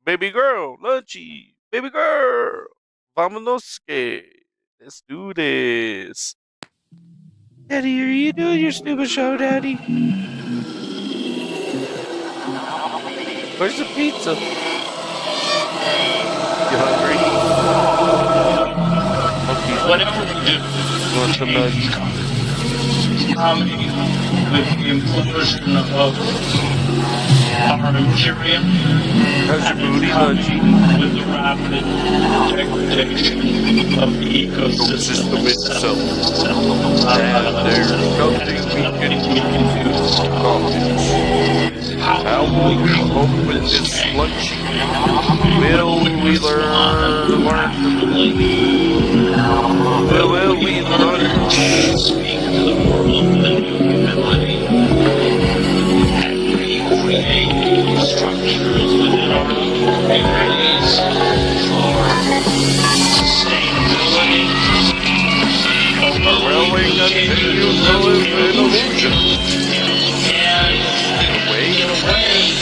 Baby girl, Lunchy, baby girl, vámonos que. Let's do this. Daddy, are you doing your stupid show, Daddy? Where's the pizza? You hungry? Okay. Whatever we do, You want some nuts? comedy with the implosion of our imperium. How's your booty, Comedy Lunchy? with the rapid degradation of the ecosystem Itself. And there's nothing we can do about it. How will we cope with this Lunchy? Will we learn from Will we learn? Speak to the world with a new humility and recreate structures within our communities for sustainability. Railway continues to live in illusion. And in a way,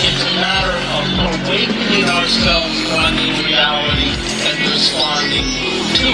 it's a matter of awakening ourselves to a new reality and responding to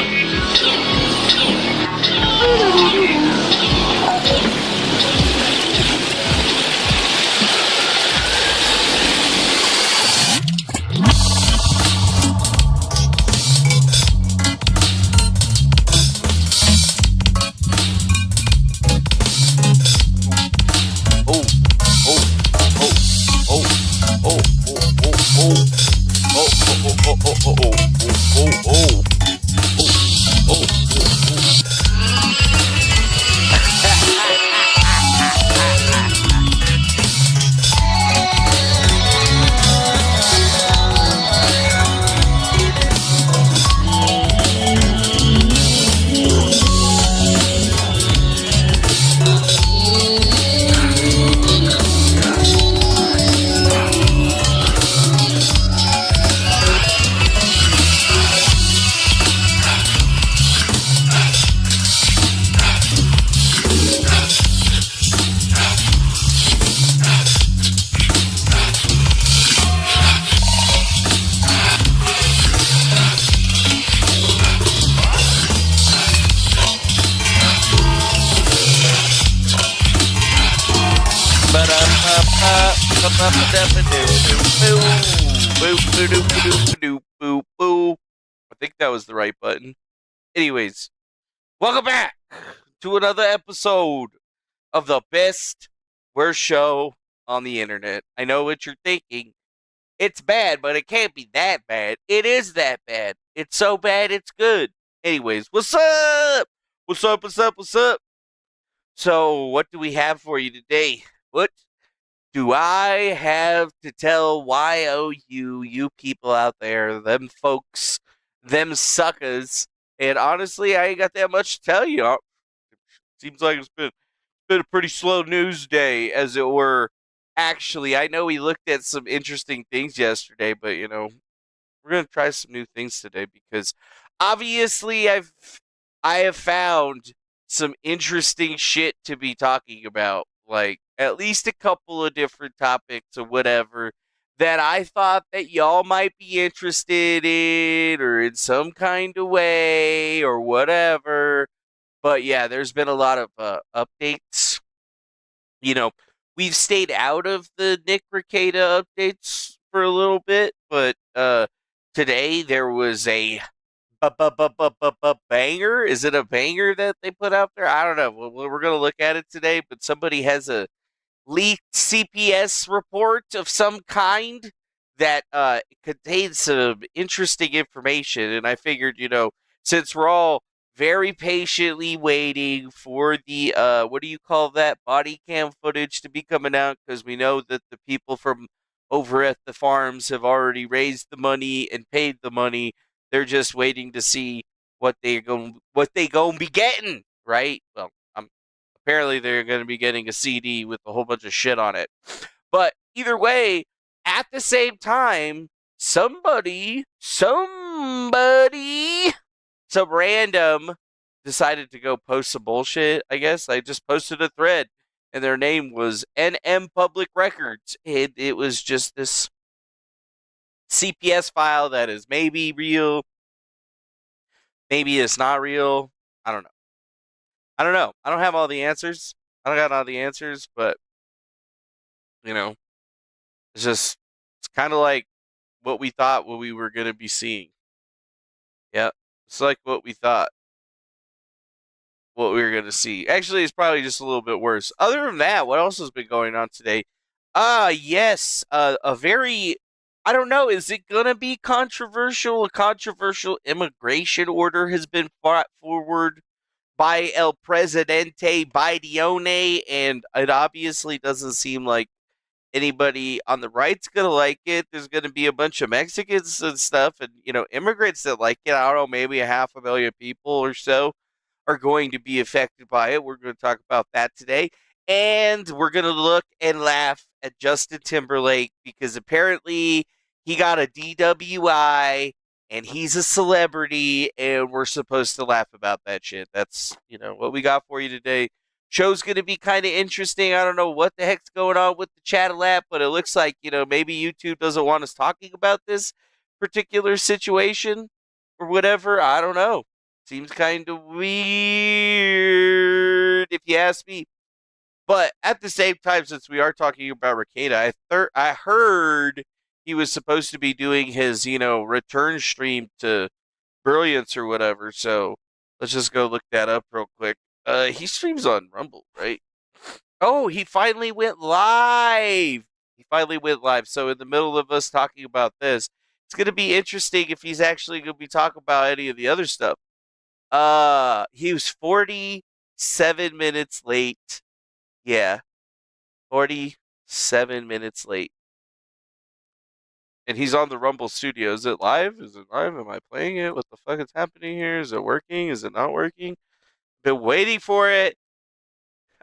I think that was the right button. Anyways, welcome back to another episode of the best, worst show on the internet. I know what you're thinking. It's bad, but it can't be that bad. It is that bad. It's so bad, it's good. Anyways, what's up? What's up? What's up? What's up? So, what do we have for you today? What do I have to tell YOU, you people out there, them folks, them suckers? And honestly, I ain't got that much to tell you. Seems like it's been a pretty slow news day, as it were. Actually, I know we looked at some interesting things yesterday, but we're gonna try some new things today because obviously I have found some interesting shit to be talking about, like at least a couple of different topics or whatever that I thought that y'all might be interested in or in some kind of way or whatever. But yeah, there's been a lot of updates. You know, we've stayed out of the Nick Rekieta updates for a little bit, but today there was a banger. Is it a banger that they put out there? I don't know. We're gonna look at it today, but somebody has a leaked CPS report of some kind that contains some interesting information, and I figured, since we're all very patiently waiting for the what do you call that, body cam footage to be coming out, because we know that the people from over at the farms have already raised the money and paid the money. They're just waiting to see what they going to be getting, right? Well, apparently they're going to be getting a CD with a whole bunch of shit on it. But either way, at the same time, somebody, some random decided to go post some bullshit, I guess. I just posted a thread, and their name was NM Public Records. It was just this CPS file that is maybe real, maybe it's not real. I don't know. I don't know. I don't have all the answers. I don't got all the answers, but you know, it's kind of like what we thought what we were gonna be seeing. Yeah, it's like what we thought what we were gonna see. Actually, it's probably just a little bit worse. Other than that, what else has been going on today? Yes, a very I don't know. Is it gonna be controversial? A controversial immigration order has been brought forward by El Presidente Biden, and it obviously doesn't seem like anybody on the right's gonna like it. There's gonna be a bunch of Mexicans and stuff, and immigrants that like it. I don't know, maybe a 500,000 people or so are going to be affected by it. We're going to talk about that today. And we're going to look and laugh at Justin Timberlake because apparently he got a DWI and he's a celebrity and we're supposed to laugh about that shit. That's, what we got for you today. Show's going to be kind of interesting. I don't know what the heck's going on with the chat lab, but it looks like, maybe YouTube doesn't want us talking about this particular situation or whatever. I don't know. Seems kind of weird, if you ask me. But at the same time, since we are talking about Rekieta, I heard he was supposed to be doing his, return stream to Brilliance or whatever. So let's just go look that up real quick. He streams on Rumble, right? Oh, he finally went live. He finally went live. So in the middle of us talking about this, it's going to be interesting if he's actually going to be talking about any of the other stuff. He was 47 minutes late. Yeah, 47 minutes late. And he's on the Rumble Studio. Is it live? Is it live? Am I playing it? What the fuck is happening here? Is it working? Is it not working? Been waiting for it.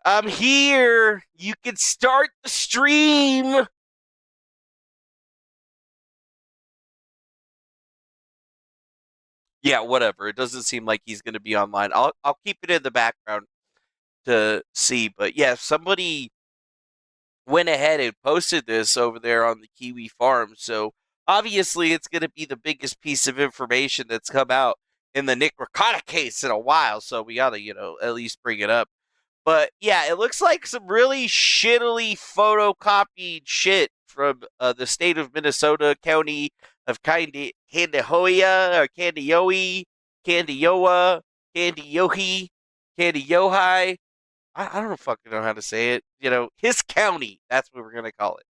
I'm here. You can start the stream. Yeah, whatever. It doesn't seem like he's going to be online. I'll keep it in the background to see. But yeah, somebody went ahead and posted this over there on the Kiwi farm. So obviously it's going to be the biggest piece of information that's come out in the Nick Ricotta case in a while. So we got to, at least bring it up. But yeah, it looks like some really shittily photocopied shit from the state of Minnesota, county of Candihoia or Candioa, Candiohi, Candiohi. I don't fucking know how to say it. His county. That's what we're going to call it.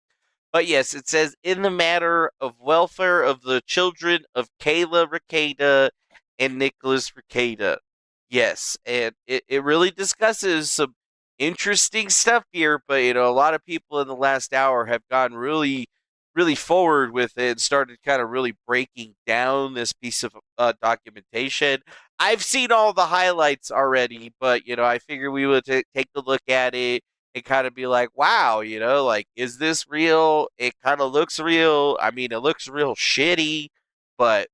But yes, it says in the matter of welfare of the children of Kayla Rekieta and Nicholas Rekieta. Yes, and it really discusses some interesting stuff here, but a lot of people in the last hour have gone really, really forward with it and started kind of really breaking down this piece of documentation. I've seen all the highlights already, but I figure we would take a look at it and kind of be like, wow, like, is this real? It kind of looks real. I mean, it looks real shitty, but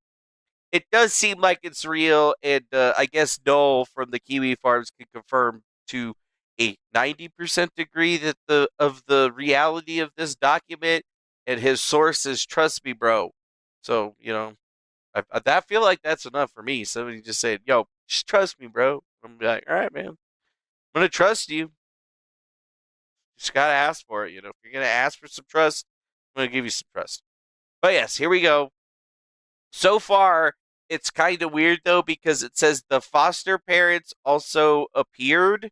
it does seem like it's real. And I guess Noel from the Kiwi Farms can confirm to a 90% degree that the reality of this document, and his sources trust me, bro. So I feel like that's enough for me. Somebody just said, "Yo, just trust me, bro." I'm like, "All right, man. I'm gonna trust you. Just gotta ask for it. If you're gonna ask for some trust, I'm gonna give you some trust." But yes, here we go. So far, it's kind of weird though because it says the foster parents also appeared.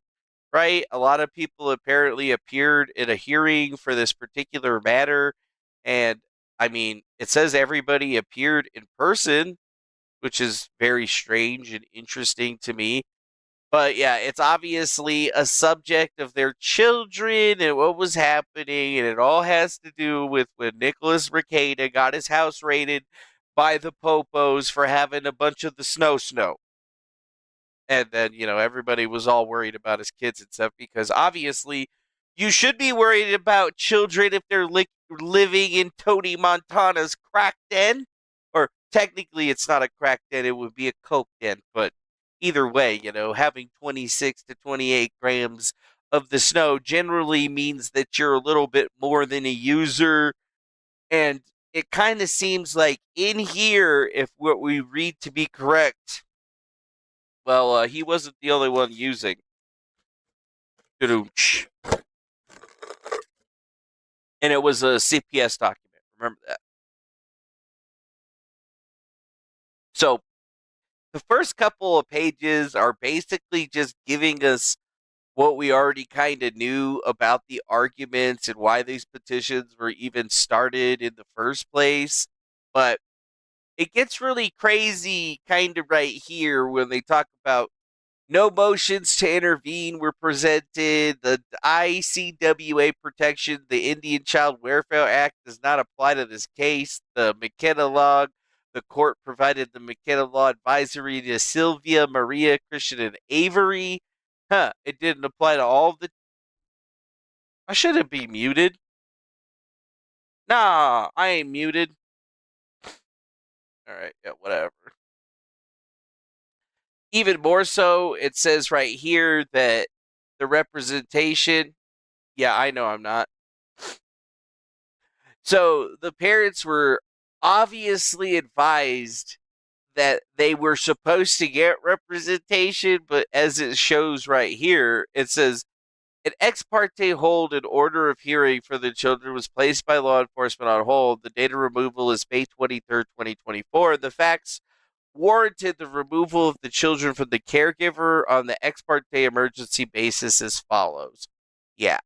Right? A lot of people apparently appeared in a hearing for this particular matter, and I mean, it says everybody appeared in person, which is very strange and interesting to me. But yeah, it's obviously a subject of their children and what was happening, and it all has to do with when Nicholas Rekieta got his house raided by the Popos for having a bunch of the snow. And then, everybody was all worried about his kids and stuff because obviously you should be worried about children if they're living in Tony Montana's crack den. Or technically, it's not a crack den, it would be a coke den. But either way, having 26 to 28 grams of the snow generally means that you're a little bit more than a user. And it kind of seems like in here, if what we read to be correct, well, he wasn't the only one using. And it was a CPS document. Remember that. So the first couple of pages are basically just giving us what we already kind of knew about the arguments and why these petitions were even started in the first place. But it gets really crazy kind of right here when they talk about no motions to intervene were presented. The ICWA protection, the Indian Child Welfare Act, does not apply to this case. The McKenna Law, the court provided the McKenna Law advisory to Sylvia, Maria, Christian, and Avery. It didn't apply to all of the. I shouldn't be muted. Nah, I ain't muted. All right, yeah, whatever. Even more so, it says right here that the representation. Yeah, I know I'm not. So the parents were obviously advised that they were supposed to get representation, but as it shows right here, it says an ex parte hold in order of hearing for the children was placed by law enforcement on hold. The date of removal is May 23rd, 2024. The facts warranted the removal of the children from the caregiver on the ex parte emergency basis as follows. Yeah.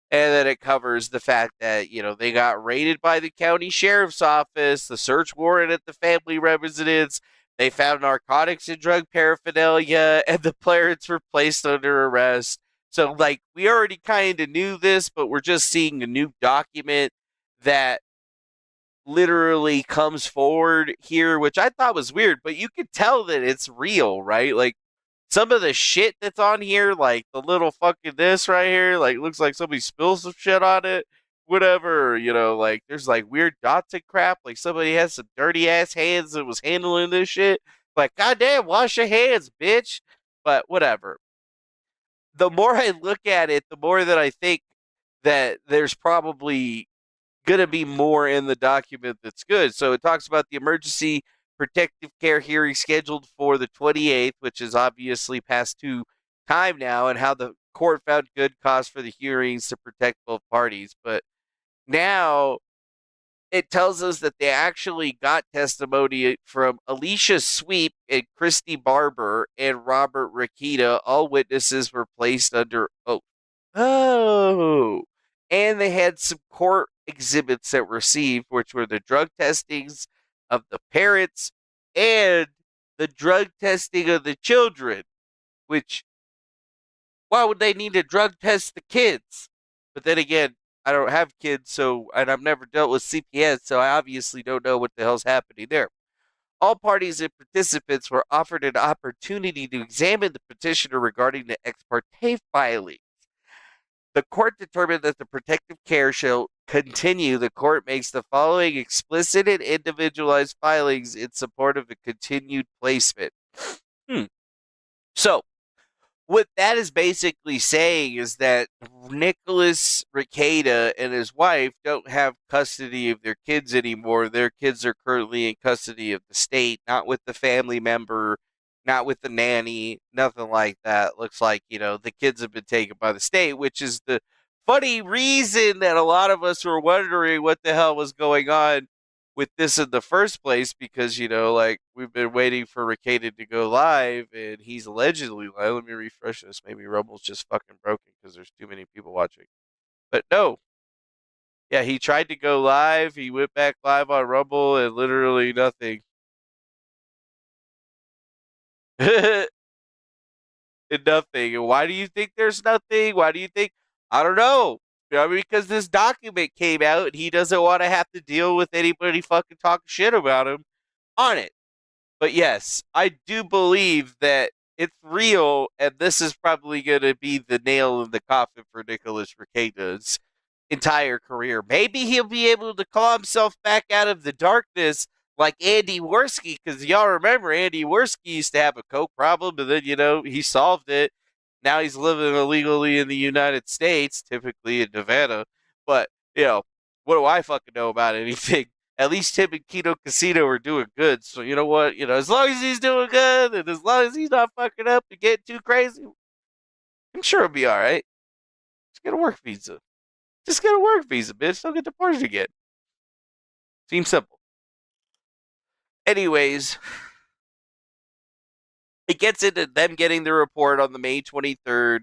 And then it covers the fact that, they got raided by the county sheriff's office, the search warrant at the family residence, they found narcotics and drug paraphernalia, and the parents were placed under arrest. So, we already kind of knew this, but we're just seeing a new document that literally comes forward here, which I thought was weird, but you could tell that it's real, right? Some of the shit that's on here, like the little fucking this right here, looks like somebody spilled some shit on it, whatever, there's weird dots and crap, somebody has some dirty ass hands that was handling this shit. Goddamn, wash your hands, bitch. But whatever. The more I look at it, the more that I think that there's probably going to be more in the document that's good. So it talks about the emergency protective care hearing scheduled for the 28th, which is obviously past due time now, and how the court found good cause for the hearings to protect both parties. But now it tells us that they actually got testimony from Alicia Sweep and Christy Barber and Robert Rekieta. All witnesses were placed under oath. Oh. And they had some court exhibits that were received, which were the drug testings of the parents and the drug testing of the children, which, why would they need to drug test the kids? But then again, I don't have kids, and I've never dealt with CPS, so I obviously don't know what the hell's happening there. All parties and participants were offered an opportunity to examine the petitioner regarding the ex parte filing. The court determined that the protective care shall continue. The court makes the following explicit and individualized filings in support of the continued placement. So, what that is basically saying is that Nicholas Rekieta and his wife don't have custody of their kids anymore. Their kids are currently in custody of the state, not with the family member, not with the nanny, nothing like that. Looks like, the kids have been taken by the state, which is the funny reason that a lot of us were wondering what the hell was going on with this in the first place, because we've been waiting for Rekieta to go live, and he's allegedly live. Let me refresh this. Maybe Rumble's just fucking broken because there's too many people watching. But no, yeah, he tried to go live. He went back live on Rumble, and literally nothing. And nothing. And why do you think there's nothing? Why do you think? I don't know. Because this document came out, and he doesn't want to have to deal with anybody fucking talking shit about him on it. But yes, I do believe that it's real, and this is probably going to be the nail in the coffin for Nicholas Rekieta's entire career. Maybe he'll be able to claw himself back out of the darkness like Andy Worski, because y'all remember Andy Worski used to have a coke problem, and then, he solved it. Now he's living illegally in the United States, typically in Nevada. But, what do I fucking know about anything? at least him and Kino Casino are doing good. So you know what? As long as he's doing good and as long as he's not fucking up and getting too crazy, I'm sure he'll be all right. Just get a work visa. Just get a work visa, bitch. Don't get deported again. Seems simple. Anyways, it gets into them getting the report on the May 23rd.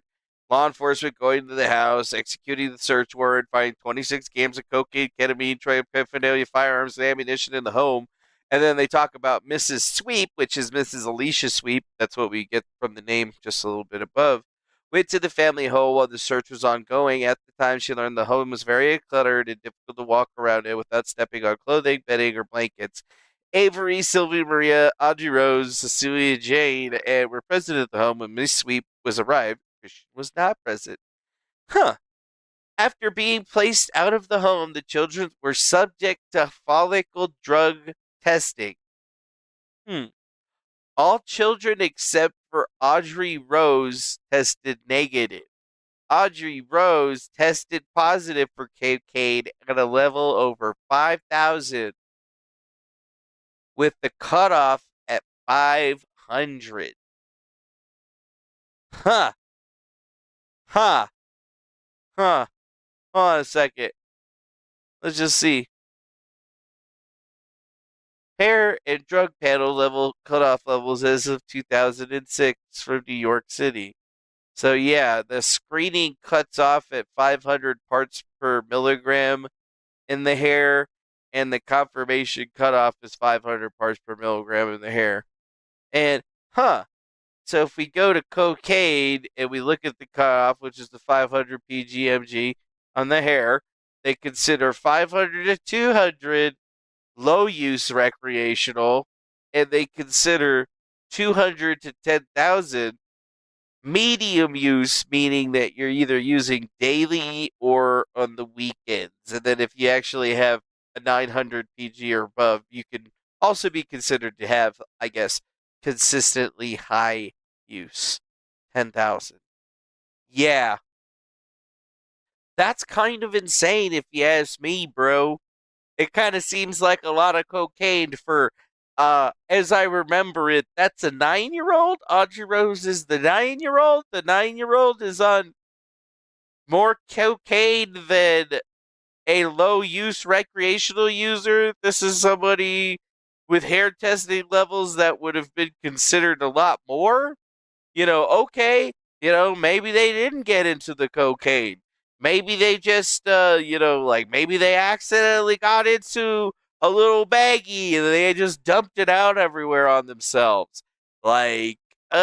Law enforcement going to the house, executing the search warrant, finding 26 grams of cocaine, ketamine, paraphernalia, firearms, and ammunition in the home. And then they talk about Mrs. Sweep, which is Mrs. Alicia Sweep. That's what we get from the name just a little bit above. Went to the family home while the search was ongoing. At the time, she learned the home was very cluttered and difficult to walk around it without stepping on clothing, bedding, or blankets. Avery, Sylvia Maria, Audrey Rose, Cecilia Jane, and were present at the home when Miss Sweep was arrived. Christian was not present. Huh. After being placed out of the home, the children were subject to follicle drug testing. All children except for Audrey Rose tested negative. Audrey Rose tested positive for cocaine at a level over 5,000, with the cutoff at 500. Huh. Huh. Huh. Hold on a second. Let's just see. Hair and drug panel level cutoff levels as of 2006 from New York City. So yeah, the screening cuts off at 500 parts per milligram in the hair, and the confirmation cutoff is 500 parts per milligram in the hair. And so if we go to cocaine and we look at the cutoff, which is the 500 pgmg on the hair, they consider 500 to 200 low use recreational, and they consider 200 to 10,000 medium use, meaning that you're either using daily or on the weekends. And then if you actually have a 900 PG or above, you can also be considered to have, I guess, consistently high use. 10,000. Yeah. That's kind of insane if you ask me, bro. It kind of seems like a lot of cocaine for, as I remember it, that's a 9-year-old. Audrey Rose is the 9-year-old. The 9-year-old is on more cocaine than a low use recreational user. This is somebody with hair testing levels that would have been considered a lot more. Okay, maybe they didn't get into the cocaine. Maybe they just, maybe they accidentally got into a little baggie and they just dumped it out everywhere on themselves. Like, I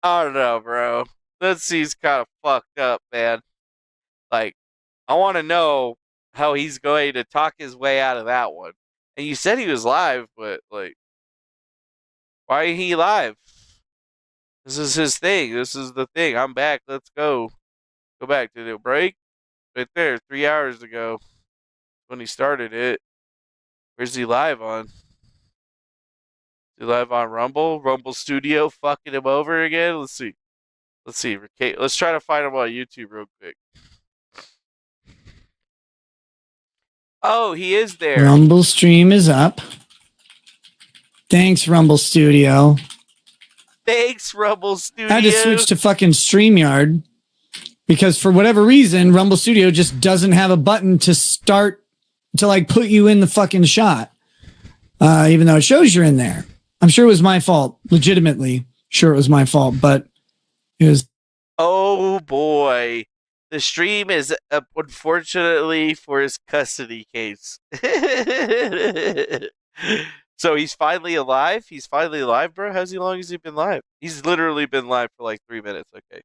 don't know, bro. That seems kind of fucked up, man. Like, I want to know how he's going to talk his way out of that one. And you said he was live, but, like, why is he live? This is his thing. This is the thing. I'm back. Let's go. Go back to the break. Right there, 3 hours ago when he started it. Where's he live on? Is he live on Rumble? Rumble Studio fucking him over again? Let's see. Let's try to find him on YouTube real quick. Oh, he is there. Rumble stream is up. Thanks, Rumble Studio. Thanks, Rumble Studio. I had to switch to fucking StreamYard because for whatever reason, Rumble Studio just doesn't have a button to start to like put you in the fucking shot. Even though it shows you're in there. I'm sure it was my fault. Legitimately sure it was my fault, but it was. Oh boy. The stream is up, unfortunately, for his custody case. So he's finally alive? He's finally alive, bro? How long has he been live? He's literally been live for like 3 minutes. Okay.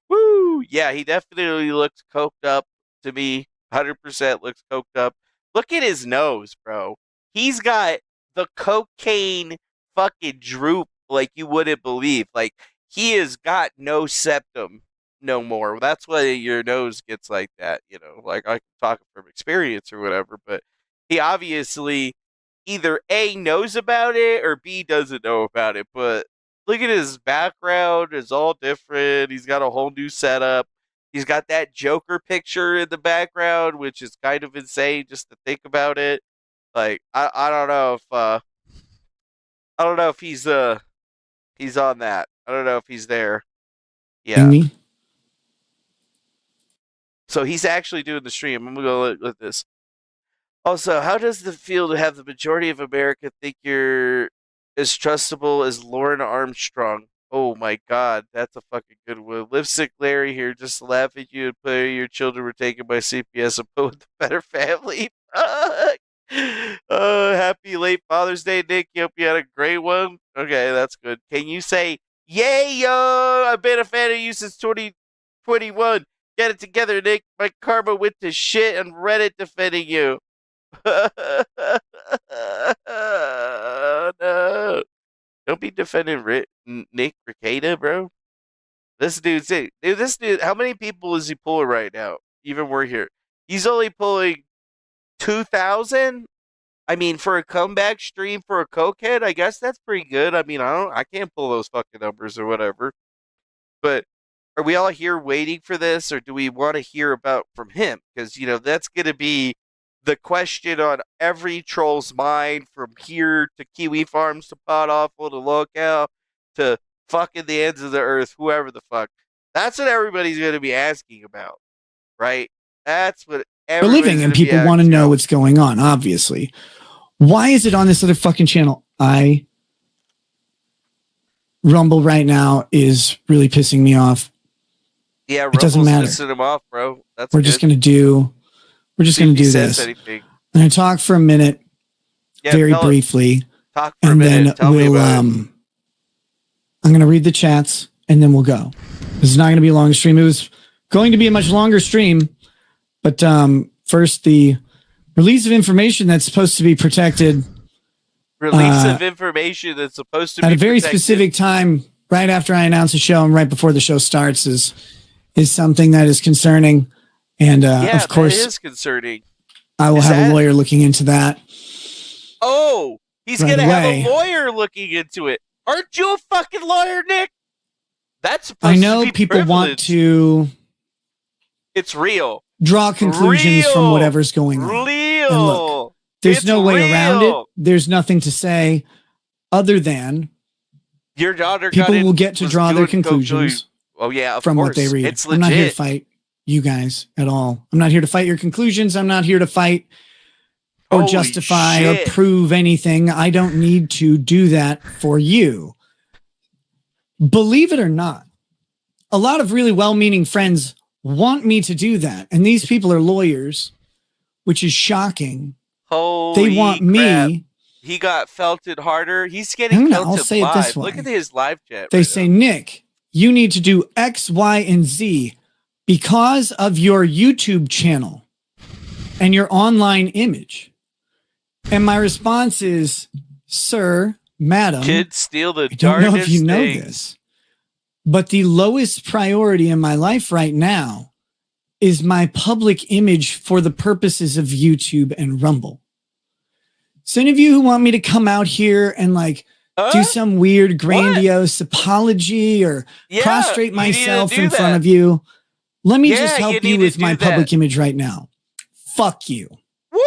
Woo! Yeah, he definitely looks coked up to me. 100% looks coked up. Look at his nose, bro. He's got the cocaine fucking droop like you wouldn't believe. Like, he has got no septum no more. That's why your nose gets like that, Like, I can talk from experience or whatever, but he obviously either A, knows about it, or B, doesn't know about it. But look at his background. It's all different. He's got a whole new setup. He's got that Joker picture in the background, which is kind of insane just to think about it. Like I don't know if he's on that. I don't know if he's there. Yeah. Me? So he's actually doing the stream. I'm gonna go look at this. Also, how does it feel to have the majority of America think you're as trustable as Lauren Armstrong? Oh my God, that's a fucking good one. Lipstick Larry here just to laugh at you and play your children were taken by CPS and put with the better family. Happy late Father's Day, Nick. Hope you had a great one. Okay, that's good. Can you say, yay, yo, I've been a fan of you since 2021. Get it together, Nick. My karma went to shit on Reddit defending you. No. Don't be defending Nick Rekieta, bro. This dude, how many people is he pulling right now? Even we're here. He's only pulling 2,000. I mean, for a comeback stream for a cokehead, I guess that's pretty good. I mean, I can't pull those fucking numbers or whatever. But are we all here waiting for this, or do we want to hear about from him? Because that's going to be the question on every troll's mind, from here to Kiwi Farms to Pot Awful to Locale to fucking the ends of the earth, whoever the fuck. That's what everybody's going to be asking about, right? That's what We're living, and people want to know what's going on, obviously. Why is it on this other fucking channel? Rumble right now is really pissing me off. Yeah, it doesn't matter. Pissing him off, bro. We're just going to do this. Anything. I'm going to talk for a minute, very briefly. Talk for a minute. Tell me about I'm going to read the chats, and then we'll go. This is not going to be a long stream. It was going to be a much longer stream, but first, the release of information that's supposed to be protected. Release of information that's supposed to be at a very protected. specific time, right after I announce a show and right before the show starts, is something that is concerning. And of course, that is concerning. I will have a lawyer looking into that. Oh, he's going to have a lawyer looking into it. Aren't you a fucking lawyer, Nick? That's supposed to be I know people want to. It's real. Draw conclusions from whatever's going on. Real. And look, there's no way around it. There's nothing to say other than your daughter. People will get to draw their conclusions. Oh yeah, from what they read. It's legit. I'm not here to fight you guys at all. I'm not here to fight your conclusions. I'm not here to fight or justify or prove anything. I don't need to do that for you. Believe it or not, a lot of really well-meaning friends want me to do that. And these people are lawyers, which is shocking. Holy they want crap. me. He got felted harder. He's getting felted I'll say live. It this way. Look at his live chat. They say, Nick, you need to do X, Y, and Z because of your YouTube channel and your online image. And my response is, sir, madam, kids steal the I don't know if you know things. this, but the lowest priority in my life right now is my public image for the purposes of YouTube and Rumble. So any of you who want me to come out here and do some weird grandiose apology or prostrate myself in front of you, let me just help you with my public image right now. Fuck you. Woo!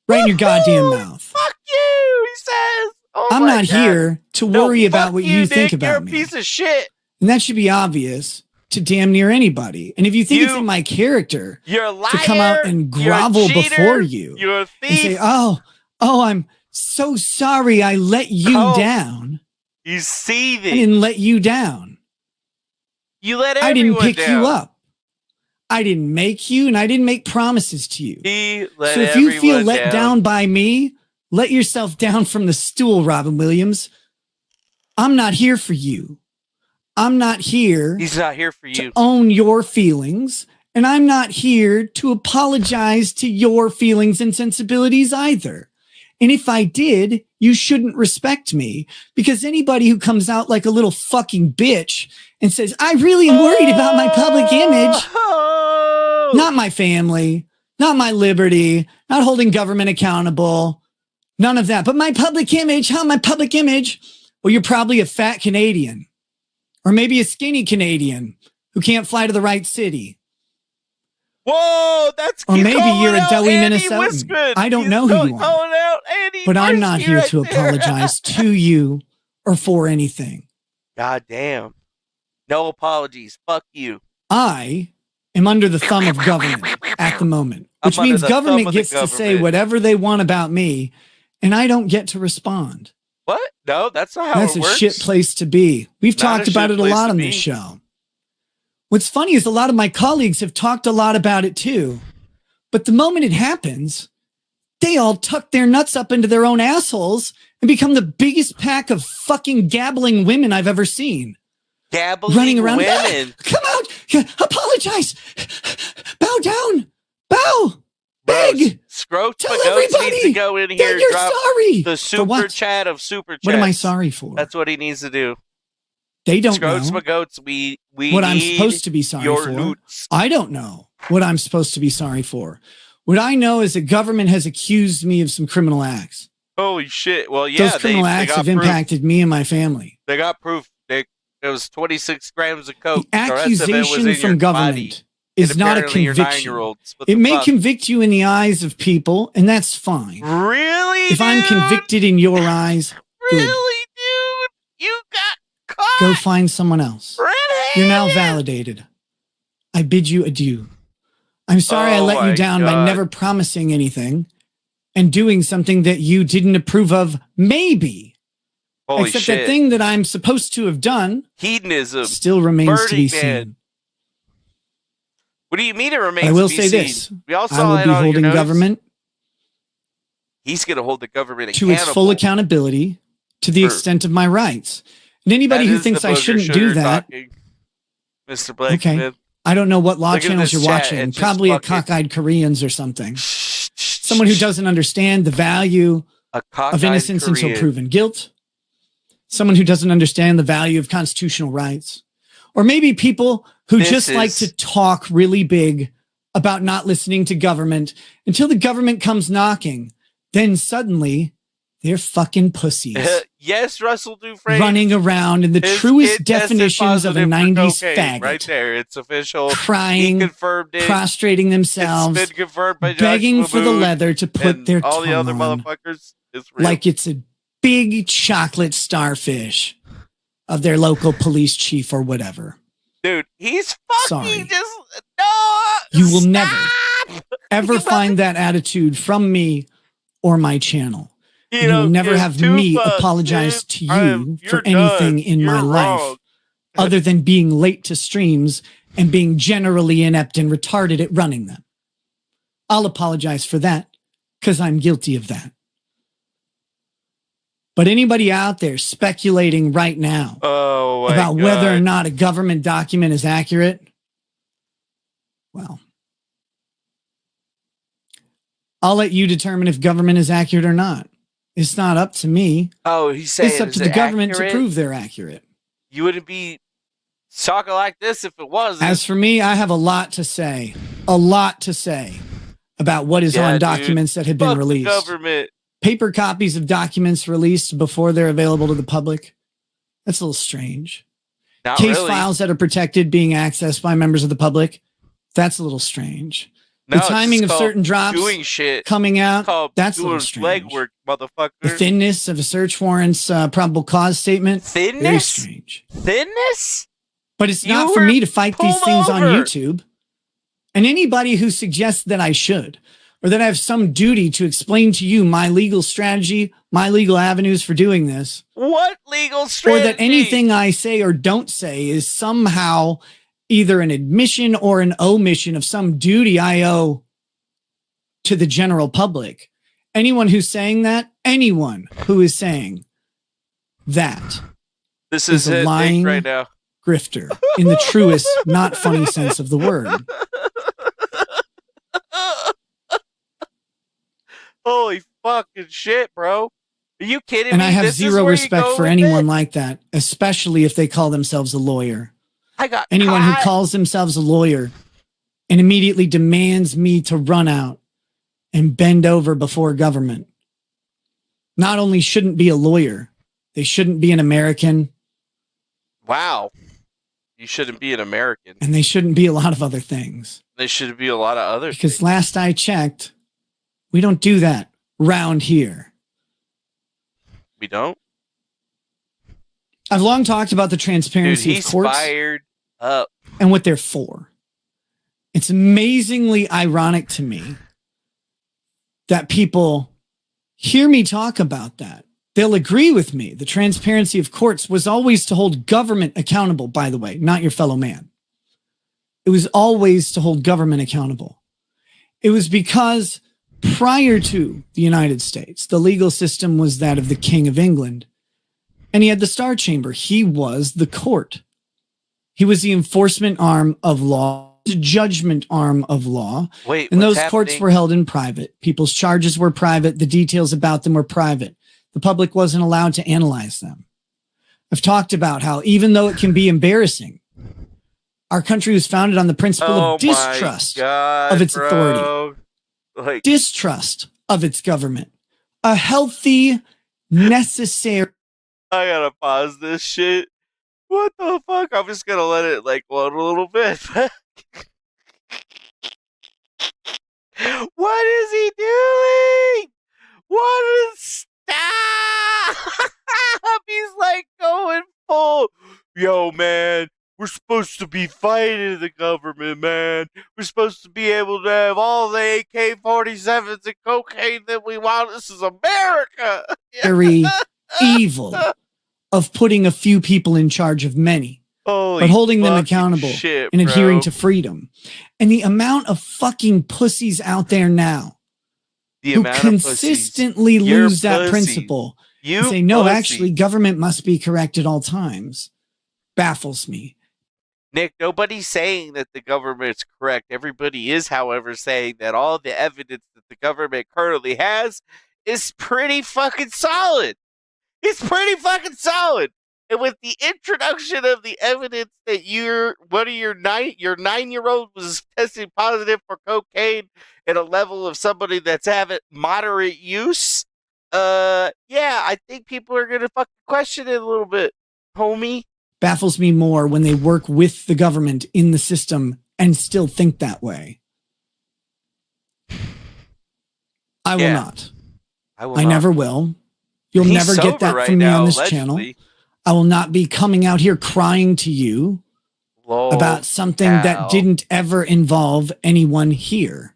Right in your goddamn mouth. Fuck you, he says. Oh I'm not here to worry about what you think Nick, about you're me. a piece of shit. And that should be obvious to damn near anybody. And if you think it's in my character you're a liar, to come out and grovel before you you're a thief. and say, oh, I'm so sorry I let you down. He's seething. I didn't let you down. You let I didn't pick down. you up. I didn't make you, and I didn't make promises to you. So if you feel let down by me, let yourself down from the stool, Robin Williams. I'm not here for you. I'm not here. He's not here for you. To own your feelings, and I'm not here to apologize to your feelings and sensibilities either. And if I did, you shouldn't respect me, because anybody who comes out like a little fucking bitch and says, I really am worried about my public image, not my family, not my liberty, not holding government accountable, none of that, but my public image, my public image? Well, you're probably a fat Canadian or maybe a skinny Canadian who can't fly to the right city. Whoa, that's Or maybe you're a doughy Andy Minnesotan. Wiskin. I don't know who you are. Calling out Andy But I'm not Brisky here right to there. apologize to you or for anything. God damn. No apologies. Fuck you. I am under the thumb of government at the moment, I'm which under means the thumb government of the gets to say government. whatever they want about me, and I don't get to respond. What? No, that's not how That's it a works. shit place to be. We've Not talked a about shit it a place lot to on be. this show. What's funny is a lot of my colleagues have talked a lot about it too. But the moment it happens, they all tuck their nuts up into their own assholes and become the biggest pack of fucking gabbling women I've ever seen. Gabbling Running around. women. Come out. Apologize. Bow down. Bow. Bro, Beg. Scroach Tell McGoats needs to everybody go in that here and you're drop sorry. the For super what? chat of super chats. What am I sorry for? That's what he needs to do. They don't Scroach know McGoats, we what I'm need supposed to be sorry your for. newts. I don't know what I'm supposed to be sorry for. What I know is the government has accused me of some criminal acts. Holy shit. Well, yeah, Those criminal acts got have proof. impacted me and my family. They got proof. It was 26 grams of coke. The The rest of it was accusation in from your government body. is And not a apparently you're conviction. 9-year-olds. What It the may fuck? convict you in the eyes of people, and that's fine. Really, If I'm dude? convicted in your eyes, good. Really, dude? You got caught. Go find someone else. Red-handed. You're now validated. I bid you adieu. I'm sorry I Oh let my you down by God. never promising anything and doing something that you didn't approve of, maybe. Holy Except shit. that thing that I'm supposed to have done Hedonism. still remains to be Burning Man. seen. What do you mean it remains I will to be say seen? this. We all I saw will it be on your holding notes. government He's going to hold the government to its full accountable. accountability to the For- extent of my rights. And anybody That who is thinks the I booger shouldn't do sugar that, talking, Mr. Blacksmith. okay. I don't know what law Look at channels this you're chat. watching. It's just Probably a fucking- cockeyed Koreans or something. Someone Someone who doesn't understand the value of innocence until proven guilt. Someone who doesn't understand the value of constitutional rights. Or maybe people who This just like is- to talk really big about not listening to government until the government comes knocking. Then suddenly they're fucking pussies Yes, Russell Dufresne. running around in the His truest kid tested definitions of a positive for 90s cocaine. faggot. Right there. It's official. He Crying, confirmed it. prostrating themselves, It's been confirmed by Josh begging for the Lamoon leather to put and their all the other tongue on, motherfuckers. It's real. like it's a big chocolate starfish of their local police chief or whatever. Dude, he's fucking Sorry. just no. You will stop! never, ever You find that attitude from me or my channel. You You will don't never give have two me fucks, apologize dude. to you You're for anything done. in my You're life wrong. other than being late to streams and being generally inept and retarded at running them. I'll apologize for that because I'm guilty of that. But anybody out there speculating right now Oh my about God. whether or not a government document is accurate, well, I'll let you determine if government is accurate or not. It's not up to me. Oh, he's saying It's up is to the it government accurate? to prove they're accurate. You wouldn't be talking like this if it wasn't. As for me, I have a lot to say about what is Yeah, on dude. documents that have been Fuck the released. government. Paper copies of documents released before they're available to the public. That's a little strange. Not Case really. files that are protected being accessed by members of the public. That's a little strange. No, The it's timing just of called certain drops doing shit. coming It's out. called That's a doing little strange. legwork, motherfucker. The thinness of a search warrant's probable cause statement. Very Thinness? strange. Thinness? But it's You not for were me to fight these pulled things on over. YouTube. And anybody who suggests that I should, or that I have some duty to explain to you my legal strategy, my legal avenues for doing this, What legal or strategy? that anything I say or don't say is somehow either an admission or an omission of some duty I owe to the general public. Anyone who's saying that, anyone who is saying that This is is a it lying- right now. grifter in the truest, not funny sense of the word. Holy fucking shit, bro. Are you kidding And me? I have This is zero where you respect go for with anyone it? like that, especially if they call themselves a lawyer. I got Anyone who caught. calls themselves a lawyer and immediately demands me to run out and bend over before government not only shouldn't be a lawyer, they shouldn't be an American. Wow. You shouldn't be an American. And they shouldn't be a lot of other things. They should be a lot of other Because things. last I checked, we don't do that round here. We don't? I've long talked about the Dude, transparency he's of courts fired up. and what they're for. It's amazingly ironic to me that people hear me talk about that. They'll agree with me. The transparency of courts was always to hold government accountable, by the way, not your fellow man. It was always to hold government accountable. It was because prior to the United States, the legal system was that of the King of England. And he had the Star Chamber. He was the court. He was the enforcement arm of law, the judgment arm of law. Wait, and those happening? courts were held in private. People's charges were private. The details about them were private. The public wasn't allowed to analyze them. I've talked about how even though it can be embarrassing, our country was founded on the principle of distrust of its authority, distrust of its government, a healthy, necessary. I gotta pause this shit. What the fuck? I'm just gonna let it load a little bit. What is he doing? What is stop? He's going full. Yo, man, we're supposed to be fighting the government, man. We're supposed to be able to have all the AK-47s and cocaine that we want. This is America. Very evil of putting a few people in charge of many, but holding them accountable and adhering to freedom. And the amount of fucking pussies out there now who consistently lose that principle and say, no, actually, government must be correct at all times, baffles me. Nick, nobody's saying that the government's correct. Everybody is, however, saying that all the evidence that the government currently has is pretty fucking solid. It's pretty fucking solid. And with the introduction of the evidence that your 9-year-old was testing positive for cocaine at a level of somebody that's having moderate use, yeah, I think people are gonna fucking question it a little bit, homie. Baffles me more when they work with the government in the system and still think that way. I will not. I never will. You'll never get that from me on this channel. I will not be coming out here crying to you about something that didn't ever involve anyone here.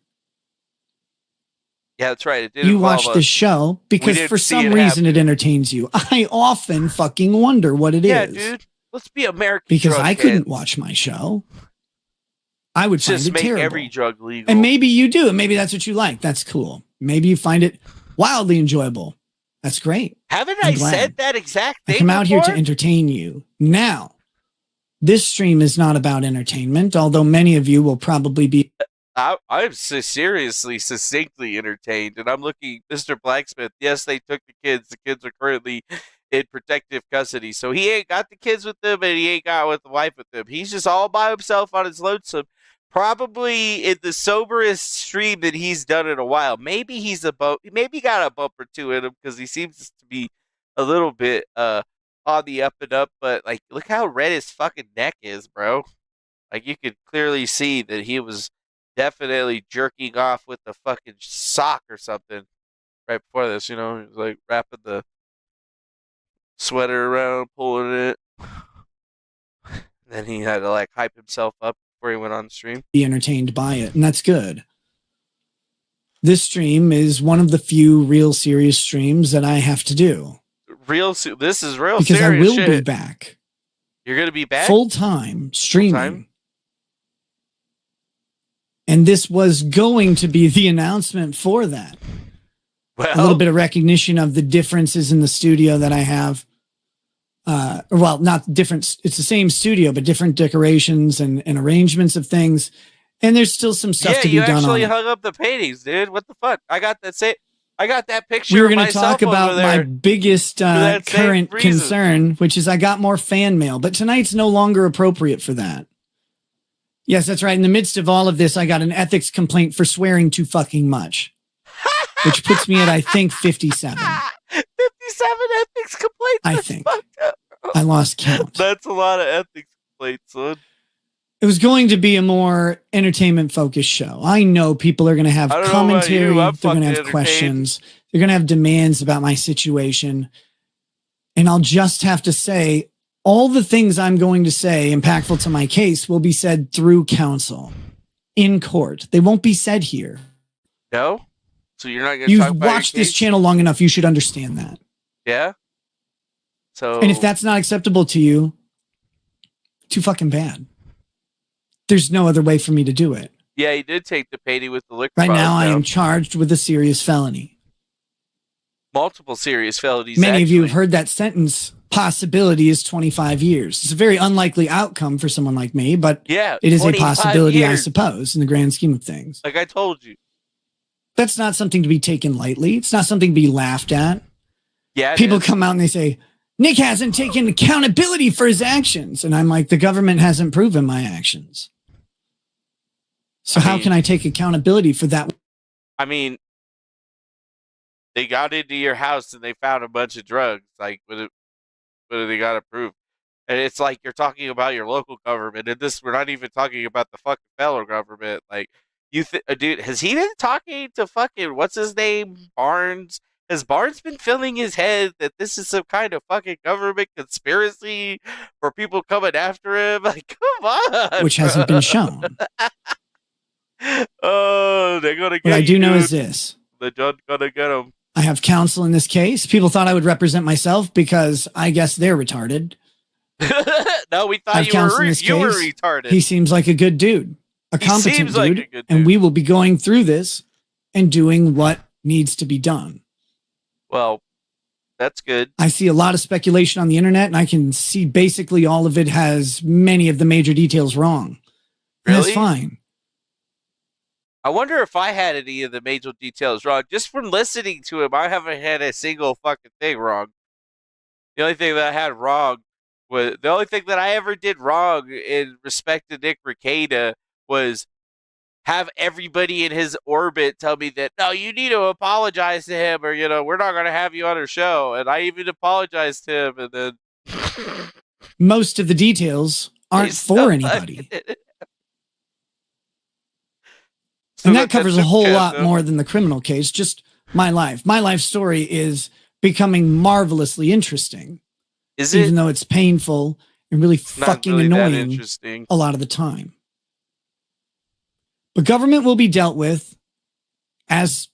Yeah, that's right. It did. You watch this show because for some reason it entertains you. I often fucking wonder what it is. Yeah, dude. Let's be American. Because I couldn't watch my show. I would find it terrible. Every drug legal. And maybe you do, and maybe that's what you like. That's cool. Maybe you find it wildly enjoyable. That's great. Haven't I said that exact thing? I come out here to entertain you. Now, this stream is not about entertainment, although many of you will probably be. I'm seriously, succinctly entertained, and I'm looking, Mr. Blacksmith. Yes, they took the kids. The kids are currently in protective custody, so he ain't got the kids with them, and he ain't got with the wife with them. He's just all by himself on his lonesome. Probably in the soberest stream that he's done in a while. Maybe he's maybe got a bump or two in him because he seems to be a little bit on the up and up. But look how red his fucking neck is, bro. You could clearly see that he was definitely jerking off with the fucking sock or something right before this. You know, he was wrapping the sweater around, pulling it. Then he had to hype himself up before he went on the stream. Be entertained by it, and that's good. This stream is one of the few real serious streams that I have to do. This is real because serious I will be back. You're going to be back? Full-time streaming. Full-time? And this was going to be the announcement for that. Well, a little bit of recognition of the differences in the studio that I have. Well, not different. It's the same studio, but different decorations and arrangements of things. And there's still some stuff to be done on it. Yeah, you actually hung up the paintings, dude. What the fuck? I got that picture. We were going to talk about my biggest current concern, which is I got more fan mail, but tonight's no longer appropriate for that. Yes, that's right. In the midst of all of this, I got an ethics complaint for swearing too fucking much, which puts me at, I think, 57. 57 ethics complaints? I think. I lost count. That's a lot of ethics plate, son. It was going to be a more entertainment-focused show. I know people are going to have I don't know commentary. about you, I'm They're going to fucking have entertained. questions. They're going to have demands about my situation. And I'll just have to say, all the things I'm going to say impactful to my case will be said through counsel in court. They won't be said here. No? So you're not going to talk You've about your watched this case? channel long enough. You should understand that. Yeah? So... And if that's not acceptable to you, too fucking bad. There's no other way for me to do it. Yeah, he did take the painting with the liquor Right bottles now, I down. am charged with a serious felony. Multiple serious felonies, Many of you have actually. heard that sentence. Possibility is 25 years. It's a very unlikely outcome for someone like me, but Yeah, it is a 25 possibility, I years. suppose, in the grand scheme of things. Like I told you. That's not something to be taken lightly. It's not something to be laughed at. Yeah, it People is. come out and they say, Nick hasn't taken accountability for his actions. And I'm like, the government hasn't proven my actions. So I how mean- can I take accountability for that? I mean, they got into your house and they found a bunch of drugs. Like, what do they got to prove? And it's like you're talking about your local government, and we're not even talking about the fucking federal government. Like, dude, has he been talking to fucking what's his name, Barnes? Has Barnes been filling his head that this is some kind of fucking government conspiracy for people coming after him? Like, come on, Which hasn't been shown. Oh, they're gonna get What I do you, know dude. is this. They're gonna get him. I have counsel in this case. People thought I would represent myself because I guess they're retarded. No, we I thought have you counsel were in this you were case. retarded. He seems like a good dude, a He competent seems dude, like a good and dude. we will be going through this and doing what needs to be done. Well, that's good. I see a lot of speculation on the internet, and I can see basically all of it has many of the major details wrong. And Really? that's fine. I wonder if I had any of the major details wrong. Just from listening to him, I haven't had a single fucking thing wrong. The only thing that I had wrong was the only thing that I ever did wrong in respect to Nick Rekieta was have everybody in his orbit tell me that, no, you need to apologize to him, or, we're not going to have you on our show. And I even apologized to him, and then Most of the details aren't They still for anybody. fucking- And So that covers a that's whole okay, lot though. more than the criminal case. Just my life. My life story is becoming marvelously interesting, Is it even though it's painful and really not fucking really that annoying interesting? a lot of the time. But government will be dealt with as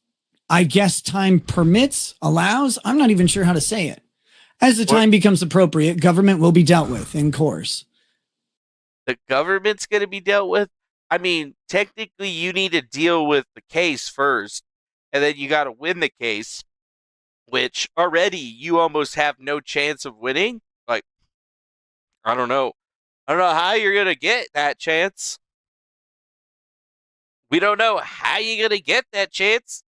I guess time permits, allows. I'm not even sure how to say it. As the time becomes appropriate, government will be dealt with in course. The government's going to be dealt with? I mean, technically, you need to deal with the case first, and then you got to win the case, which already you almost have no chance of winning. Like, I don't know. I don't know how you're going to get that chance. We don't know how you're going to get that chance.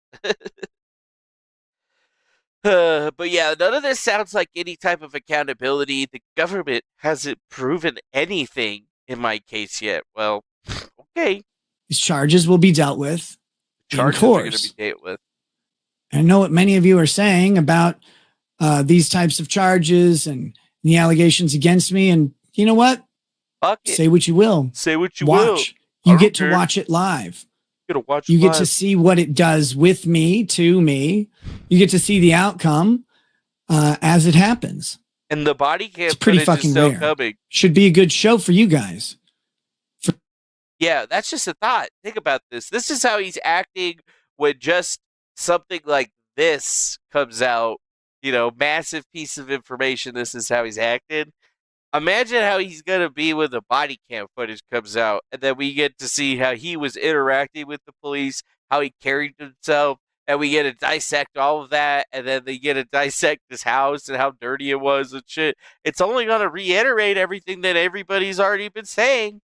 But yeah, none of this sounds like any type of accountability. The government hasn't proven anything in my case yet. Well, okay. These charges will be dealt with in Charges are going to course. be dealt with. I know what many of you are saying about these types of charges and the allegations against me. And you know what? Fuck it. Say what you will. Say what you will. Watch. I You don't get to care. watch it live. You gotta watch You get live. to see what it does with me, to me. You get to see the outcome as it happens. And the body cam It's pretty footage is fucking still rare. coming. Should be a good show for you guys. Yeah, that's just a thought. Think about this. This is how he's acting when just something like this comes out. Massive piece of information. This is how he's acted. Imagine how he's going to be when the body cam footage comes out. And then we get to see how he was interacting with the police, how he carried himself, and we get to dissect all of that. And then they get to dissect his house and how dirty it was and shit. It's only going to reiterate everything that everybody's already been saying.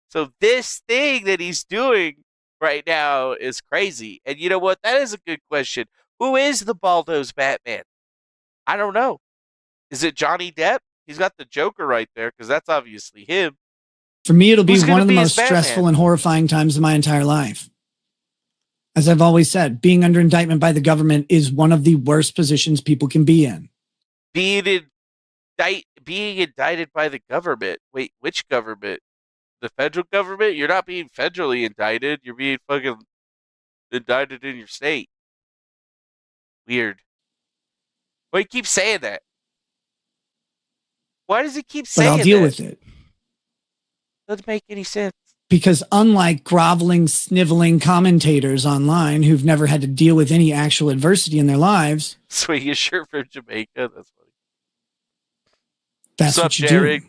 So this thing that he's doing right now is crazy. And you know what? That is a good question. Who is the Balldo's Batman? I don't know. Is it Johnny Depp? He's got the Joker right there because that's obviously him. For me, it'll be Who's gonna one of the be most his Batman? stressful and horrifying times of my entire life. As I've always said, being under indictment by the government is one of the worst positions people can be in. Being being indicted by the government. Wait, which government? The federal government? You're not being federally indicted. You're being fucking indicted in your state. Weird. Why do you keep saying that? Why does he keep But saying I'll deal that? with it. Doesn't make any sense. Because unlike groveling, sniveling commentators online who've never had to deal with any actual adversity in their lives, Swing your shirt from Jamaica. That's funny. that's What's up, what you Derek? do.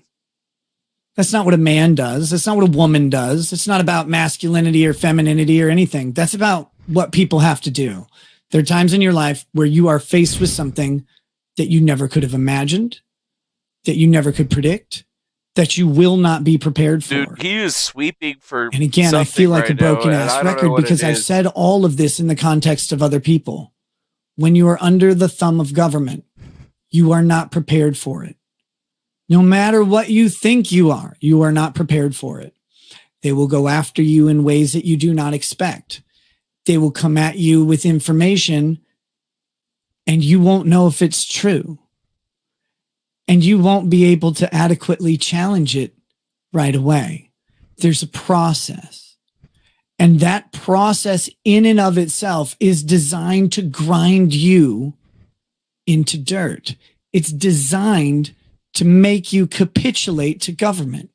That's not what a man does. That's not what a woman does. It's not about masculinity or femininity or anything. That's about what people have to do. There are times in your life where you are faced with something that you never could have imagined, that you never could predict, that you will not be prepared for. Dude, he is sweeping for. And again, I feel like right a broken now, ass record because I've said all of this in the context of other people. When you are under the thumb of government, you are not prepared for it. No matter what you think you are not prepared for it. They will go after you in ways that you do not expect. They will come at you with information and you won't know if it's true. And you won't be able to adequately challenge it right away. There's a process. And that process in and of itself is designed to grind you into dirt. It's designed to make you capitulate to government.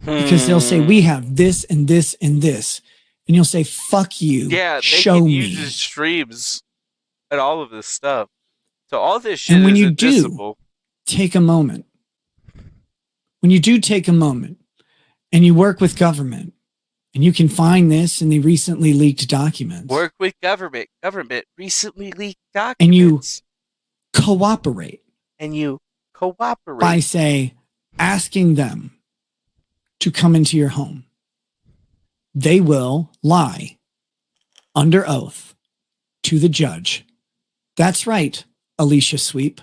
Because they'll say, we have this and this and this. And you'll say, fuck you. Yeah, they show can me. use his streams and all of this stuff. So all this shit And when is you invisible. Take a moment. When you do take a moment and you work with government, and you can find this in the recently leaked documents. Work with government. Government recently leaked documents. And you cooperate. And you cooperate. By, say, asking them to come into your home. They will lie under oath to the judge. That's right, Alicia Sweep.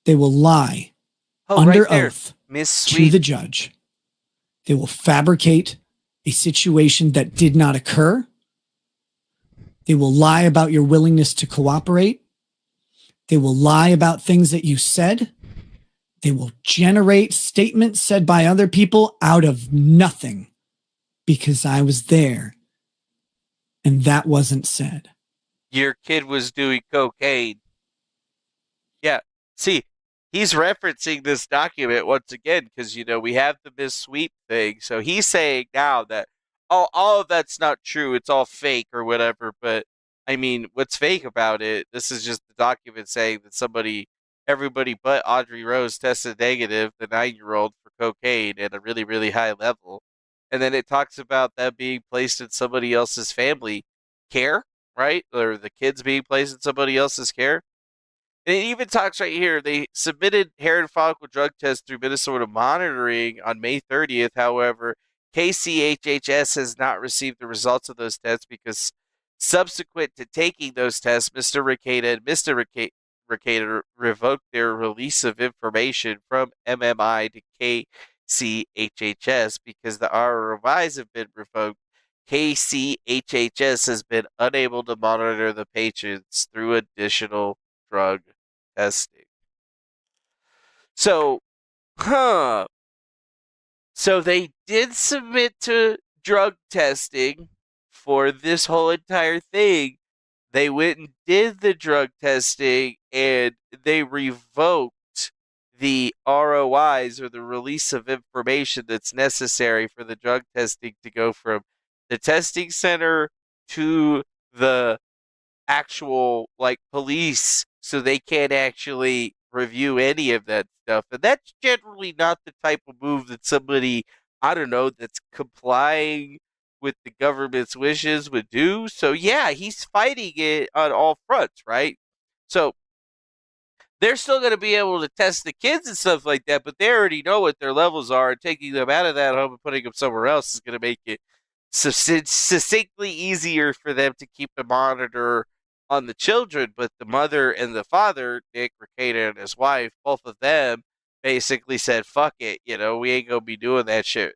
They will lie under oath Miss to Sweep. the judge. They will fabricate a situation that did not occur. They will lie about your willingness to cooperate. They will lie about things that you said. They will generate statements said by other people out of nothing because I was there and that wasn't said. Your kid was doing cocaine. Yeah. See, he's referencing this document once again because, we have the Miss Sweep thing. So he's saying now that, all of that's not true. It's all fake or whatever. But, I mean, what's fake about it? This is just the document saying that everybody but Audrey Rose tested negative, the 9-year-old, for cocaine at a really, really high level. And then it talks about that being placed in somebody else's family care, right? Or the kids being placed in somebody else's care. And it even talks right here, they submitted hair and follicle drug tests through Minnesota Monitoring on May 30th. However, KCHHS has not received the results of those tests because subsequent to taking those tests, Mr. Rekieta and Mr. Rekieta revoked their release of information from MMI to KCHHS because the ROIs have been revoked. KCHHS has been unable to monitor the patients through additional drug testing. So, So they did submit to drug testing for this whole entire thing. They went and did the drug testing and they revoked the ROIs or the release of information that's necessary for the drug testing to go from the testing center to the actual police, so they can't actually review any of that stuff. And that's generally not the type of move that somebody, I don't know, that's complying with the government's wishes would do. So yeah, he's fighting it on all fronts, right? So they're still going to be able to test the kids and stuff like that, but they already know what their levels are, and taking them out of that home and putting them somewhere else is going to make it succinctly easier for them to keep a monitor on the children. But the mother and the father, Nick Rekieta and his wife, both of them basically said, fuck it, we ain't going to be doing that shit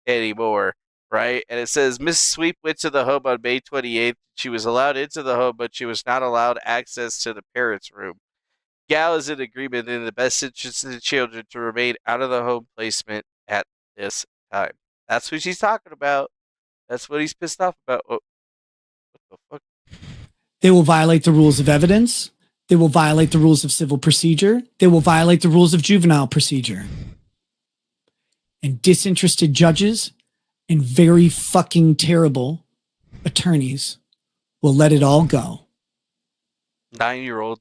anymore, right? And it says, Miss Sweep went to the home on May 28th. She was allowed into the home, but she was not allowed access to the parents' room. Gal is in agreement in the best interest of the children to remain out of the home placement at this time. That's what she's talking about. That's what he's pissed off about. Oh, what the fuck? They will violate the rules of evidence. They will violate the rules of civil procedure. They will violate the rules of juvenile procedure. And disinterested judges and very fucking terrible attorneys will let it all go. 9-year-old.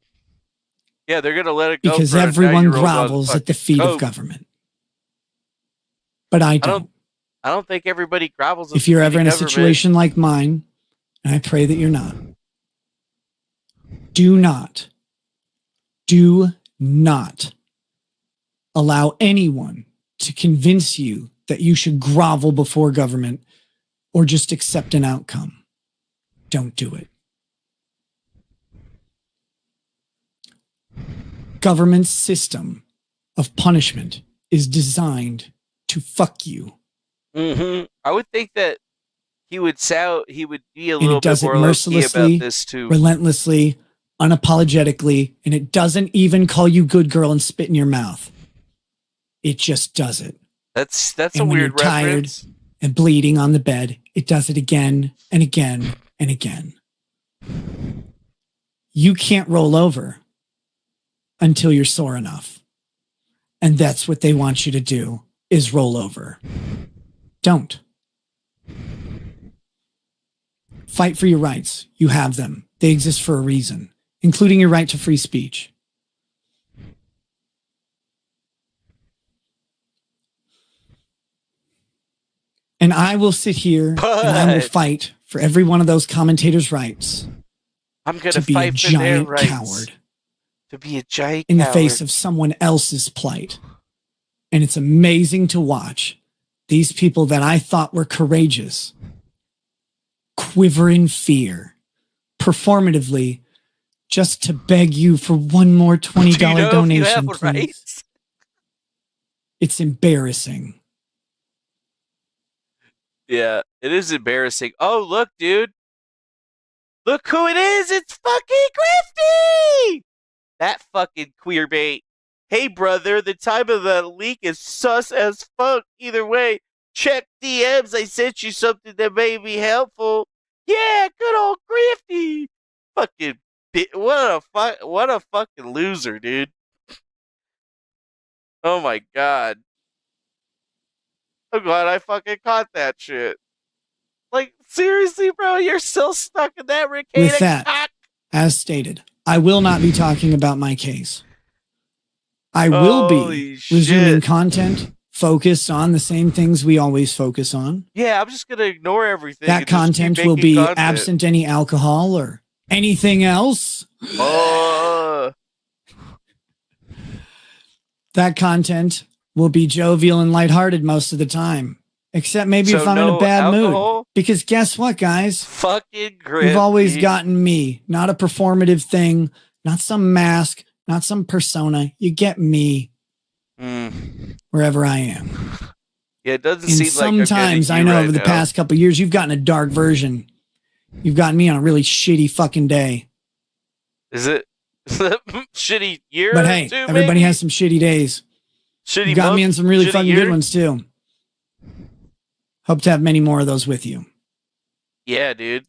Yeah, they're going to let it go because for a everyone 9-year-old grovels at the feet of government. But I don't. I don't think everybody grovels at If the you're feet ever of in a government. situation like mine, and I pray that you're not, do not allow anyone to convince you that you should grovel before government or just accept an outcome. Don't do it. Government's system of punishment is designed to fuck you. Mm-hmm. I would think that he would be a And little it does bit it more low-key about mercilessly, this too. relentlessly, unapologetically, and it doesn't even call you good girl and spit in your mouth. It just does it. That's And a when weird you're tired reference. and bleeding on the bed, it does it again and again and again. You can't roll over until you're sore enough. And that's what they want you to do, is roll over. Don't. Fight for your rights. You have them. They exist for a reason, including your right to free speech. And I will sit here and I will fight for every one of those commentators' rights. I'm going to to be a fight for their giant rights. coward To be a giant in the coward. face of someone else's plight. And it's amazing to watch these people that I thought were courageous quiver in fear, performatively, just to beg you for one more $20 Do you know donation, if you have please. rights? It's embarrassing. Yeah, it is embarrassing. Oh, look, dude. Look who it is. It's fucking Grifty! That fucking queer bait. Hey, brother, the time of the leak is sus as fuck. Either way, check DMs. I sent you something that may be helpful. Yeah, good old Grifty. Fucking what a fucking loser, dude. Oh my god. I'm glad I fucking caught that shit. Like, seriously, bro, you're still stuck in that With Rekieta that, cock. as stated, I will not be talking about my case. I will Holy be resuming shit. content focused on the same things we always focus on. Yeah, I'm just gonna ignore everything. That and just keep content will making be content. absent any alcohol or anything else. That content will be jovial and lighthearted most of the time. Except maybe So if I'm in no a bad alcohol? mood. Because guess what, guys? Fucking great. You've always gotten me. Not a performative thing. Not some mask. Not some persona. You get me wherever I am. Yeah, it doesn't And seem like I'm sometimes getting I know you right over the now. past couple of years, you've gotten a dark version. You've gotten me on a really shitty fucking day. Is it shitty year? But or hey, two, everybody maybe? has some shitty days. Shitty You got month, me in some really shitty fucking year? good ones too. Hope to have many more of those with you. Yeah, dude.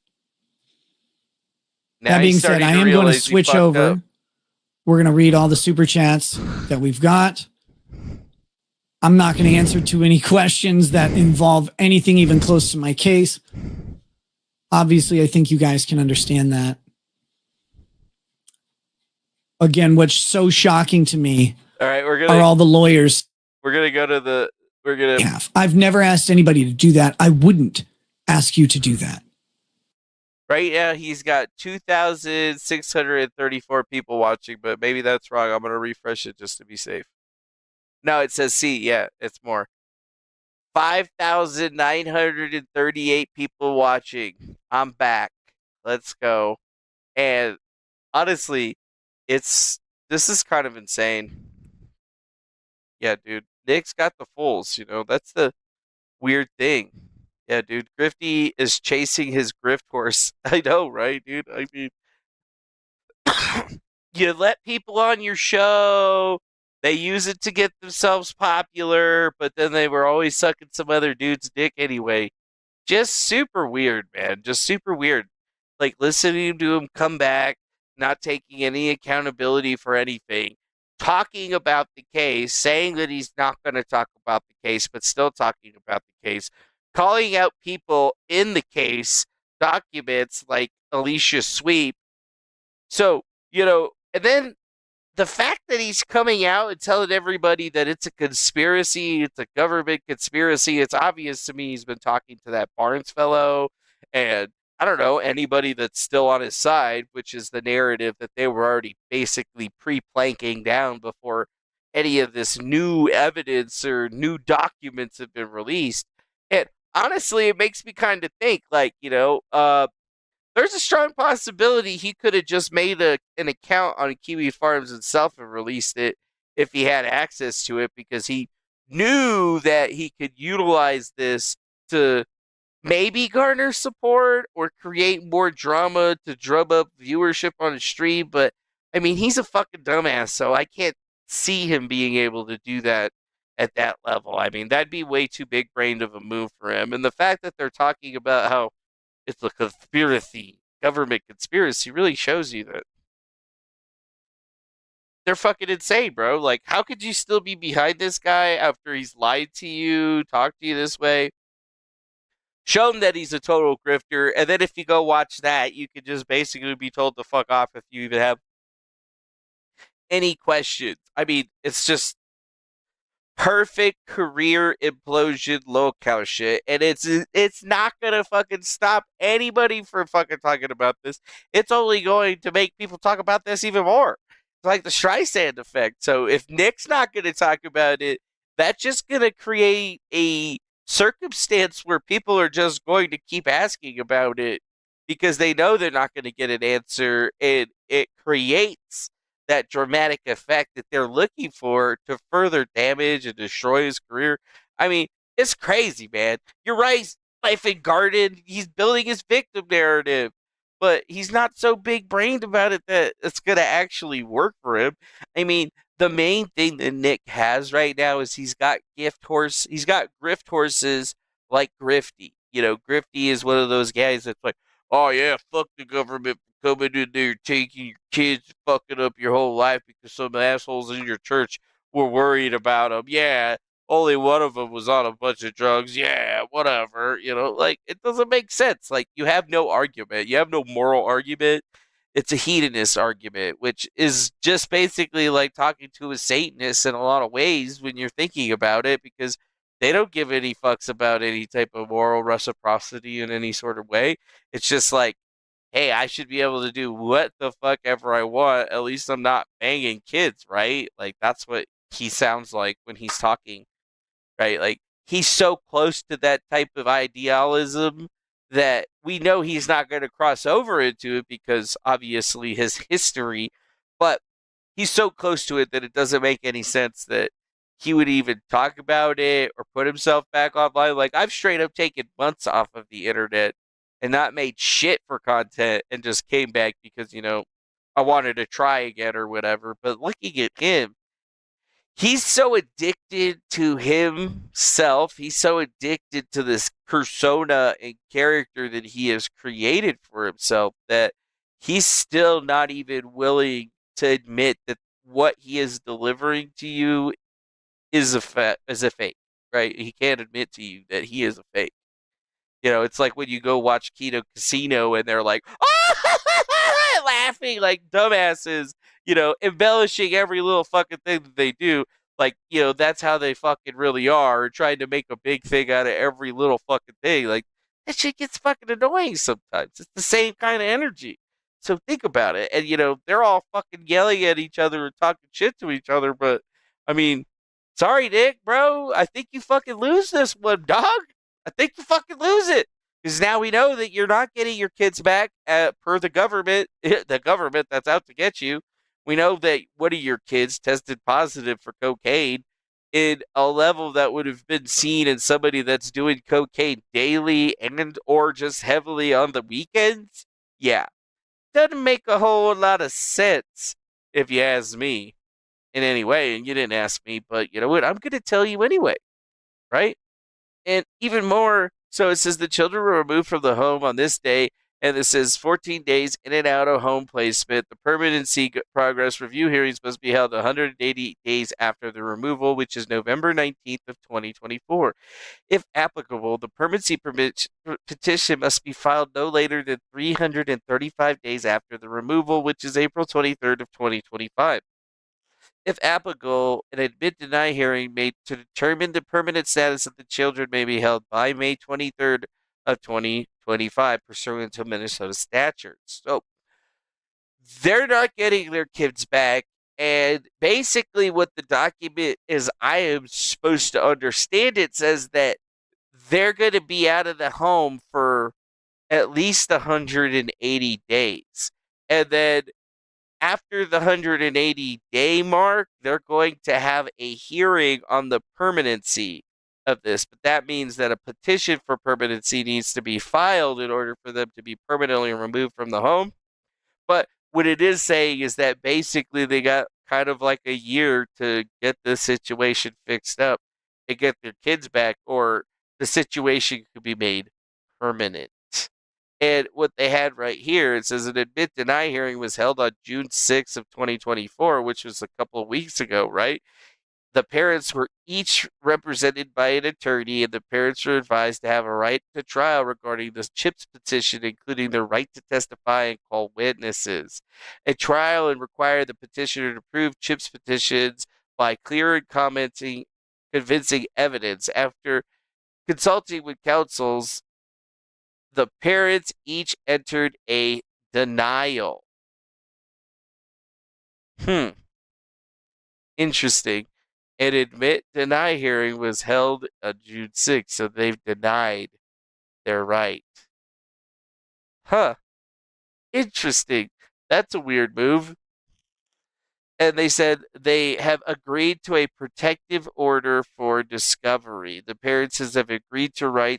Now That being he's said, starting I am going to realize he switch fucked over. up. We're going to read all the super chats that we've got. I'm not going to answer to any questions that involve anything even close to my case. Obviously, I think you guys can understand that. Again, what's so shocking to me All right, are all the lawyers. we're gonna go to the we're gonna I've never asked anybody to do that. I wouldn't ask you to do that. right now he's got 2,634 people watching, but maybe that's wrong. I'm gonna refresh it just to be safe. No, it says C. Yeah, it's more. 5,938 people watching. I'm back. Let's go. And honestly, this is kind of insane. Yeah, dude. Nick's got the fools, that's the weird thing. Yeah, dude. Grifty is chasing his grift horse. I know, right, dude? I mean, you let people on your show. They use it to get themselves popular, but then they were always sucking some other dude's dick anyway. Just super weird, man. Just super weird. Like listening to him come back, not taking any accountability for anything, talking about the case, saying that he's not going to talk about the case, but still talking about the case, calling out people in the case, documents like Alicia Sweep. So, and then the fact that he's coming out and telling everybody that it's a conspiracy, it's a government conspiracy, it's obvious to me he's been talking to that Barnes fellow and I don't know, anybody that's still on his side, which is the narrative that they were already basically pre-planking down before any of this new evidence or new documents have been released. And honestly, it makes me kind of think like, there's a strong possibility he could have just made an account on Kiwi Farms himself and released it if he had access to it because he knew that he could utilize this to maybe garner support or create more drama to drum up viewership on his stream. But I mean, he's a fucking dumbass, so I can't see him being able to do that at that level. I mean, that'd be way too big brained of a move for him. And the fact that they're talking about how it's a conspiracy, government conspiracy, really shows you that they're fucking insane, bro. Like, how could you still be behind this guy after he's lied to you, talked to you this way? Show him that he's a total grifter, and then if you go watch that, you could just basically be told to fuck off if you even have any questions. I mean, it's just perfect career implosion locale shit, and it's not gonna fucking stop anybody from fucking talking about this. It's only going to make people talk about this even more. It's like the Streisand effect. So if Nick's not gonna talk about it, that's just gonna create a circumstance where people are just going to keep asking about it because they know they're not going to get an answer, and it creates that dramatic effect that they're looking for to further damage and destroy his career. I mean, it's crazy, man. You're right. Life in Garden, he's building his victim narrative, but he's not so big brained about it that it's going to actually work for him. I mean, the main thing that Nick has right now is he's got grift horses like Grifty. Grifty is one of those guys that's like, oh yeah, fuck the government coming in there, taking your kids, fucking up your whole life because some assholes in your church were worried about them. Yeah, only one of them was on a bunch of drugs. Yeah, whatever. Like, it doesn't make sense. Like, you have no argument. You have no moral argument. It's a hedonist argument, which is just basically like talking to a Satanist in a lot of ways when you're thinking about it, because they don't give any fucks about any type of moral reciprocity in any sort of way. It's just like, hey, I should be able to do what the fuck ever I want. At least I'm not banging kids, right? Like, that's what he sounds like when he's talking, right? Like, he's so close to that type of idealism that we know he's not going to cross over into it because obviously his history, but he's so close to it that it doesn't make any sense that he would even talk about it or put himself back online. Like, I've straight up taken months off of the internet and not made shit for content and just came back because, I wanted to try again or whatever. But looking at him, he's so addicted to himself. He's so addicted to this persona and character that he has created for himself that he's still not even willing to admit that what he is delivering to you is a fake, right? He can't admit to you that he is a fake. It's like when you go watch Keto Casino and they're like, oh, laughing like dumbasses, embellishing every little fucking thing that they do. Like, that's how they fucking really are, trying to make a big thing out of every little fucking thing. Like, that shit gets fucking annoying sometimes. It's the same kind of energy. So think about it. And, they're all fucking yelling at each other and talking shit to each other. But, I mean, sorry, Nick, bro. I think you fucking lose this one, dog. I think you fucking lose it. Because now we know that you're not getting your kids back per the government that's out to get you. We know that one of your kids tested positive for cocaine in a level that would have been seen in somebody that's doing cocaine daily and or just heavily on the weekends. Yeah. Doesn't make a whole lot of sense if you ask me in any way, and you didn't ask me, but you know what? I'm going to tell you anyway, right? And even more, so it says the children were removed from the home on this day, and this says 14 days in and out of home placement. The permanency progress review hearings must be held 180 days after the removal, which is November 19th of 2024. If applicable, the permanency petition must be filed no later than 335 days after the removal, which is April 23rd of 2025. If applicable, an admit-deny hearing made to determine the permanent status of the children may be held by May 23rd of 2025, pursuant to Minnesota statutes. So they're not getting their kids back. And basically what the document is, I am supposed to understand it, says that they're going to be out of the home for at least 180 days. And then after the 180-day mark, they're going to have a hearing on the permanency of this. But that means that a petition for permanency needs to be filed in order for them to be permanently removed from the home. But what it is saying is that basically they got kind of like a year to get the situation fixed up and get their kids back, or the situation could be made permanent. And what they had right here, it says an admit deny hearing was held on June 6th of 2024, which was a couple of weeks ago, right? The parents were each represented by an attorney, and the parents were advised to have a right to trial regarding the CHIPS petition, including the right to testify and call witnesses. A trial and require the petitioner to prove CHIPS petitions by clear and convincing evidence. After consulting with counsels, the parents each entered a denial. Interesting. An admit-deny hearing was held on June 6th, so they've denied their right. Interesting. That's a weird move. And they said they have agreed to a protective order for discovery. The parents have agreed to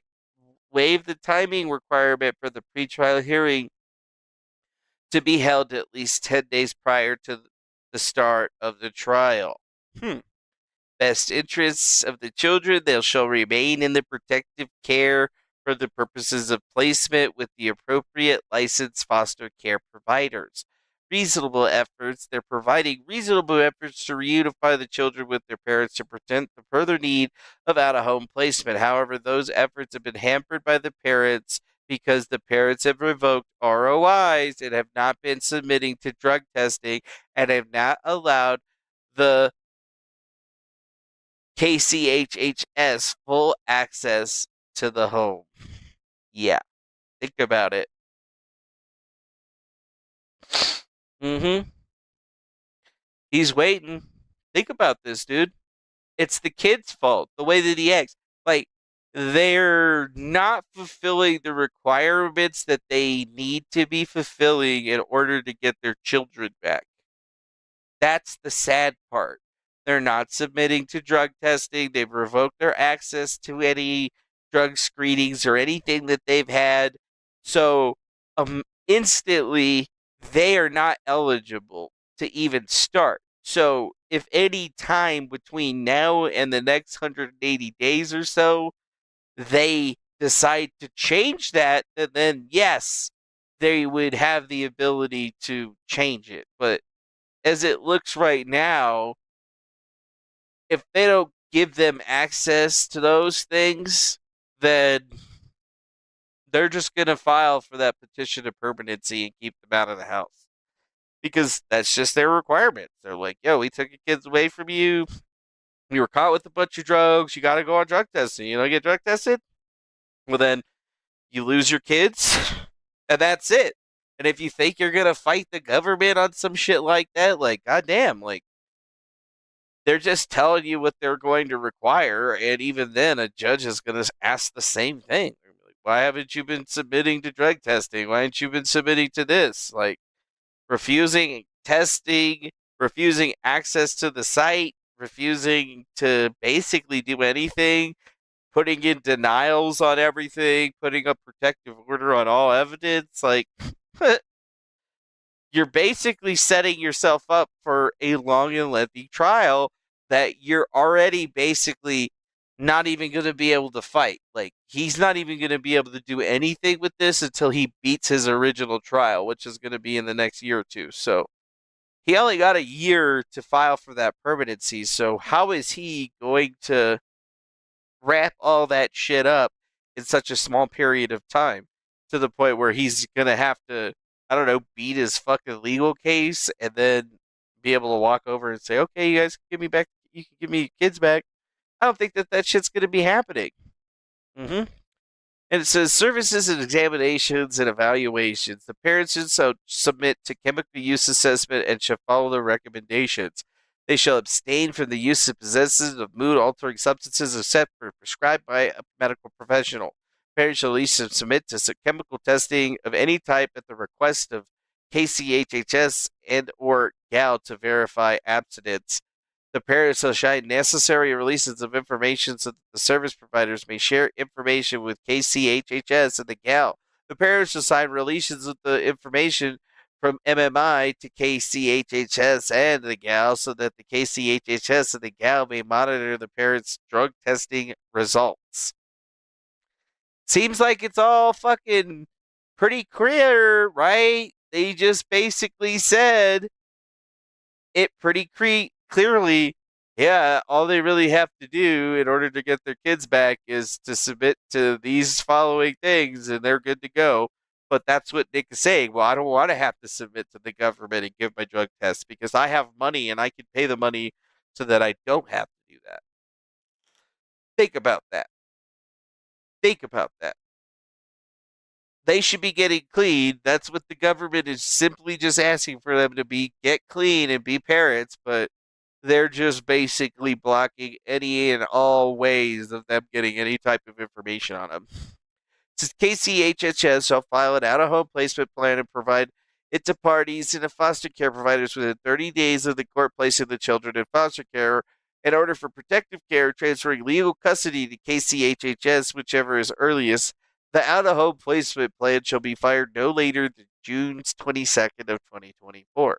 waive the timing requirement for the pretrial hearing to be held at least 10 days prior to the start of the trial. Best interests of the children, they shall remain in the protective care for the purposes of placement with the appropriate licensed foster care providers. Reasonable efforts, they're providing reasonable efforts to reunify the children with their parents to prevent the further need of out-of-home placement. However, those efforts have been hampered by the parents because the parents have revoked ROIs and have not been submitting to drug testing and have not allowed the KCHHS full access to the home. Yeah, think about it. He's waiting. Think about this, dude. It's the kid's fault, the way that he acts. Like, they're not fulfilling the requirements that they need to be fulfilling in order to get their children back. That's the sad part. They're not submitting to drug testing. They've revoked their access to any drug screenings or anything that they've had. So, instantly, they are not eligible to even start. So, if any time between now and the next 180 days or so, they decide to change that, then yes, they would have the ability to change it. But as it looks right now, if they don't give them access to those things, then they're just going to file for that petition of permanency and keep them out of the house. Because that's just their requirements. They're like, yo, we took your kids away from you. You were caught with a bunch of drugs. You got to go on drug testing. You don't get drug tested? Well, then you lose your kids, and that's it. And if you think you're going to fight the government on some shit like that, like, goddamn, like, they're just telling you what they're going to require, and even then, a judge is going to ask the same thing. Like, why haven't you been submitting to drug testing? Why haven't you been submitting to this? Like, refusing testing, refusing access to the site, refusing to basically do anything, putting in denials on everything, putting a protective order on all evidence. Like, you're basically setting yourself up for a long and lengthy trial that you're already basically not even going to be able to fight. Like, he's not even going to be able to do anything with this until he beats his original trial, which is going to be in the next year or two. So he only got a year to file for that permanency. So how is he going to wrap all that shit up in such a small period of time to the point where he's going to have to, I don't know, beat his fucking legal case and then be able to walk over and say, okay, you guys can give me back, you can give me your kids back. I don't think that shit's going to be happening. Mm-hmm. And it says services and examinations and evaluations. The parents should submit to chemical use assessment and shall follow the recommendations. They shall abstain from the use of possessive of mood-altering substances except for prescribed by a medical professional. Parents shall at least submit to chemical testing of any type at the request of KCHHS and or GAL to verify abstinence. The parents shall share necessary releases of information so that the service providers may share information with KCHHS and the GAL. The parents shall sign releases with the information from MMI to KCHHS and the GAL so that the KCHHS and the GAL may monitor the parents' drug testing results. Seems like it's all fucking pretty clear, right? They just basically said it pretty clearly, yeah, all they really have to do in order to get their kids back is to submit to these following things and they're good to go. But that's what Nick is saying. Well, I don't want to have to submit to the government and give my drug test because I have money and I can pay the money so that I don't have to do that. Think about that. Think about that. They should be getting clean. That's what the government is simply just asking for them to be, get clean and be parents, but they're just basically blocking any and all ways of them getting any type of information on them. Since KCHHS shall file an out-of-home placement plan and provide it to parties and the foster care providers within 30 days of the court placing the children in foster care. In order for protective care, transferring legal custody to KCHHS, whichever is earliest, the out-of-home placement plan shall be filed no later than June 22nd of 2024.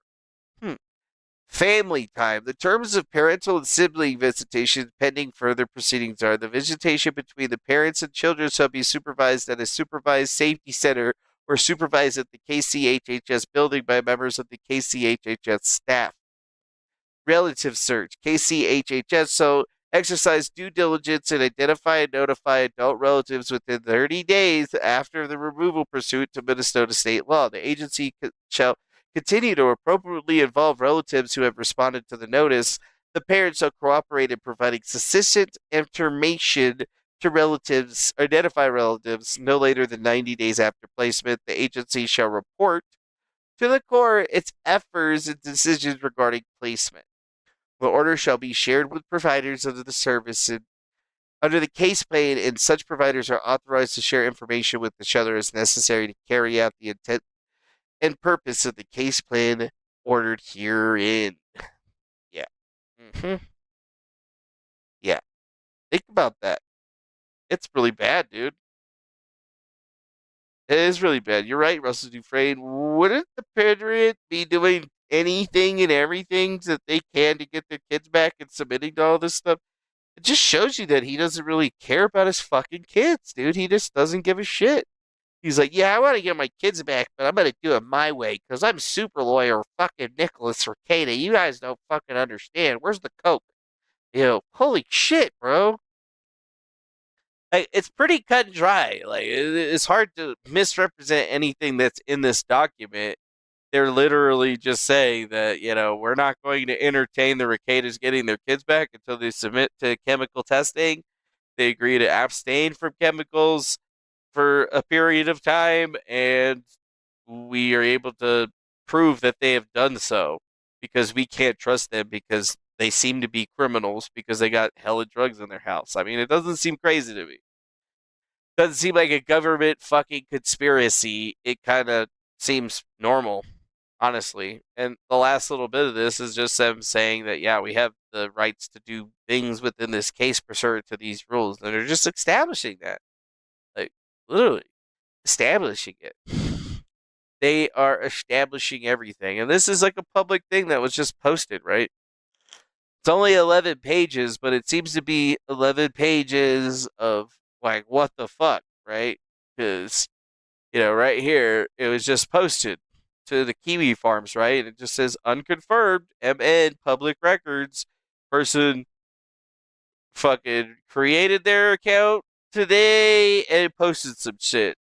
Family time. The terms of parental and sibling visitation pending further proceedings are the visitation between the parents and children shall be supervised at a supervised safety center or supervised at the KCHHS building by members of the KCHHS staff. Relative search. KCHHS so exercise due diligence and identify and notify adult relatives within 30 days after the removal pursuant to Minnesota state law. The agency shall continue to appropriately involve relatives who have responded to the notice. The parents shall cooperate in providing sufficient information to relatives, identify relatives, no later than 90 days after placement. The agency shall report to the court its efforts and decisions regarding placement. The order shall be shared with providers under the service and under the case plan, and such providers are authorized to share information with each other as necessary to carry out the intent and purpose of the case plan ordered herein. Yeah. Yeah. Think about that. It's really bad, dude. It is really bad. You're right, Russell Dufresne. Wouldn't the parent be doing anything and everything that they can to get their kids back and submitting to all this stuff? It just shows you that he doesn't really care about his fucking kids, dude. He just doesn't give a shit. He's like, yeah, I want to get my kids back, but I'm going to do it my way because I'm super lawyer fucking Nicholas Rekieta. You guys don't fucking understand. Where's the coke? Holy shit, bro. Like, it's pretty cut and dry. Like, it's hard to misrepresent anything that's in this document. They're literally just saying that, we're not going to entertain the Requietas getting their kids back until they submit to chemical testing. They agree to abstain from chemicals for a period of time, and we are able to prove that they have done so because we can't trust them because they seem to be criminals because they got hella drugs in their house. I mean, it doesn't seem crazy to me. Doesn't seem like a government fucking conspiracy. It kind of seems normal, honestly. And the last little bit of this is just them saying that, yeah, we have the rights to do things within this case pursuant to these rules. And they're just establishing that. Like, literally establishing it. they are establishing everything. And this is like a public thing that was just posted, right? It's only 11 pages, but it seems to be 11 pages of like, what the fuck, right? Because, right here, it was just posted to the Kiwi Farms, right? And it just says unconfirmed, MN, public records. Person fucking created their account today and posted some shit. It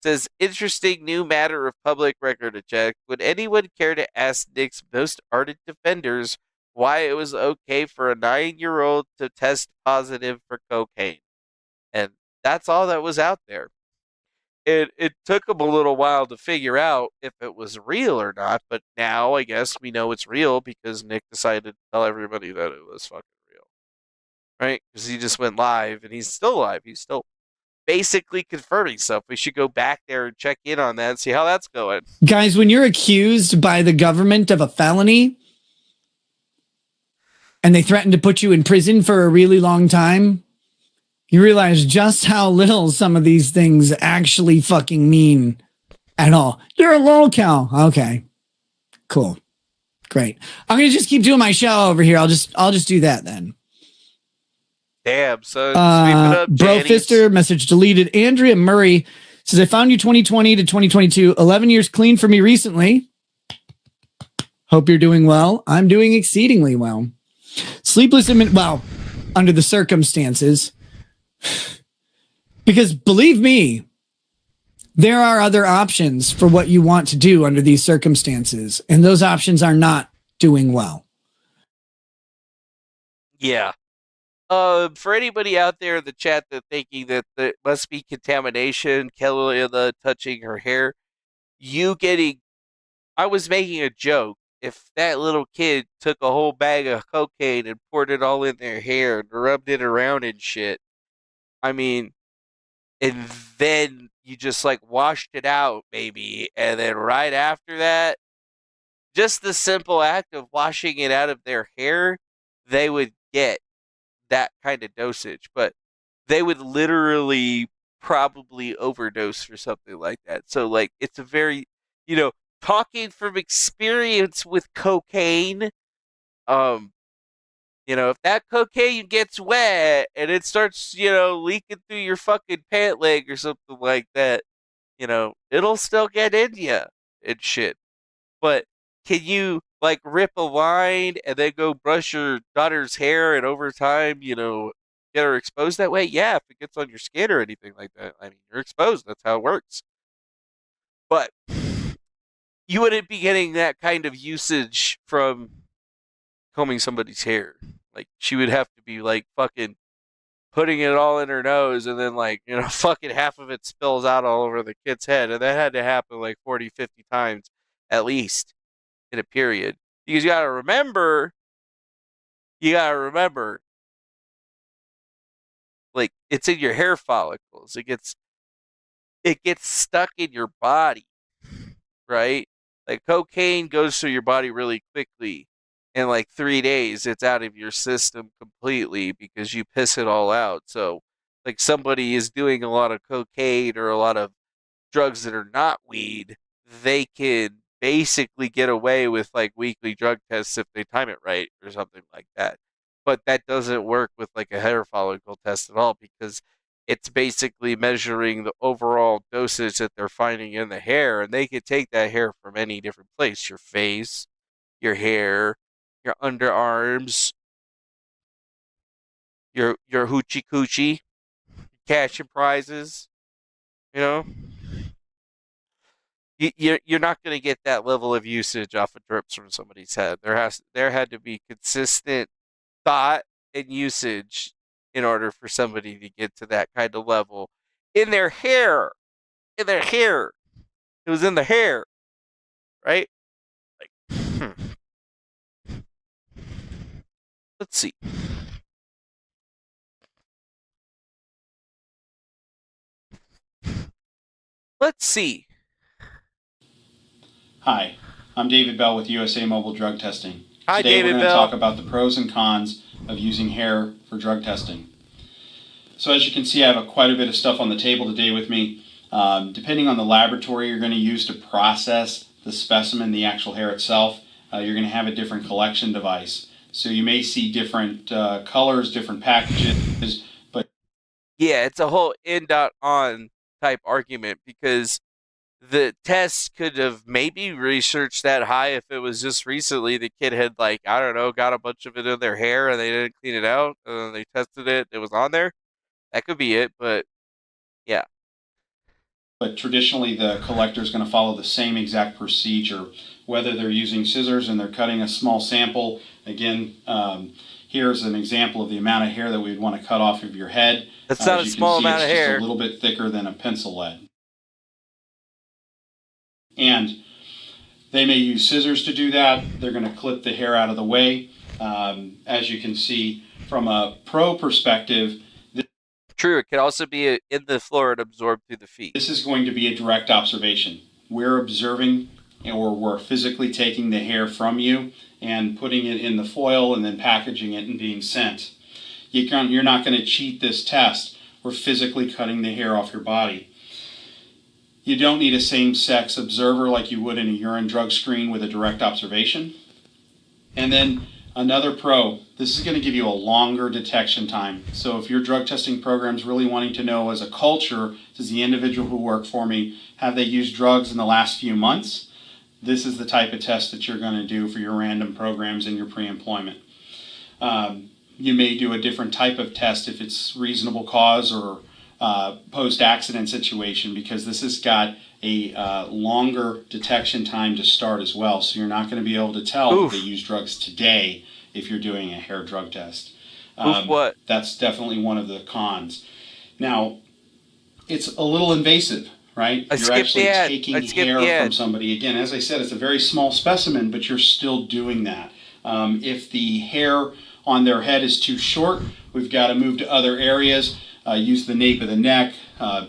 says, interesting new matter of public record to check. Would anyone care to ask Nick's most ardent defenders why it was okay for a 9-year-old to test positive for cocaine? And that's all that was out there. It took them a little while to figure out if it was real or not, but now I guess we know it's real because Nick decided to tell everybody that it was fucking real. Right? Because he just went live, and he's still live. He's still basically confirming stuff. We should go back there and check in on that and see how that's going. Guys, when you're accused by the government of a felony and they threaten to put you in prison for a really long time, you realize just how little some of these things actually fucking mean at all. You're a lolcow. Okay, cool. Great. I'm going to just keep doing my show over here. I'll just do that then. Damn, son. Sweep it up, Bro Fister, message deleted. Andrea Murray says, I found you 2020 to 2022, 11 years clean for me recently. Hope you're doing well. I'm doing exceedingly well. Sleepless, under the circumstances. Because believe me, there are other options for what you want to do under these circumstances. And those options are not doing well. Yeah. For anybody out there in the chat that thinking that there must be contamination, Kelly touching her hair, I was making a joke. If that little kid took a whole bag of cocaine and poured it all in their hair and rubbed it around and shit, I mean, and then you just like washed it out, maybe, and then right after that, just the simple act of washing it out of their hair, they would get that kind of dosage, but they would literally probably overdose for something like that. So like, it's a very, talking from experience with cocaine, if that cocaine gets wet and it starts, leaking through your fucking pant leg or something like that, it'll still get in you and shit. But can you like rip a line and then go brush your daughter's hair and over time, get her exposed that way? Yeah, if it gets on your skin or anything like that, I mean, you're exposed. That's how it works. But you wouldn't be getting that kind of usage from combing somebody's hair. Like, she would have to be like fucking putting it all in her nose and then like, fucking half of it spills out all over the kid's head. And that had to happen like 40, 50 times at least in a period. Because you gotta remember, like, it's in your hair follicles. It gets stuck in your body, right? Like, cocaine goes through your body really quickly. In like 3 days, it's out of your system completely because you piss it all out. So, like, somebody is doing a lot of cocaine or a lot of drugs that are not weed, they can basically get away with like weekly drug tests if they time it right or something like that. But that doesn't work with like a hair follicle test at all because it's basically measuring the overall dosage that they're finding in the hair, and they could take that hair from any different place: your face, your hair, your underarms, your hoochie coochie, cash and prizes, you know. You're not going to get that level of usage off of drips from somebody's head. There had to be consistent thought and usage in order for somebody to get to that kind of level in their hair. In their hair, it was in the hair, right? Like, let's see. Let's see. Hi, I'm David Bell with USA Mobile Drug Testing. Hi, Today David we're going to Bell. talk about the pros and cons of using hair for drug testing. So as you can see, I have quite a bit of stuff on the table today with me. Depending on the laboratory you're going to use to process the specimen, the actual hair itself, you're going to have a different collection device. So you may see different colors, different packages, but Yeah, it's a whole in.on type argument because the test could have maybe researched that high if it was just recently the kid had, like, I don't know, got a bunch of it in their hair and they didn't clean it out and then they tested it, it was on there. That could be it, but yeah. but traditionally the collector is going to follow the same exact procedure, whether they're using scissors and they're cutting a small sample. Again, here's an example of the amount of hair that we'd want to cut off of your head. That's not a small amount of hair. It's just a little bit thicker than a pencil lead. And they may use scissors to do that. They're going to clip the hair out of the way. As you can see, from a pro perspective, True, it could also be in the floor and absorbed through the feet. this is going to be a direct observation. We're observing, or we're physically taking the hair from you and putting it in the foil and then packaging it and being sent. You're not going to cheat this test. We're physically cutting the hair off your body. You don't need a same-sex observer like you would in a urine drug screen with a direct observation. And then another pro, this is going to give you a longer detection time. So if your drug testing program is really wanting to know as a culture, does the individual who worked for me, have they used drugs in the last few months? This is the type of test that you're going to do for your random programs in your pre-employment. You may do a different type of test if it's reasonable cause or post-accident situation, because this has got a longer detection time to start as well. So you're not going to be able to tell if they use drugs today if you're doing a hair drug test. What? That's definitely one of the cons. Now, it's a little invasive, right? You're actually taking hair from somebody. Again, as I said, it's a very small specimen, but you're still doing that. If the hair on their head is too short, we've got to move to other areas. Use the nape of the neck,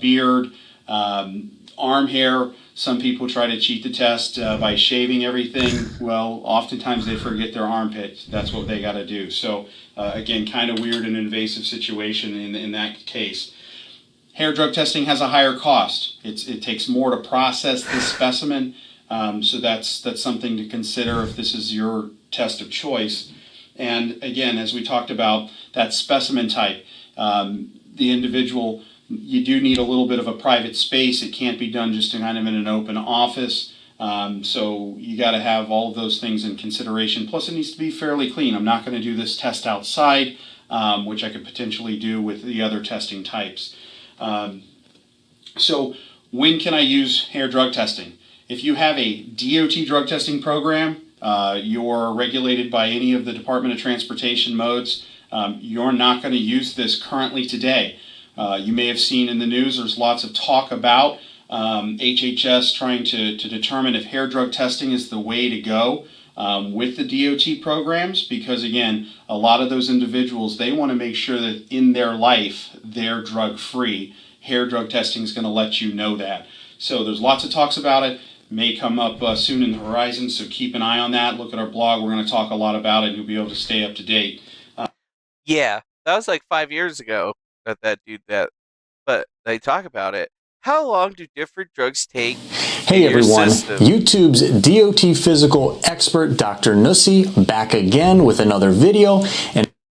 beard, arm hair. Some people try to cheat the test by shaving everything. Well, oftentimes they forget their armpit. That's what they got to do. So again, kind of weird and invasive situation in that case. Hair drug testing has a higher cost. It takes more to process this specimen. So that's something to consider if this is your test of choice. And again, as we talked about, that specimen type, the individual, you do need a little bit of a private space. It can't be done just kind of in an open office. So you got to have all of those things in consideration. Plus, it needs to be fairly clean. I'm not going to do this test outside, which I could potentially do with the other testing types. So when can I use hair drug testing? If you have a DOT drug testing program, you're regulated by any of the Department of Transportation modes, you're not going to use this currently today. You may have seen in the news there's lots of talk about HHS trying to determine if hair drug testing is the way to go with the DOT programs, because again, a lot of those individuals, they want to make sure that in their life they're drug free. Hair drug testing is going to let you know that. So there's lots of talks about it. May come up soon in the horizon, so keep an eye on that. Look at our blog. We're going to talk a lot about it, and you'll be able to stay up to date. Yeah, that was like 5 years ago that dude that, but they talk about it. How long do different drugs take? Hey everyone, YouTube's DOT physical expert Dr. Nussi back again with another video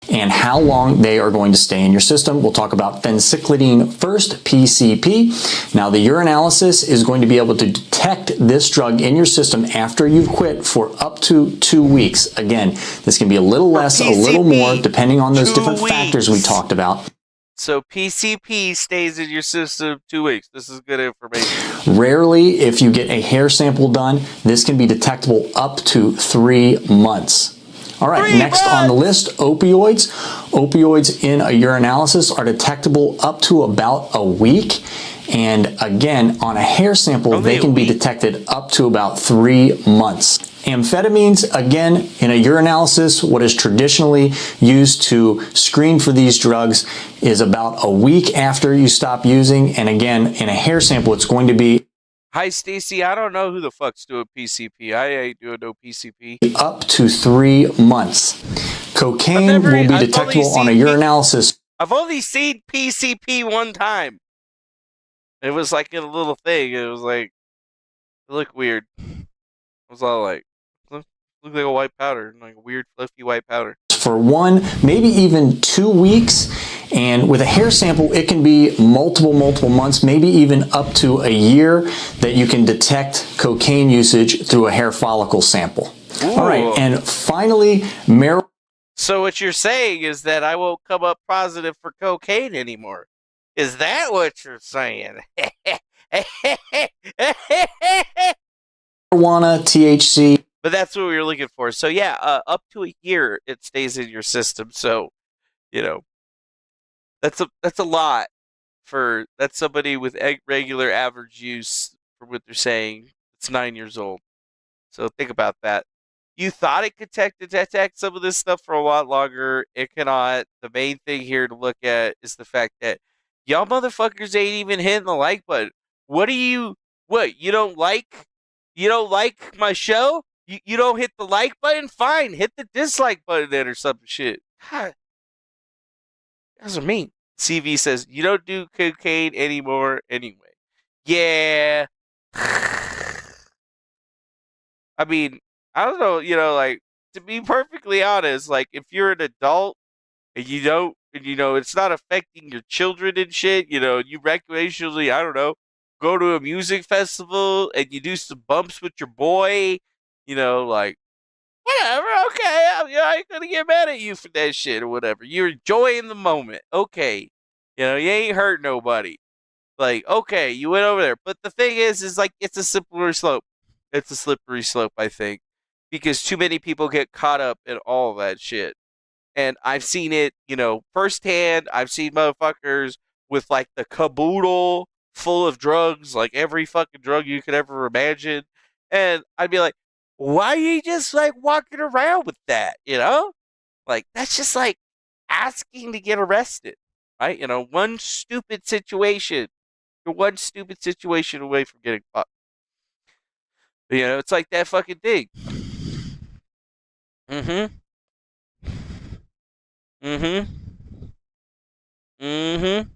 and how long they are going to stay in your system. We'll talk about phencyclidine first, PCP. Now the urinalysis is going to be able to detect this drug in your system after you've quit for up to 2 weeks. Again, this can be a little less, a little more, depending on those different factors we talked about. So PCP stays in your system 2 weeks. This is good information. Rarely, if you get a hair sample done, this can be detectable up to 3 months. All right, next on the list, opioids. Opioids in a urinalysis are detectable up to about a week. And again, on a hair sample, they can be detected up to about 3 months. Amphetamines, again, in a urinalysis, what is traditionally used to screen for these drugs is about a week after you stop using. And again, in a hair sample, it's going to be... Hi, Stacy. I don't know who the fuck's doing PCP. I ain't doing no PCP. Up to 3 months. Cocaine will be detectable on a urinalysis. I've only seen PCP one time. It was like in a little thing. It was like, it looked weird. It was all like, looked like a white powder, like a weird, fluffy white powder. For 1, maybe even 2 weeks. And with a hair sample, it can be multiple months, maybe even up to a year that you can detect cocaine usage through a hair follicle sample. Ooh. All right, and finally, marijuana. So what you're saying is that I won't come up positive for cocaine anymore. Is that what you're saying? Marijuana, THC. But that's what we were looking for. So yeah, up to a year it stays in your system. So, you know, that's a lot for that's somebody with regular average use for what they're saying. It's 9 years old. So think about that. You thought it could detect some of this stuff for a lot longer. It cannot. The main thing here to look at is the fact that y'all motherfuckers ain't even hitting the like button. What you don't like? You don't like my show? You don't hit the like button? Fine, hit the dislike button then or some shit. God, that's what I mean. CV says you don't do cocaine anymore anyway. Yeah. I mean, I don't know, like, to be perfectly honest, like, if you're an adult and you don't, and it's not affecting your children and shit, you recreationally, I don't know, go to a music festival and you do some bumps with your boy, like, whatever, okay, I ain't gonna get mad at you for that shit or whatever. You're enjoying the moment, okay. You ain't hurt nobody. Like, okay, you went over there. But the thing is like, it's a slippery slope. It's a slippery slope, I think. Because too many people get caught up in all that shit. And I've seen it, firsthand. I've seen motherfuckers with like the caboodle full of drugs, like every fucking drug you could ever imagine. And I'd be like, why are you just like walking around with that, Like, that's just like asking to get arrested, right? One stupid situation. You're one stupid situation away from getting fucked. It's like that fucking thing. Mm-hmm. Mm-hmm. Mm-hmm.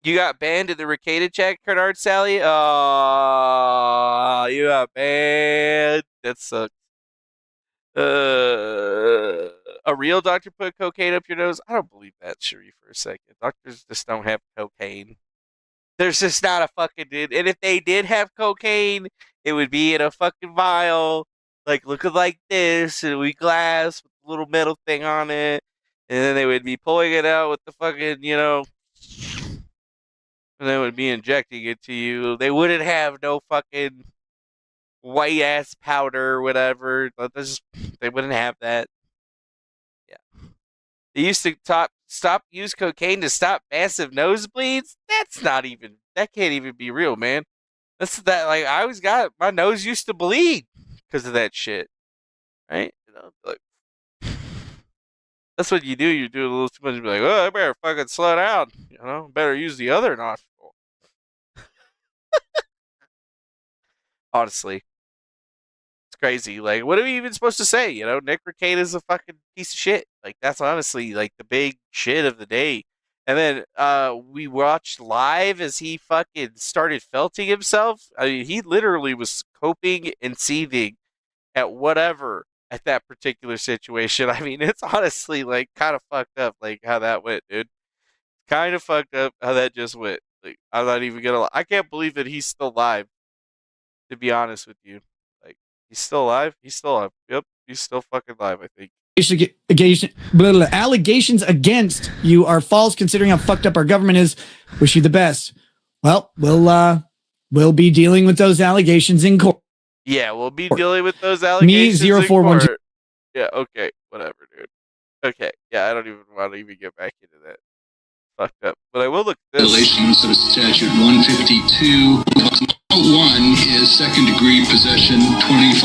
You got banned in the Rekieta chat, Bernard Sally? Oh, you got banned. That sucks. A real doctor put cocaine up your nose? I don't believe that, Sheree, for a second. Doctors just don't have cocaine. There's just not a fucking dude. And if they did have cocaine, it would be in a fucking vial, like looking like this, in a wee glass with a little metal thing on it. And then they would be pulling it out with the fucking, and they would be injecting it to you. They wouldn't have no fucking white ass powder or whatever. They wouldn't have that. Yeah. They used to stop use cocaine to stop massive nosebleeds. That can't even be real, man. Like, I always got my nose used to bleed because of that shit, right? Like, that's what you do. You do a little too much. You be like, oh, I better fucking slow down. Better use the other nostril. Honestly, it's crazy. Like, what are we even supposed to say? Nick Rekieta is a fucking piece of shit. Like, that's honestly like the big shit of the day. And then we watched live as he fucking started felting himself. I mean, he literally was coping and seething at whatever at that particular situation. I mean, it's honestly like kind of fucked up, like how that went, dude. Kind of fucked up how that just went. Like, I'm not even gonna lie. I can't believe that he's still alive, to be honest with you. Like, he's still alive? He's still alive. Yep, he's still fucking alive, I think. Allegations against you are false considering how fucked up our government is. Wish you the best. Well, we'll be dealing with those allegations in court. Yeah, we'll be dealing with those allegations Me, 0412. Yeah, okay, whatever, dude. Okay, yeah, I don't even want to even get back into that. Fucked up. But I will look at this. Violations of Statute 152. 1 is second-degree possession, 25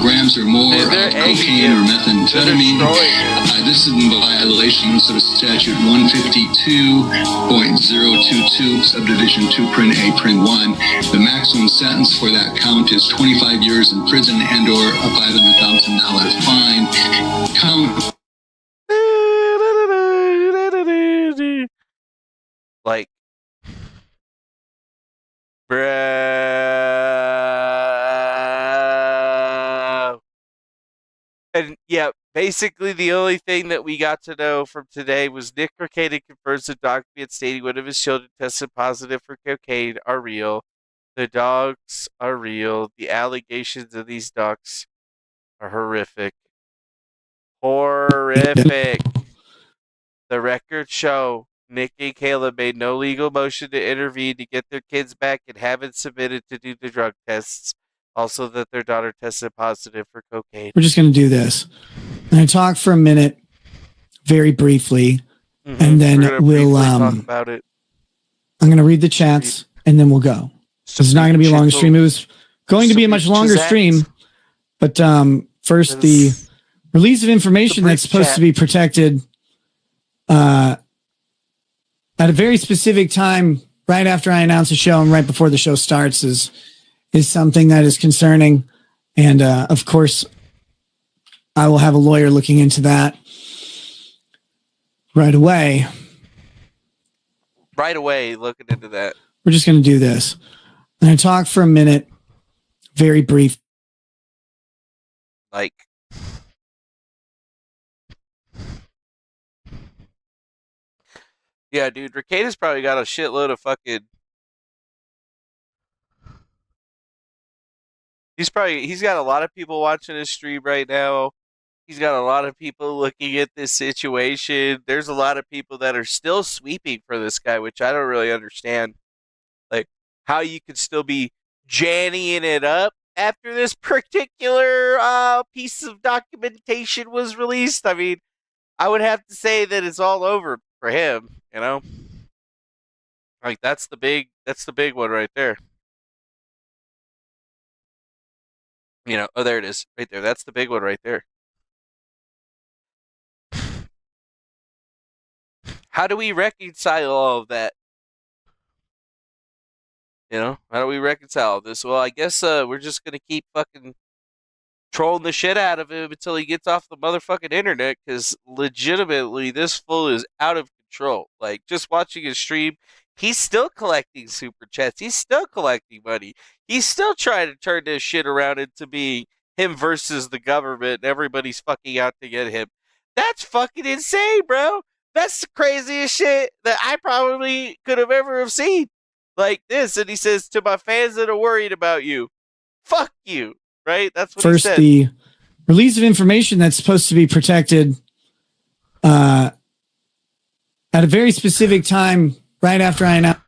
grams or more of cocaine or methamphetamine. This is in violations of Statute 152.022, subdivision 2, print A, print 1. The maximum sentence for that count is 25 years in prison and/or a $500,000 fine. Count. Like, And yeah, basically the only thing that we got to know from today was Nick Rekieta confirms the document stating one of his children tested positive for cocaine are real. The dogs are real. The allegations of these dogs are horrific. Horrific. The records show Nick and Caleb made no legal motion to intervene to get their kids back and haven't submitted to do the drug tests. Also, that their daughter tested positive for cocaine. We're just going to do this. I'm going to talk for a minute, very briefly, and then we'll talk about it. I'm going to read the chats, and then we'll go. It's not going to be a long stream. It was going to be a much longer stream, but first, the release of information that's supposed to be protected at a very specific time, right after I announce the show and right before the show starts, is something that is concerning. And of course, I will have a lawyer looking into that right away. Right away, looking into that. We're just going to do this. I'm going to talk for a minute, very brief. Like, yeah, dude, Rekieta's probably got a shitload of fucking. He's got a lot of people watching his stream right now. He's got a lot of people looking at this situation. There's a lot of people that are still sweeping for this guy, which I don't really understand. Like, how you could still be jannying it up after this particular piece of documentation was released. I mean, I would have to say that it's all over for him, you know? Like, that's the big one right there. You know, oh, there it is, right there. That's the big one right there. How do we reconcile all of that? You know, how do we reconcile this? Well, I guess we're just going to keep fucking trolling the shit out of him until he gets off the motherfucking internet, because legitimately this fool is out of control. Like, just watching his stream, he's still collecting super chats. He's still collecting money. He's still trying to turn this shit around into being him versus the government, and everybody's fucking out to get him. That's fucking insane, bro. That's the craziest shit that I probably could have ever have seen. Like this, and he says, to my fans that are worried about you, fuck you, right? That's what he said. First, the release of information that's supposed to be protected at a very specific time, right after I announced.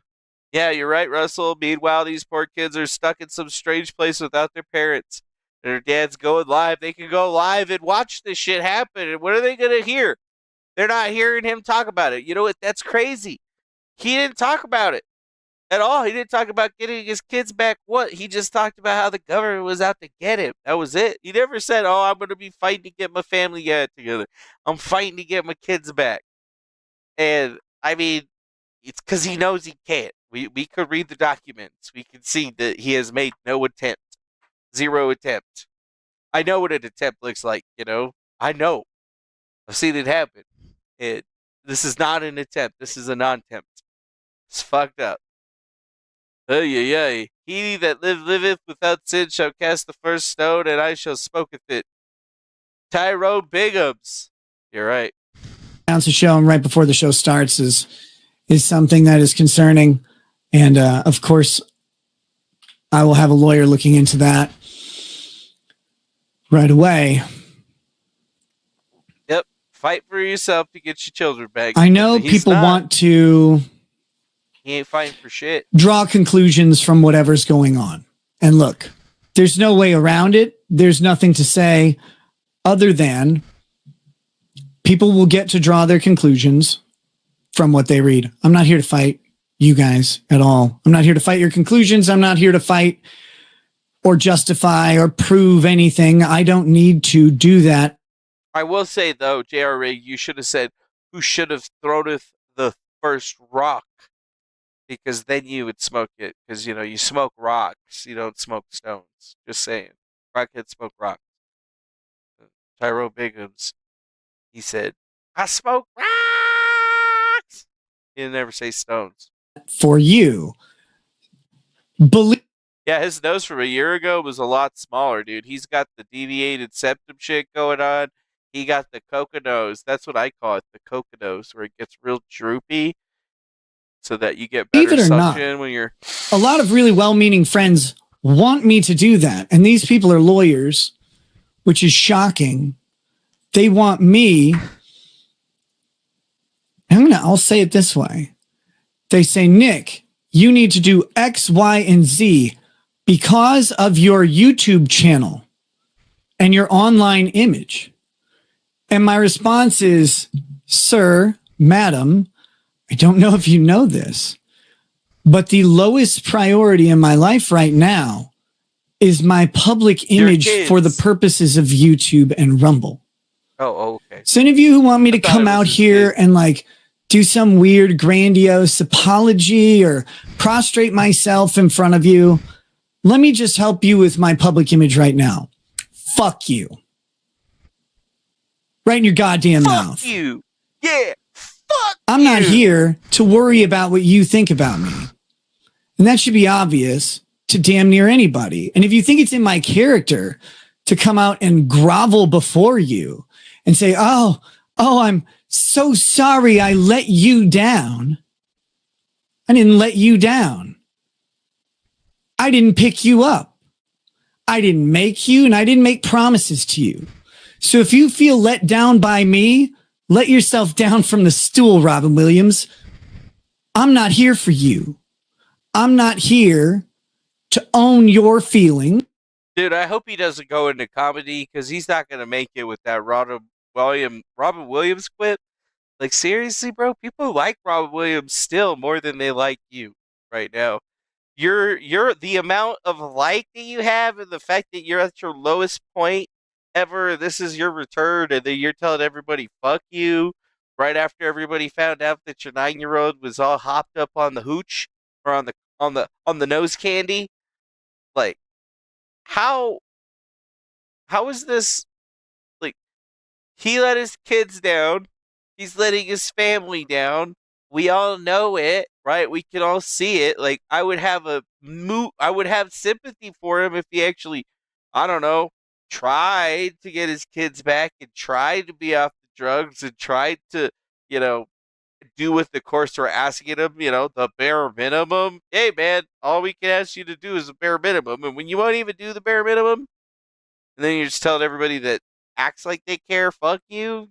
Yeah, you're right, Russell. Meanwhile, these poor kids are stuck in some strange place without their parents. Their dad's going live. They can go live and watch this shit happen. And what are they going to hear? They're not hearing him talk about it. You know what? That's crazy. He didn't talk about it at all. He didn't talk about getting his kids back. What? He just talked about how the government was out to get him. That was it. He never said, oh, I'm going to be fighting to get my family together. I'm fighting to get my kids back. And, I mean, it's because he knows he can't. We could read the documents. We can see that he has made no attempt. Zero attempt. I know what an attempt looks like, you know? I know. I've seen it happen. This is not an attempt. This is a non-attempt. It's fucked up. He that liveth without sin shall cast the first stone, and I shall smoketh it. Tyrone Bigums. You're right. Announce the show, and right before the show starts is something that is concerning. And of course, I will have a lawyer looking into that right away. Yep. Fight for yourself to get your children back. I know people want to... He ain't fighting for shit. Draw conclusions from whatever's going on. And look, there's no way around it. There's nothing to say other than people will get to draw their conclusions from what they read. I'm not here to fight you guys at all. I'm not here to fight your conclusions. I'm not here to fight or justify or prove anything. I don't need to do that. I will say, though, JRA, you should have said, who should have thrown the first rock? Because then you would smoke it. Because, you know, you smoke rocks. You don't smoke stones. Just saying. Rockheads smoke rocks. Tyrone Bigums, he said, I smoke rocks. He didn't ever say stones. For you. Yeah, his nose from a year ago was a lot smaller, dude. He's got the deviated septum shit going on. He got the coca nose. That's what I call it, the coca nose, where it gets real droopy so that you get Believe better it or not, suction when you're... a lot of really well-meaning friends want me to do that. And these people are lawyers, which is shocking. They want me. I'll say it this way. They say, Nick, you need to do X, Y, and Z because of your YouTube channel and your online image. And my response is, sir, madam, I don't know if you know this, but the lowest priority in my life right now is my public image for the purposes of YouTube and Rumble. Oh, okay. So any of you who want me to come out here and like do some weird grandiose apology or prostrate myself in front of you, let me just help you with my public image right now. Fuck you. Right in your goddamn mouth. Fuck you. Yeah. Fuck I'm not here to worry about what you think about me. And that should be obvious to damn near anybody. And if you think it's in my character to come out and grovel before you and say, oh, I'm so sorry I let you down. I didn't let you down. I didn't pick you up. I didn't make you, and I didn't make promises to you. So if you feel let down by me, let yourself down from the stool, Robin Williams. I'm not here for you. I'm not here to own your feeling. Dude, I hope he doesn't go into comedy because he's not going to make it with that Robin Williams quip. Like, seriously, bro? People like Robin Williams still more than they like you right now. You're the amount of like that you have and the fact that you're at your lowest point ever, this is your return, and then you're telling everybody fuck you right after everybody found out that your 9-year-old was all hopped up on the hooch or on the nose candy. Like, how is this, like, he let his kids down, he's letting his family down, we all know it, right? We can all see it. Like, I would have sympathy for him if he actually, I don't know, tried to get his kids back and tried to be off the drugs and tried to, do what the courts were asking him, the bare minimum. Hey, man, all we can ask you to do is the bare minimum. And when you won't even do the bare minimum, and then you're just telling everybody that acts like they care, fuck you,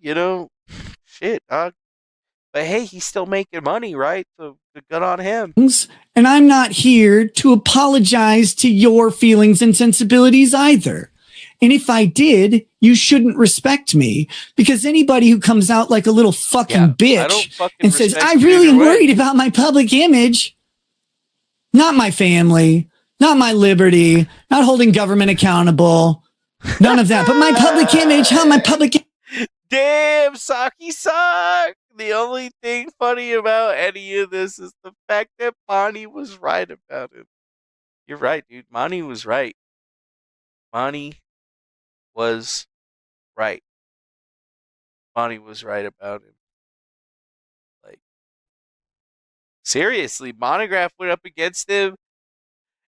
shit, dog. But hey, he's still making money, right? So good on him. And I'm not here to apologize to your feelings and sensibilities either. And if I did, you shouldn't respect me, because anybody who comes out like a little fucking bitch and says, I really am worried about my public image, not my family, not my liberty, not holding government accountable, none of that, but my public image, Damn, Saki Sock! The only thing funny about any of this is the fact that Bonnie was right about him. You're right, dude. Bonnie was right. Bonnie was right. Bonnie was right about him. Like, seriously, Monograph went up against him,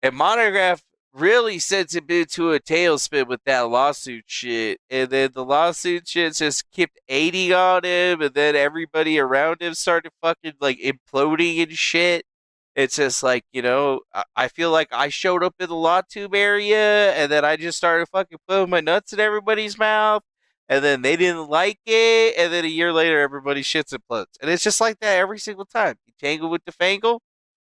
and Monograph really sent him into a tailspin with that lawsuit shit. And then the lawsuit shit just kept aiding on him, and then everybody around him started fucking like imploding and shit. It's just like, I feel like I showed up in the law tube area, and then I just started fucking putting my nuts in everybody's mouth, and then they didn't like it, and then a year later everybody shits and plugs. And it's just like that every single time. You tangle with Defango,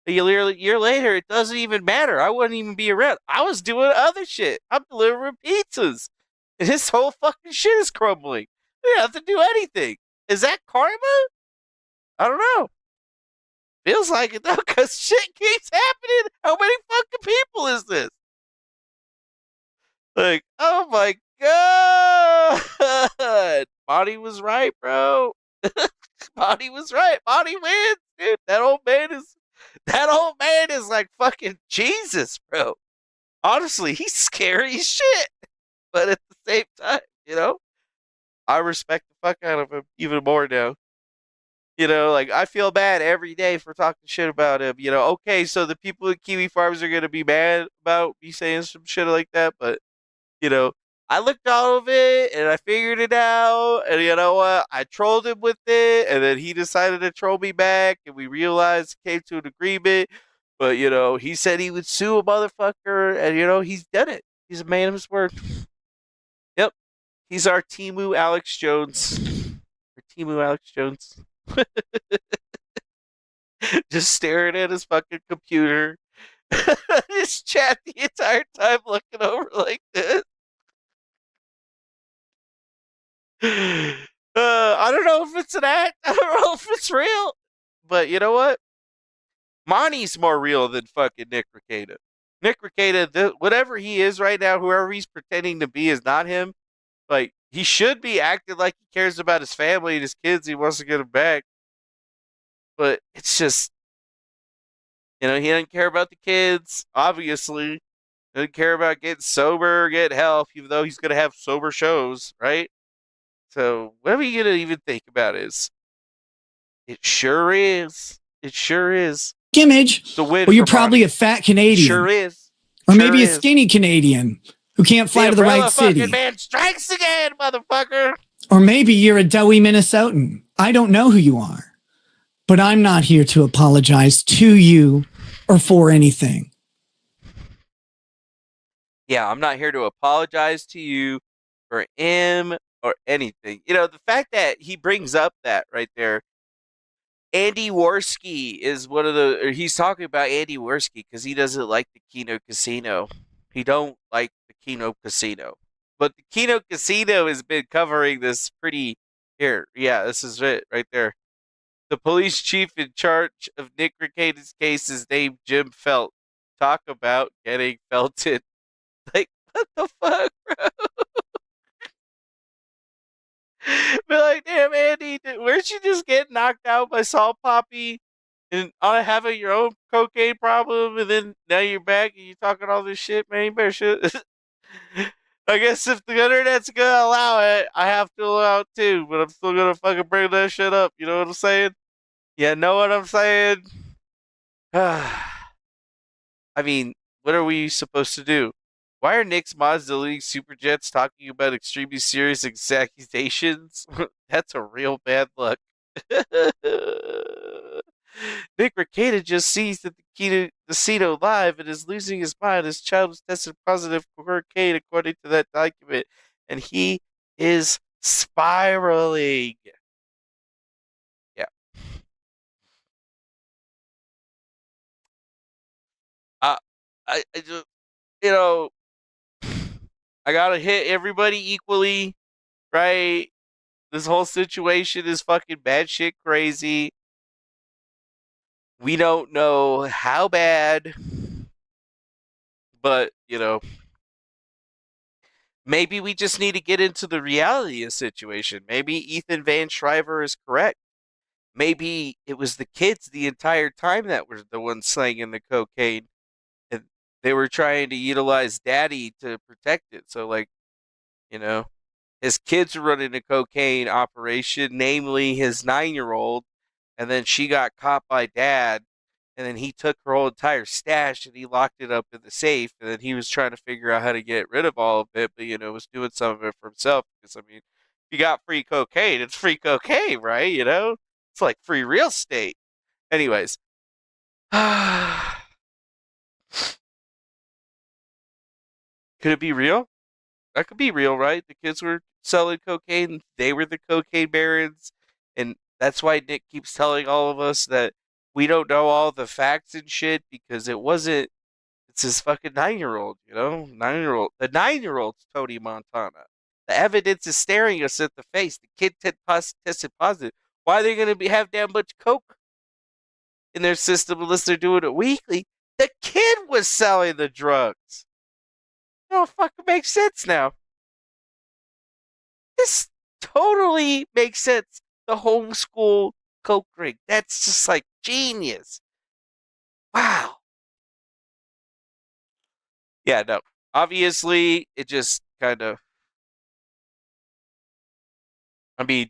a year later, it doesn't even matter. I wouldn't even be around. I was doing other shit. I'm delivering pizzas. And this whole fucking shit is crumbling. We don't have to do anything. Is that karma? I don't know. Feels like it though, because shit keeps happening. How many fucking people is this? Like, oh my god. Bonnie was right, bro. Bonnie was right. Bonnie wins, dude. That old man is like fucking Jesus, bro. Honestly, he's scary as shit. But at the same time, I respect the fuck out of him even more now. You know, like, I feel bad every day for talking shit about him. You know, okay, so the people at Kiwi Farms are going to be mad about me saying some shit like that, but, you know, I looked all of it and I figured it out. And you know what? I trolled him with it. And then he decided to troll me back. And we realized, came to an agreement. But, you know, he said he would sue a motherfucker. And, you know, he's done it. He's a man of his word. Yep. He's our Timu Alex Jones. Our Timu Alex Jones. Just staring at his fucking computer. Just chat the entire time looking over like this. I don't know if it's an act. I don't know if it's real. But you know what? Monty's more real than fucking Nick Rekieta. Nick Rekieta, whatever he is right now, whoever he's pretending to be is not him. Like, he should be acting like he cares about his family and his kids. He wants to get them back. But it's just, you know, he doesn't care about the kids, obviously. He doesn't care about getting sober, getting help, even though he's going to have sober shows, right? So, what are you going to even think about is, it sure is. It sure is. Image. Well, you're probably a fat Canadian. Sure is. Or maybe a skinny Canadian who can't fly to the right city. Fucking man strikes again, motherfucker. Or maybe you're a doughy Minnesotan. I don't know who you are. But I'm not here to apologize to you or for anything. Yeah, I'm not here to apologize to you for him or anything. You know, the fact that he brings up that right there, Andy Worski is one of the, or he's talking about Andy Worski because he doesn't like the Keno Casino. He don't like the Keno Casino. But the Keno Casino has been covering this pretty, here, yeah, this is it right there. The police chief in charge of Nick Rekieta's case is named Jim Felt. Talk about getting felted. Like, what the fuck, bro? Be like, damn, Andy, where'd you just get knocked out by Salt Poppy and having your own cocaine problem, and then now you're back and you're talking all this shit, man? You better shit. I guess if the internet's gonna allow it, I have to allow it too, but I'm still gonna fucking bring that shit up. You know what I'm saying? Yeah, know what I'm saying? I mean, what are we supposed to do? Why are Nick's mods deleting Super Jets talking about extremely serious accusations? That's a real bad look. Nick Rekieta just sees that the casino live and is losing his mind. His child was tested positive for cocaine, according to that document, and he is spiraling. Yeah. I just, you know, I gotta hit everybody equally, right? This whole situation is fucking bad shit crazy. We don't know how bad, but, you know, maybe we just need to get into the reality of the situation. Maybe Ethan Van Shriver is correct. Maybe it was the kids the entire time that were the ones slanging the cocaine, and they were trying to utilize daddy to protect it. So, like, you know, his kids were running a cocaine operation, namely his 9-year-old, and then she got caught by dad, and then he took her whole entire stash and he locked it up in the safe, and then he was trying to figure out how to get rid of all of it, but, you know, was doing some of it for himself, because, I mean, if you got free cocaine, it's free cocaine, right? You know? It's like free real estate. Anyways. Could it be real? That could be real, right? The kids were selling cocaine. They were the cocaine barons. And that's why Nick keeps telling all of us that we don't know all the facts and shit, because it wasn't, it's his fucking 9-year-old, you know? 9-year-old. The 9-year-old's Tony Montana. The evidence is staring us at the face. The kid tested positive. Why are they going to have that much coke in their system unless they're doing it weekly? The kid was selling the drugs. No, fucking makes sense now. This totally makes sense. The homeschool coke ring. That's just like genius. Wow. Yeah, no. Obviously, it just kind of, I mean,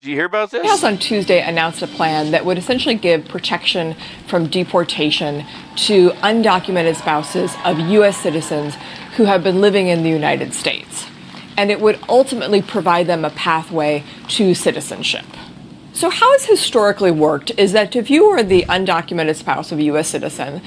Did you hear about this? The White House on Tuesday announced a plan that would essentially give protection from deportation to undocumented spouses of U.S. citizens who have been living in the United States. And it would ultimately provide them a pathway to citizenship. So how it's historically worked is that if you were the undocumented spouse of a U.S. citizen,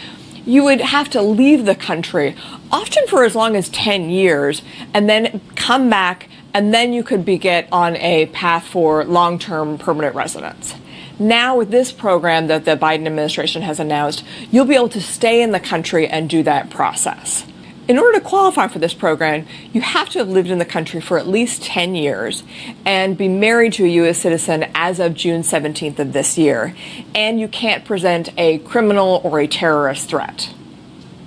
you would have to leave the country, often for as long as 10 years, and then come back, and then you could get on a path for long-term permanent residence. Now, with this program that the Biden administration has announced, you'll be able to stay in the country and do that process. In order to qualify for this program, you have to have lived in the country for at least 10 years and be married to a U.S. citizen as of June 17th of this year, and you can't present a criminal or a terrorist threat.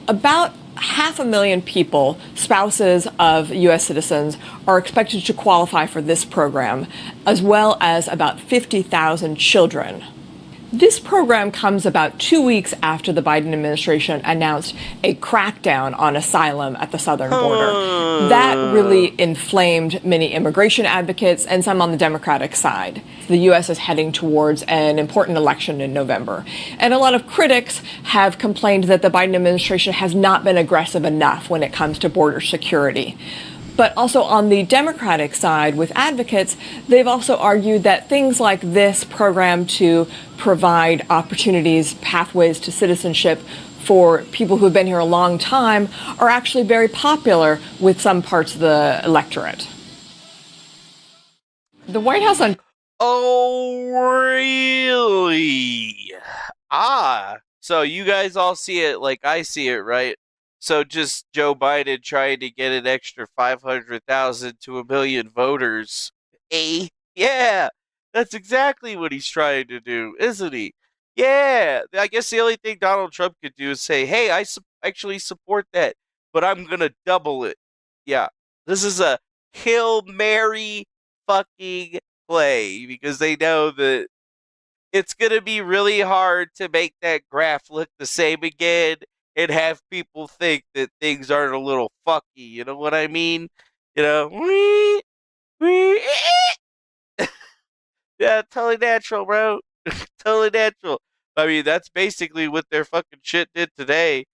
About 500,000 people, spouses of U.S. citizens, are expected to qualify for this program, as well as about 50,000 children. This program comes about 2 weeks after the Biden administration announced a crackdown on asylum at the southern border. That really inflamed many immigration advocates and some on the Democratic side. The U.S. is heading towards an important election in November. And a lot of critics have complained that the Biden administration has not been aggressive enough when it comes to border security. But also on the Democratic side, with advocates, they've also argued that things like this program to provide opportunities, pathways to citizenship for people who've been here a long time are actually very popular with some parts of the electorate. The White House on... Oh, really? So you guys all see it like I see it, right? So just Joe Biden trying to get an extra 500,000 to 1 million voters. Yeah, that's exactly what he's trying to do, isn't he? Yeah, I guess the only thing Donald Trump could do is say, hey, I actually support that, but I'm going to double it. Yeah, this is a Hail Mary fucking play because they know that it's going to be really hard to make that graph look the same again and have people think that things aren't a little fucky. You know what I mean? You know, yeah, totally natural, bro. Totally natural. I mean, that's basically what their fucking shit did today.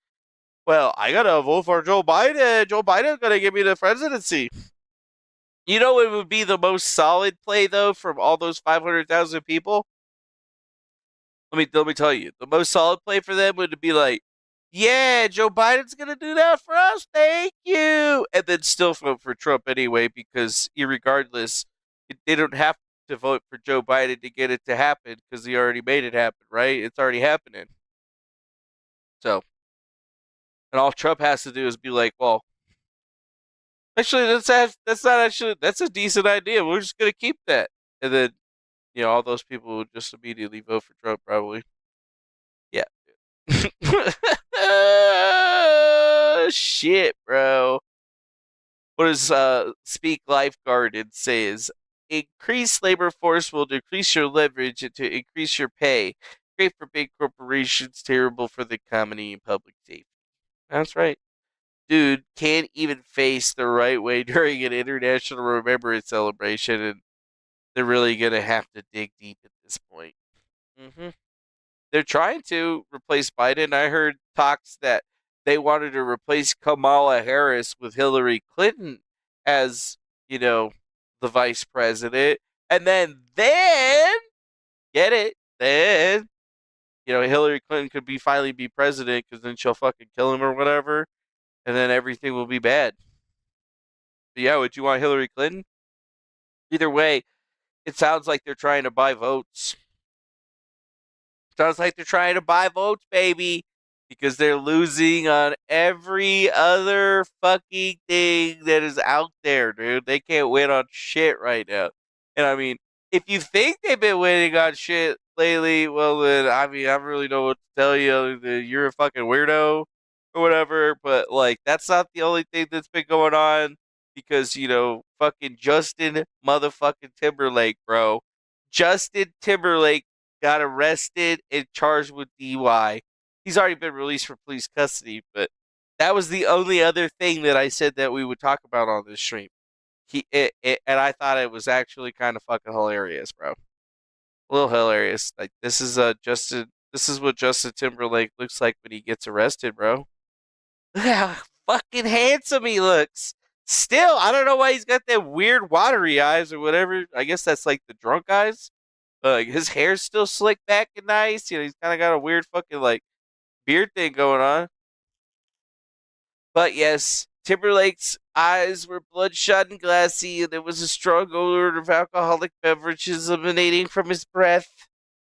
Well, I gotta vote for Joe Biden. Joe Biden's gonna give me the presidency. You know what would be the most solid play, though, from all those 500,000 people? Let me tell you. The most solid play for them would be like, yeah, Joe Biden's going to do that for us. Thank you. And then still vote for Trump anyway, because irregardless, they don't have to vote for Joe Biden to get it to happen because he already made it happen, right? It's already happening. So, and all Trump has to do is be like, well, actually, that's a decent idea. We're just going to keep that. And then, all those people would just immediately vote for Trump, probably. Yeah. Shit, bro. What does Speak Lifeguard say is increased labor force will decrease your leverage to increase your pay. Great for big corporations, terrible for the economy and public safety. That's right. Dude can't even face the right way during an International Remembrance celebration, and they're really gonna have to dig deep at this point. They're trying to replace Biden. I heard talks that they wanted to replace Kamala Harris with Hillary Clinton as, the vice president. And then, get it, then, Hillary Clinton could finally be president because then she'll fucking kill him or whatever. And then everything will be bad. But yeah, would you want Hillary Clinton? Either way, it sounds like they're trying to buy votes. Sounds like they're trying to buy votes, baby, because they're losing on every other fucking thing that is out there, dude. They can't win on shit right now. And I mean, if you think they've been winning on shit lately, well then, I don't really know what to tell you. You're a fucking weirdo or whatever. But like, that's not the only thing that's been going on because, fucking Justin motherfucking Timberlake, bro. Justin Timberlake got arrested and charged with DUI. He's already been released from police custody, but that was the only other thing that I said that we would talk about on this stream. And I thought it was actually kind of fucking hilarious, bro. A little hilarious. Like this is what Justin Timberlake looks like when he gets arrested, bro. Look how fucking handsome he looks. Still, I don't know why he's got that weird watery eyes or whatever. I guess that's like the drunk eyes. Like his hair's still slicked back and nice. He's kind of got a weird fucking like beard thing going on. But yes, Timberlake's eyes were bloodshot and glassy, and there was a strong odor of alcoholic beverages emanating from his breath.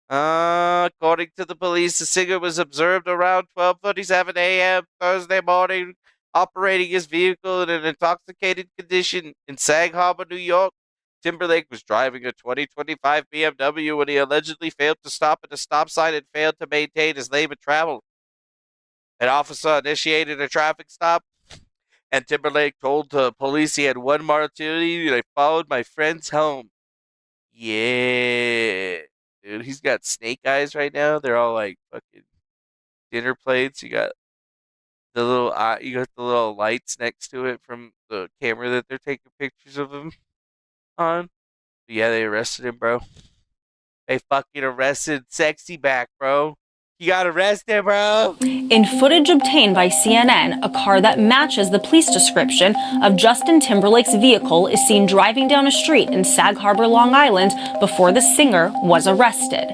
According to the police, the singer was observed around 12:37 a.m. Thursday morning, operating his vehicle in an intoxicated condition in Sag Harbor, New York. Timberlake was driving a 2025 BMW when he allegedly failed to stop at a stop sign and failed to maintain his lane of travel. An officer initiated a traffic stop, and Timberlake told the police he had one martini and I followed my friends home. Yeah. Dude, he's got snake eyes right now. They're all like fucking dinner plates. You got the little lights next to it from the camera that they're taking pictures of him on. Yeah, they arrested him, bro. They fucking arrested Sexy Back, bro. He got arrested, bro. In footage obtained by CNN, a car that matches the police description of Justin Timberlake's vehicle is seen driving down a street in Sag Harbor, Long Island, before the singer was arrested.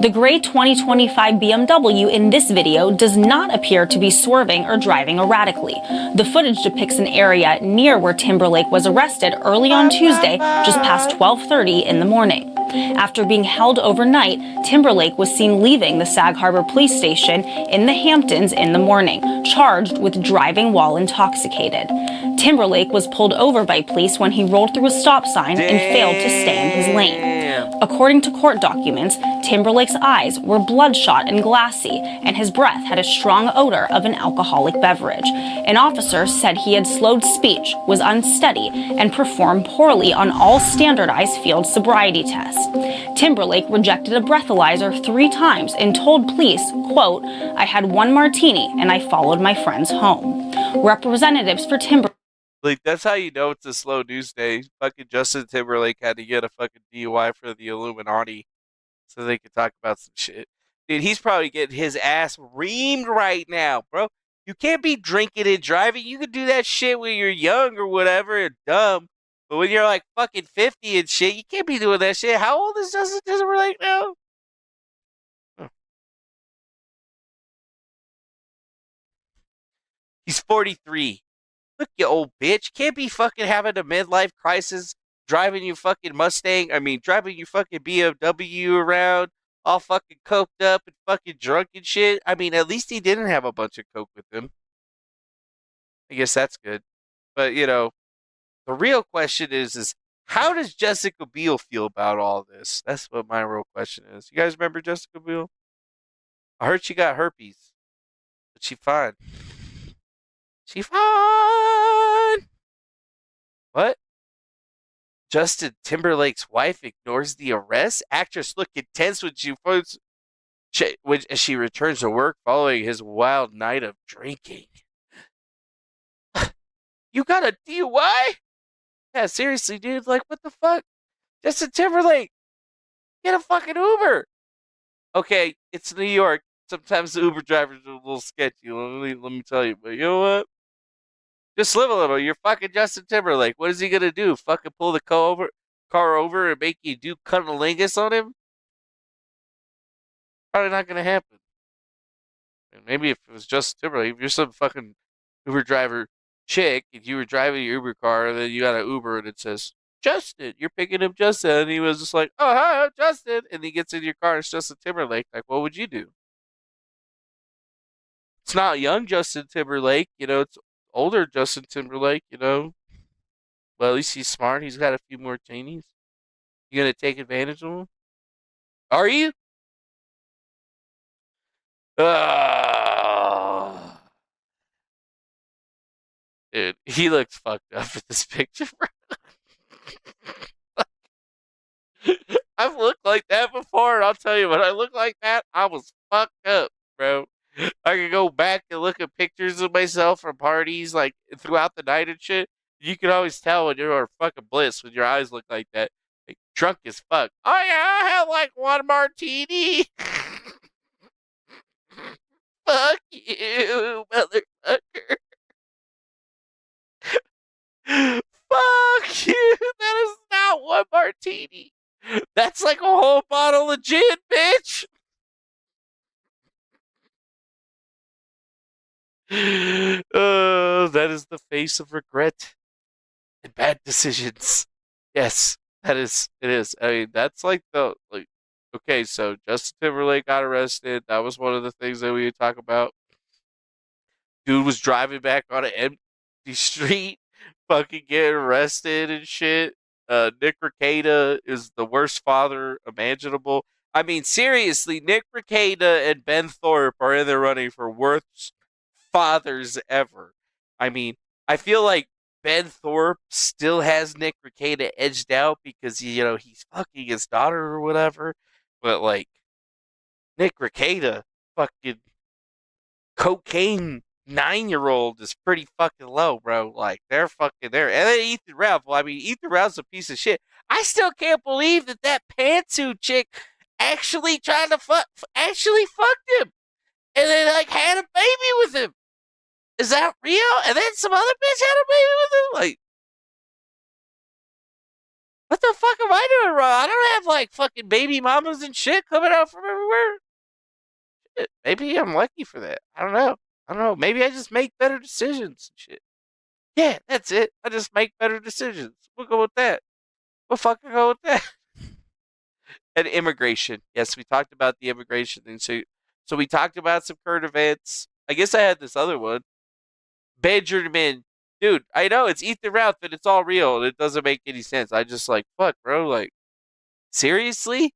The gray 2025 BMW in this video does not appear to be swerving or driving erratically. The footage depicts an area near where Timberlake was arrested early on Tuesday, just past 12:30 in the morning. After being held overnight, Timberlake was seen leaving the Sag Harbor police station in the Hamptons in the morning, charged with driving while intoxicated. Timberlake was pulled over by police when he rolled through a stop sign and failed to stay in his lane. According to court documents, Timberlake's eyes were bloodshot and glassy, and his breath had a strong odor of an alcoholic beverage. An officer said he had slowed speech, was unsteady, and performed poorly on all standardized field sobriety tests. Timberlake rejected a breathalyzer 3 times and told police, quote, "I had one martini and I followed my friends home." Representatives for Timberlake. Like, that's how you know it's a slow news day. Fucking Justin Timberlake had to get a fucking DUI for the Illuminati so they could talk about some shit. Dude, he's probably getting his ass reamed right now, bro. You can't be drinking and driving. You can do that shit when you're young or whatever and dumb. But when you're like fucking 50 and shit, you can't be doing that shit. How old is Justin Timberlake now? Oh. He's 43. Look, you old bitch. Can't be fucking having a midlife crisis driving your fucking driving your fucking BMW around all fucking coked up and fucking drunk and shit. I mean, at least he didn't have a bunch of coke with him. I guess that's good. But, the real question is how does Jessica Biel feel about all this? That's what my real question is. You guys remember Jessica Biel? I heard she got herpes, but she fine. She fine. What? Justin Timberlake's wife ignores the arrest? Actress looked intense when she returns to work following his wild night of drinking. You got a DUI? Yeah, seriously, dude. Like, what the fuck? Justin Timberlake, get a fucking Uber. Okay, it's New York. Sometimes the Uber drivers are a little sketchy. Let me tell you. But you know what? Just live a little. You're fucking Justin Timberlake. What is he gonna do? Fucking pull the car over and make you do cunnilingus on him? Probably not gonna happen. And maybe if it was Justin Timberlake, if you're some fucking Uber driver chick, if you were driving your Uber car, and then you got an Uber and it says, Justin, you're picking up Justin. And he was just like, oh, hi, I'm Justin. And he gets in your car and it's Justin Timberlake. Like, what would you do? It's not young Justin Timberlake, it's older Justin Timberlake, Well, at least he's smart. He's got a few more martinis. You gonna take advantage of him? Are you? Dude, he looks fucked up in this picture, bro. I've looked like that before, and I'll tell you, when I look like that, I was fucked up, bro. I could go back and look at pictures of myself from parties, like, throughout the night and shit, You can always tell when you're fucking bliss when your eyes look like that. Like, drunk as fuck. Oh, yeah, I had like one martini. Fuck you, motherfucker. Fuck you. That is not one martini. That's like a whole bottle of gin, bitch. That is the face of regret and bad decisions. Yes, that is. It is. I mean, that's like Okay, so Justin Timberlake got arrested. That was one of the things that we would talk about. Dude was driving back on an empty street, fucking getting arrested and shit. Nick Rekieta is the worst father imaginable. I mean, seriously, Nick Rekieta and Ben Thorpe are in the running for worst fathers ever. I mean, I feel like Ben Thorpe still has Nick Rekieta edged out because he's fucking his daughter or whatever. But like Nick Rekieta, fucking cocaine 9-year-old is pretty fucking low, bro. Like they're fucking there. And then Ethan Ralph. Well, I mean, Ethan Ralph's a piece of shit. I still can't believe that pantsuit chick actually actually fucked him, and then like had a baby with him. Is that real? And then some other bitch had a baby with him? Like, what the fuck am I doing wrong? I don't have, like, fucking baby mamas and shit coming out from everywhere. Shit, maybe I'm lucky for that. I don't know. Maybe I just make better decisions and shit. Yeah, that's it. I just make better decisions. We'll go with that. We'll fucking go with that. And immigration. Yes, we talked about the immigration thing. So we talked about some current events. I guess I had this other one. Benjamin, dude, I know it's Ethan Ralph and it's all real and it doesn't make any sense. I just like, fuck, bro, like, seriously?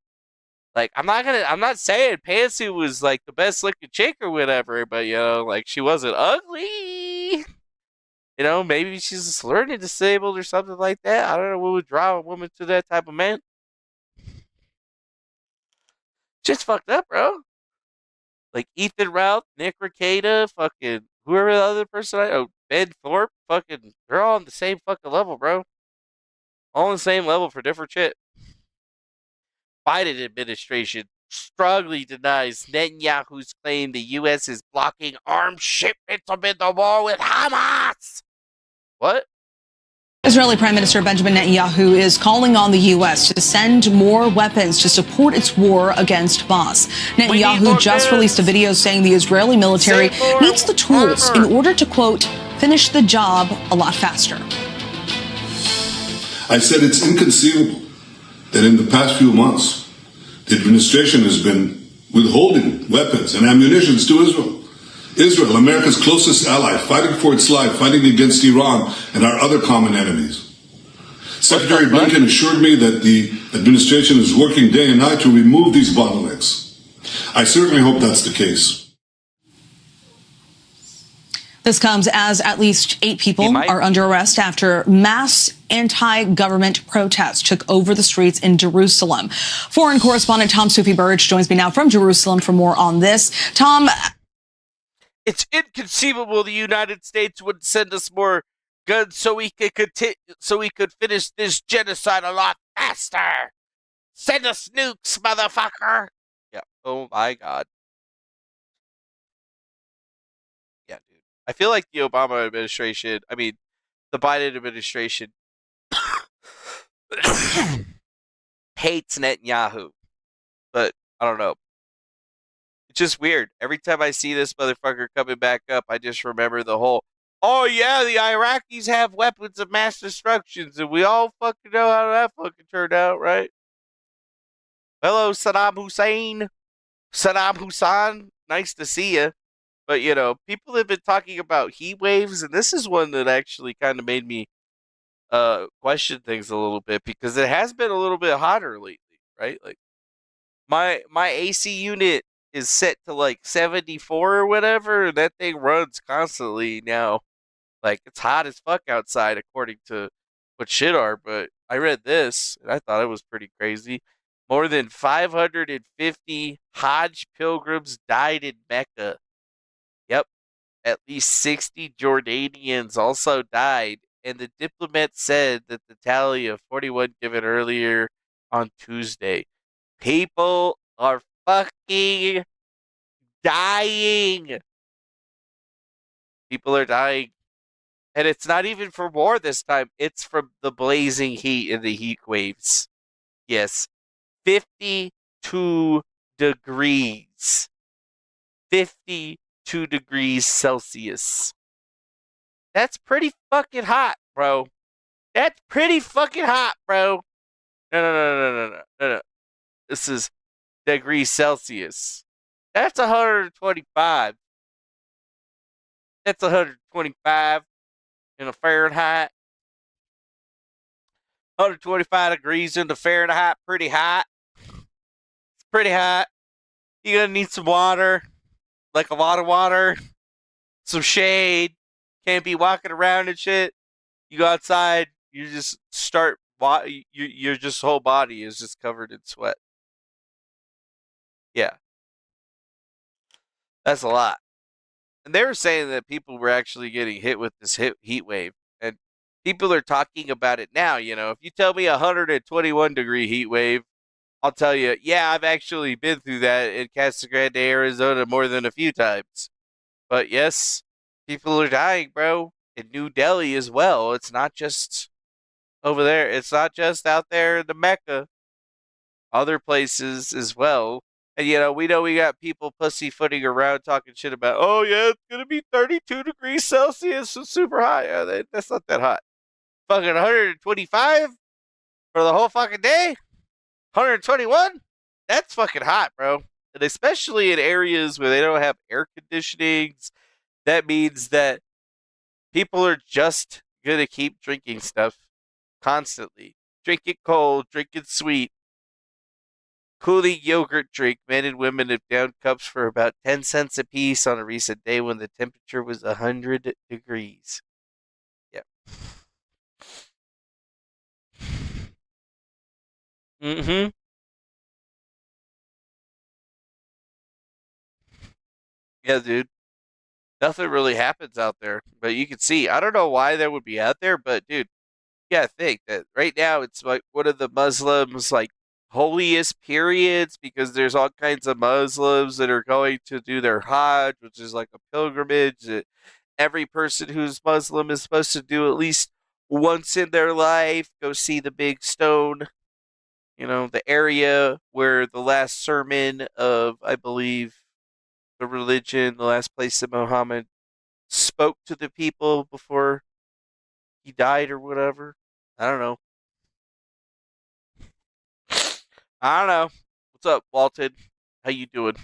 Like, I'm not saying Pantsuit was like the best looking chick or whatever, but like she wasn't ugly. Maybe she's just learning disabled or something like that. I don't know what would draw a woman to that type of man. Just fucked up, bro. Like Ethan Ralph, Nick Rekieta, fucking whoever the other person Ben Thorpe, fucking, they're all on the same fucking level, bro. All on the same level for different shit. Biden administration strongly denies Netanyahu's claim the U.S. is blocking arms shipments amid the war with Hamas. What? Israeli Prime Minister Benjamin Netanyahu is calling on the U.S. to send more weapons to support its war against Hamas. Netanyahu just released a video saying the Israeli military needs the tools in order to, quote, finish the job a lot faster. I said it's inconceivable that in the past few months, the administration has been withholding weapons and ammunition to Israel. Israel, America's closest ally, fighting for its life, fighting against Iran and our other common enemies. Secretary Blinken assured me that the administration is working day and night to remove these bottlenecks. I certainly hope that's the case. This comes as at least 8 people are under arrest after mass anti-government protests took over the streets in Jerusalem. Foreign correspondent Tom Sufi-Burridge joins me now from Jerusalem for more on this. Tom, it's inconceivable the United States would send us more guns so we could finish this genocide a lot faster. Send us nukes, motherfucker. Yeah. Oh my God. Yeah, dude. I feel like the Obama administration, the Biden administration hates Netanyahu. But I don't know. It's just weird. Every time I see this motherfucker coming back up, I just remember the whole, oh yeah, the Iraqis have weapons of mass destruction, and we all fucking know how that fucking turned out, right? Hello, Saddam Hussein, nice to see you. But, people have been talking about heat waves, and this is one that actually kind of made me question things a little bit, because it has been a little bit hotter lately, right? Like, my AC unit is set to like 74 or whatever, and that thing runs constantly now. Like, it's hot as fuck outside according to what shit are, but I read this and I thought it was pretty crazy. More than 550 Hajj pilgrims died in Mecca. Yep. At least 60 Jordanians also died and the diplomat said that the tally of 41 given earlier on Tuesday. People are fucking dying. People are dying. And it's not even for war this time. It's from the blazing heat and the heat waves. Yes. 52 degrees. 52 degrees Celsius. That's pretty fucking hot, bro. That's pretty fucking hot, bro. No. This is degrees Celsius. That's 125. That's 125 in a Fahrenheit. 125 degrees in the Fahrenheit. Pretty hot. It's pretty hot. You're gonna need some water. Like a lot of water. Some shade. Can't be walking around and shit. You go outside, you just start, your just whole body is just covered in sweat. Yeah. That's a lot. And they were saying that people were actually getting hit with this heat wave. And people are talking about it now, you know. If you tell me 121 degree heat wave, I'll tell you, yeah, I've actually been through that in Casa Grande, Arizona more than a few times. But yes, people are dying, bro. In New Delhi as well. It's not just over there. It's not just out there in the Mecca. Other places as well. And, you know we got people pussyfooting around talking shit about, oh, yeah, it's going to be 32 degrees Celsius. It's super hot. Yeah, that's not that hot. Fucking 125 for the whole fucking day? 121? That's fucking hot, bro. And especially in areas where they don't have air conditionings, that means that people are just going to keep drinking stuff constantly. Drink it cold, drink it sweet. Cooling yogurt drink. Men and women have downed cups for about 10 cents a piece on a recent day when the temperature was 100 degrees. Yeah. Mm-hmm. Yeah, dude. Nothing really happens out there, but you can see. I don't know why that would be out there, but dude, yeah, think that right now it's like one of the Muslims like holiest periods because there's all kinds of Muslims that are going to do their Hajj, which is like a pilgrimage that every person who's Muslim is supposed to do at least once in their life. Go see the big stone, you know, the area where the last sermon of, I believe, the religion, the last place that Muhammad spoke to the people before he died or whatever. I don't know. I don't know. What's up, Walton? How you doing?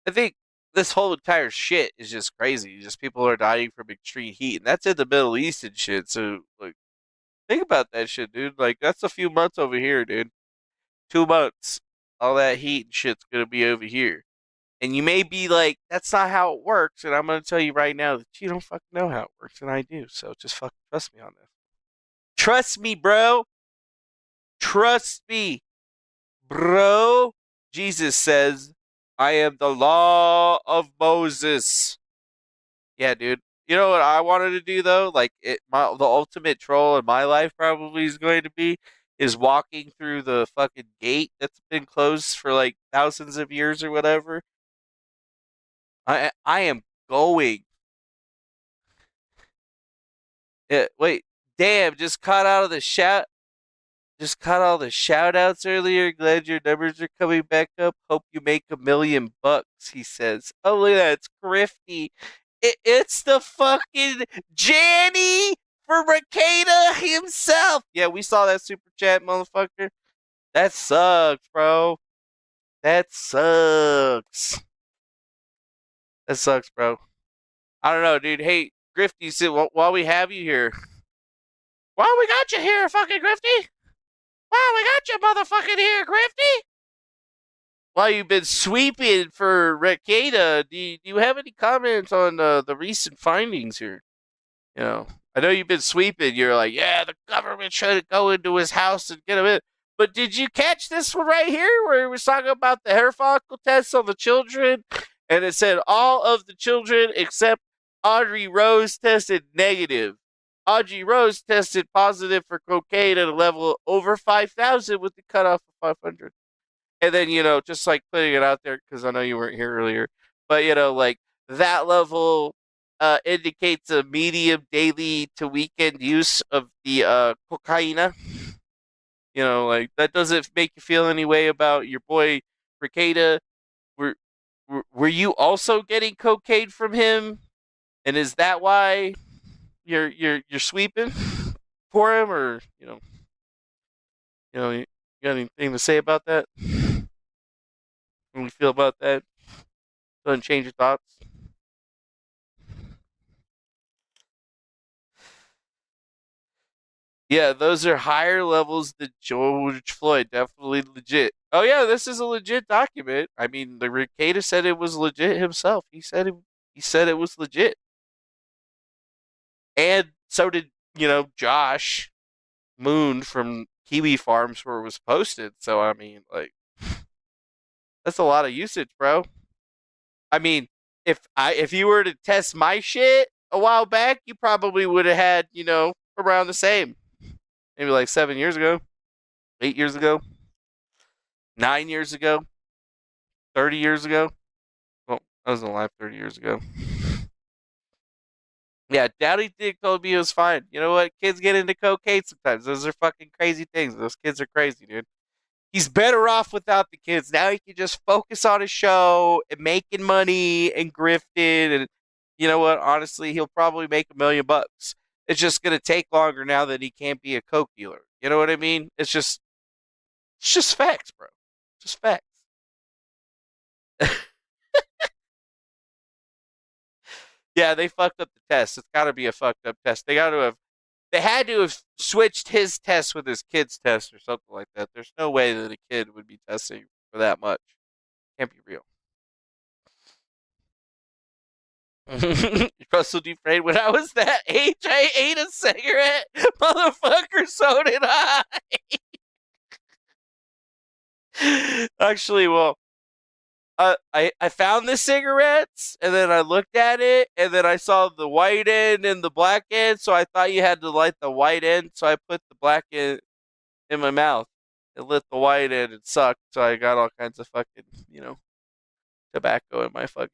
I think this whole entire shit is just crazy. Just people are dying from extreme heat, and that's in the Middle East and shit. So, like, think about that shit, dude. Like, that's a few months over here, dude. 2 months. All that heat and shit's gonna be over here. And you may be like, that's not how it works. And I'm going to tell you right now that you don't fucking know how it works. And I do. So just fucking trust me on this. Trust me, bro. Trust me, bro. Jesus says, I am the law of Moses. Yeah, dude. You know what I wanted to do, though? Like, the ultimate troll in my life probably is going to be is walking through the fucking gate that's been closed for like thousands of years or whatever. I am going. Wait, damn! Just caught all the shout outs earlier. Glad your numbers are coming back up. Hope you make $1 million. He says. Oh, look at that! It's Grifty. It's the fucking Janny for Rekieta himself. Yeah, we saw that super chat, motherfucker. That sucks, bro. That sucks. That sucks, bro. I don't know, dude. Hey, Grifty, while we have you here. While we got you here, fucking Grifty. While we got you, motherfucking here, Grifty. While you've been sweeping for Rekieta, do you have any comments on the recent findings here? You know, I know you've been sweeping. You're like, yeah, the government should go into his house and get him in. But did you catch this one right here where he was talking about the hair follicle tests on the children? And it said all of the children except Audrey Rose tested negative. Audrey Rose tested positive for cocaine at a level over 5,000 with the cutoff of 500. And then, just like putting it out there, because I know you weren't here earlier, but, like that level indicates a medium daily to weekend use of the cocaine. Like that doesn't make you feel any way about your boy Rekieta. Were, were you also getting cocaine from him? And is that why you're sweeping for him, or you got anything to say about that? How do you feel about that? Doesn't change your thoughts? Yeah, those are higher levels than George Floyd. Definitely legit. Oh yeah, this is a legit document. I mean, the Rekieta said it was legit himself. He said it was legit, and so did Josh Moon from Kiwi Farms, where it was posted. So I mean, like, that's a lot of usage, bro. I mean, if you were to test my shit a while back, you probably would have had around the same. Maybe like 7 years ago, 8 years ago, 9 years ago, 30 years ago. Well, I wasn't alive 30 years ago. Yeah, Dowdy Dick told me he was fine. You know what? Kids get into cocaine sometimes. Those are fucking crazy things. Those kids are crazy, dude. He's better off without the kids. Now he can just focus on his show and making money and grifting. And you know what? Honestly, he'll probably make $1,000,000. It's just gonna take longer now that he can't be a coke dealer. You know what I mean? It's just facts, bro. Just facts. Yeah, they fucked up the test. It's got to be a fucked up test. They had to have switched his test with his kid's test or something like that. There's no way that a kid would be testing for that much. Can't be real. Russell Dufresne, when I was that age, I ate a cigarette. Motherfucker, so did I. Actually, well, I found the cigarettes, and then I looked at it, and then I saw the white end and the black end, so I thought you had to light the white end, so I put the black end in my mouth. It lit the white end, it sucked, so I got all kinds of fucking, tobacco in my fucking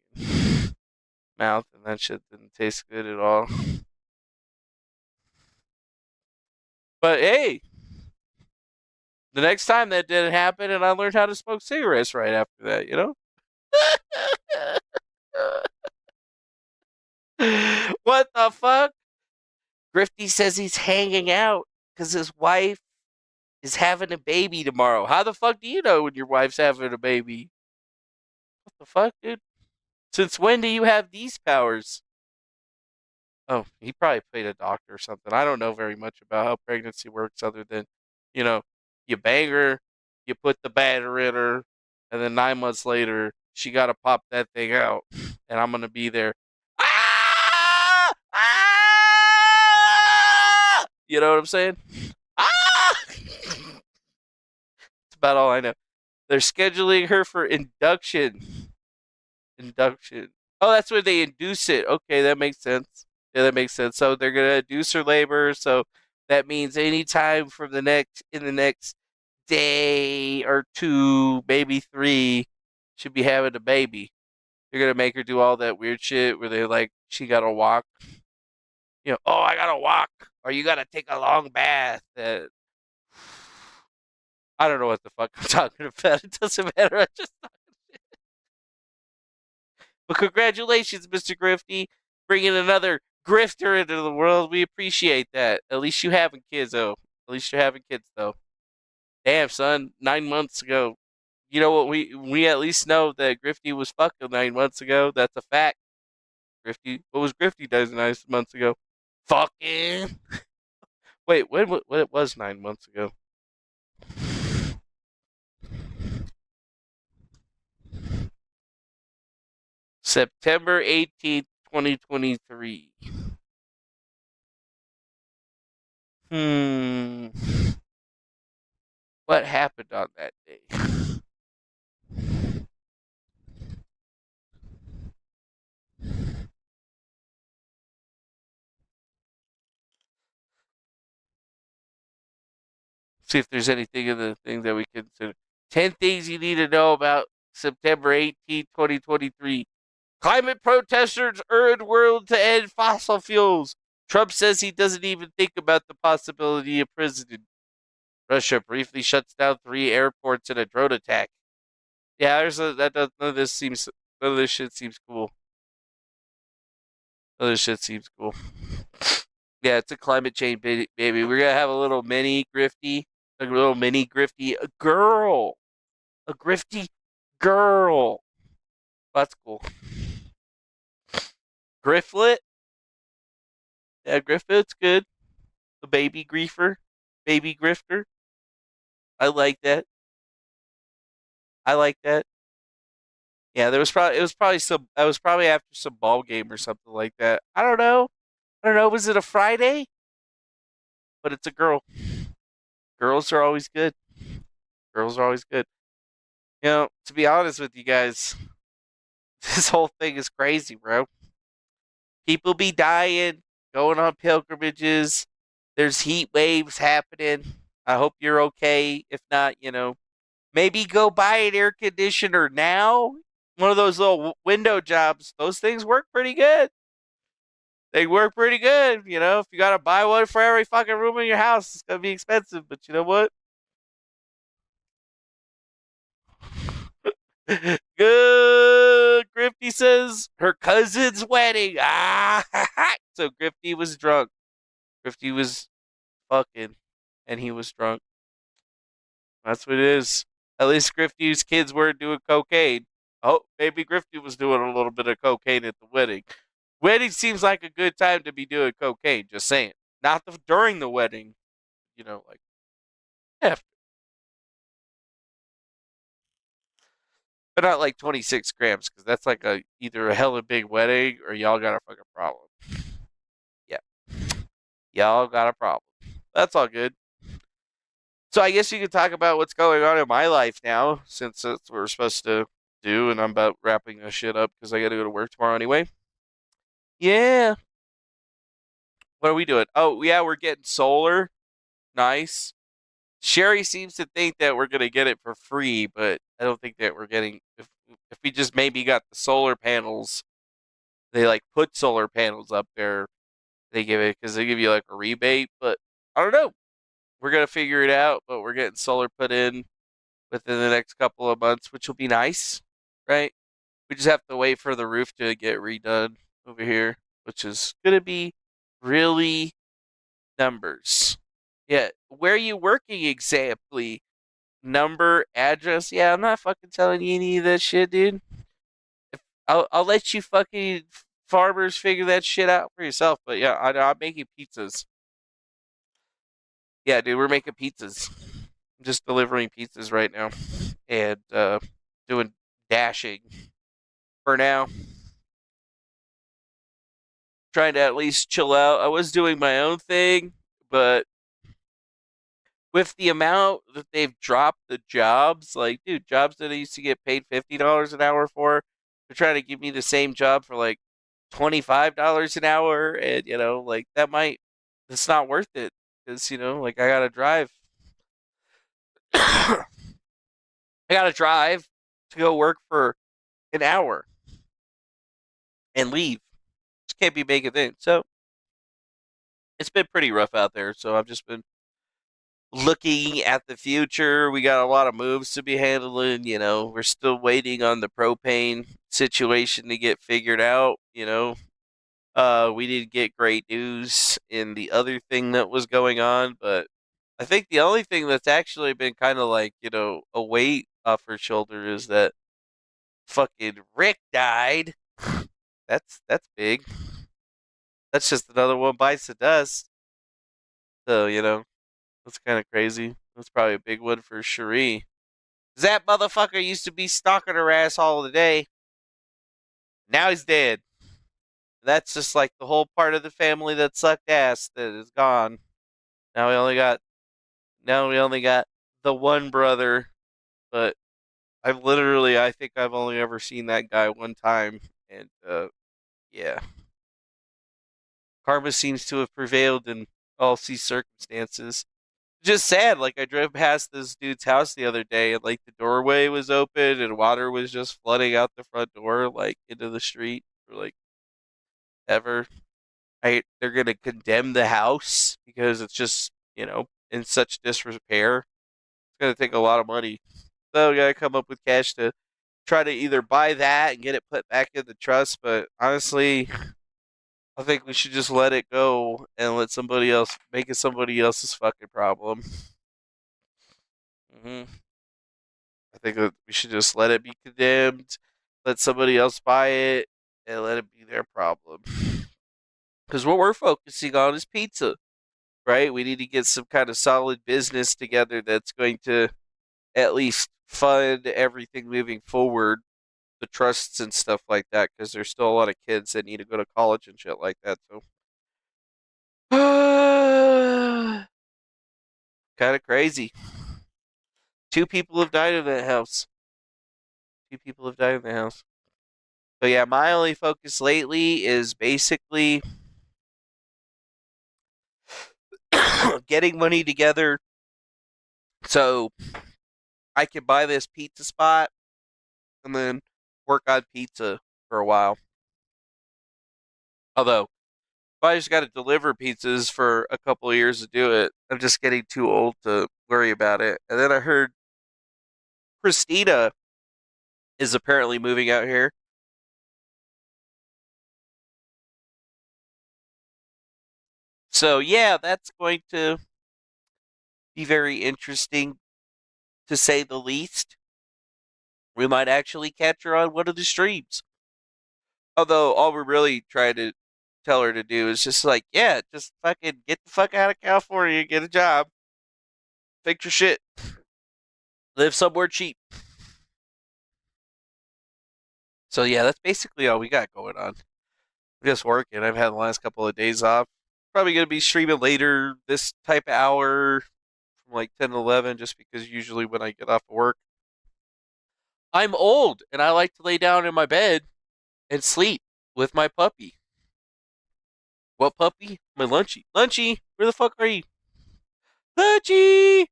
mouth, and that shit didn't taste good at all. But hey, the next time that didn't happen, and I learned how to smoke cigarettes right after that. What the fuck? Grifty says he's hanging out because his wife is having a baby tomorrow. How the fuck do you know when your wife's having a baby? What the fuck, dude? Since when do you have these powers? Oh, he probably played a doctor or something. I don't know very much about how pregnancy works other than, you bang her, you put the batter in her, and then 9 months later, she got to pop that thing out, and I'm going to be there. Ah! Ah! You know what I'm saying? Ah! That's about all I know. They're scheduling her for induction. Induction. Oh, that's when they induce it. Okay, that makes sense. Yeah, that makes sense. So they're gonna induce her labor. So that means anytime from the next day or two, maybe 3, she'll be having a baby. They're gonna make her do all that weird shit where they like she gotta walk. Oh, I gotta walk, or you gotta take a long bath. I don't know what the fuck I'm talking about. It doesn't matter. I just. But congratulations, Mr. Grifty, bringing another grifter into the world. We appreciate that. At least you having kids, though. At least you're having kids, though. Damn, son, 9 months ago. You know what? We at least know that Grifty was fucking 9 months ago. That's a fact. Grifty, what was Grifty doing 9 months ago? Fucking. Wait, what? It was 9 months ago? September 18th, 2023. What happened on that day? See if there's anything in the thing that we consider. 10 things you need to know about September 18, 2023. Climate protesters urge world to end fossil fuels. Trump says he doesn't even think about the possibility of prison. Russia briefly shuts down 3 airports in a drone attack. Yeah, none of this shit seems cool. None of this shit seems cool. Yeah, it's a climate change baby. We're gonna have a little mini grifty, a girl, a grifty girl. That's cool. Grifflet, yeah, Grifflet's good. The baby grifter. I like that. Yeah, I was probably after some ball game or something like that. I don't know. Was it a Friday? But it's a girl. Girls are always good. To be honest with you guys, this whole thing is crazy, bro. People be dying, going on pilgrimages. There's heat waves happening. I hope you're okay. If not, maybe go buy an air conditioner now. One of those little window jobs. Those things work pretty good. They work pretty good. If you got to buy one for every fucking room in your house, it's going to be expensive. But you know what? Good. Grifty says her cousin's wedding. Ah, so Grifty was drunk. Grifty was fucking, and he was drunk. That's what it is. At least Grifty's kids weren't doing cocaine. Oh, maybe Grifty was doing a little bit of cocaine at the wedding. Wedding seems like a good time to be doing cocaine. Just saying, not during the wedding. Like after. But not like 26 grams, because that's like either a hella big wedding or y'all got a fucking problem. Yeah. Y'all got a problem. That's all good. So I guess you can talk about what's going on in my life now, since that's what we're supposed to do, and I'm about wrapping this shit up because I got to go to work tomorrow anyway. Yeah. What are we doing? Oh, yeah, we're getting solar. Nice. Sherry seems to think that we're going to get it for free, but I don't think that we're getting... If we just maybe got the solar panels, they like put solar panels up there, they give it, because they give you like a rebate, but I don't know. We're going to figure it out, but we're getting solar put in within the next couple of months, which will be nice, right? We just have to wait for the roof to get redone over here, which is going to be really numbers. Yeah, where are you working exactly? Number, address? Yeah, I'm not fucking telling you any of that shit, dude. I'll let you fucking farmers figure that shit out for yourself. But yeah, I'm making pizzas. Yeah, dude, we're making pizzas. I'm just delivering pizzas right now and doing dashing for now. Trying to at least chill out. I was doing my own thing, but with the amount that they've dropped the jobs, like, dude, jobs that I used to get paid $50 an hour for, they're trying to give me the same job for like $25 an hour. And, like, it's not worth it because, like, I got to drive. I got to drive to go work for an hour and leave. Just can't be making things. So it's been pretty rough out there. So I've just been looking at the future. We got a lot of moves to be handling. We're still waiting on the propane situation to get figured out. We didn't get great news in the other thing that was going on, but I think the only thing that's actually been kind of like, a weight off her shoulder is that fucking Rick died. That's big. That's just another one bites the dust. So, that's kind of crazy. That's probably a big one for Cherie. That motherfucker used to be stalking her ass all the day. Now he's dead. That's just like the whole part of the family that sucked ass that is gone. Now we only got the one brother, but I think I've only ever seen that guy one time, and yeah. Karma seems to have prevailed in all these circumstances. Just sad. Like I drove past this dude's house the other day, and like the doorway was open, and water was just flooding out the front door, like into the street, or like ever. They're gonna condemn the house because it's just in such disrepair. It's gonna take a lot of money, so we gotta come up with cash to try to either buy that and get it put back in the trust. But honestly, I think we should just let it go and let somebody else make it somebody else's fucking problem. hmm I think that we should just let it be condemned, let somebody else buy it, and let it be their problem. Because what we're focusing on is pizza, right? We need to get some kind of solid business together that's going to at least fund everything moving forward, the trusts and stuff like that, because there's still a lot of kids that need to go to college and shit like that. So, kind of crazy. 2 people have died in that house. 2 people have died in the house. So yeah, my only focus lately is basically getting money together so I can buy this pizza spot and then work on pizza for a while. Although, if I just got to deliver pizzas for a couple of years to do it, I'm just getting too old to worry about it. And then I heard Christina is apparently moving out here. So yeah, that's going to be very interesting to say the least. We might actually catch her on one of the streams. Although all we're really trying to tell her to do is just like, yeah, just fucking get the fuck out of California, get a job, fix your shit, live somewhere cheap. So yeah, that's basically all we got going on. I'm just working. I've had the last couple of days off. Probably gonna be streaming later this type of hour from like 10 to 11, just because usually when I get off of work, I'm old and I like to lay down in my bed and sleep with my puppy. What puppy? My Lunchy. Lunchy, where the fuck are you? Lunchy!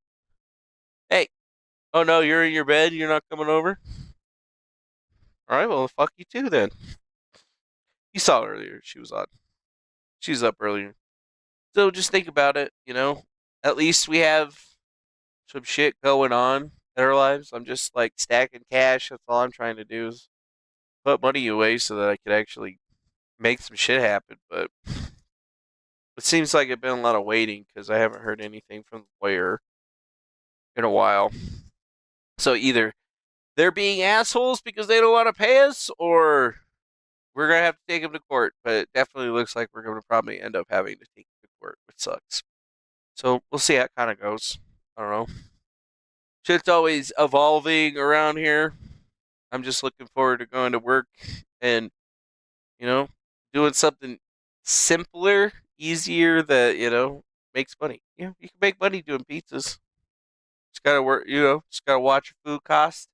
Hey. Oh no, you're in your bed? You're not coming over? Alright, well, fuck you too then. You saw her earlier. She was on. She was up earlier. So just think about it, At least we have some shit going on in our lives. I'm just like stacking cash. That's all I'm trying to do is put money away so that I could actually make some shit happen. But it seems like it's been a lot of waiting because I haven't heard anything from the lawyer in a while. So either they're being assholes because they don't want to pay us, or we're going to have to take them to court. But it definitely looks like we're going to probably end up having to take them to court, which sucks. So we'll see how it kind of goes. I don't know. Shit's always evolving around here. I'm just looking forward to going to work and, doing something simpler, easier that, makes money. You can make money doing pizzas. Just gotta work, just gotta watch your food cost.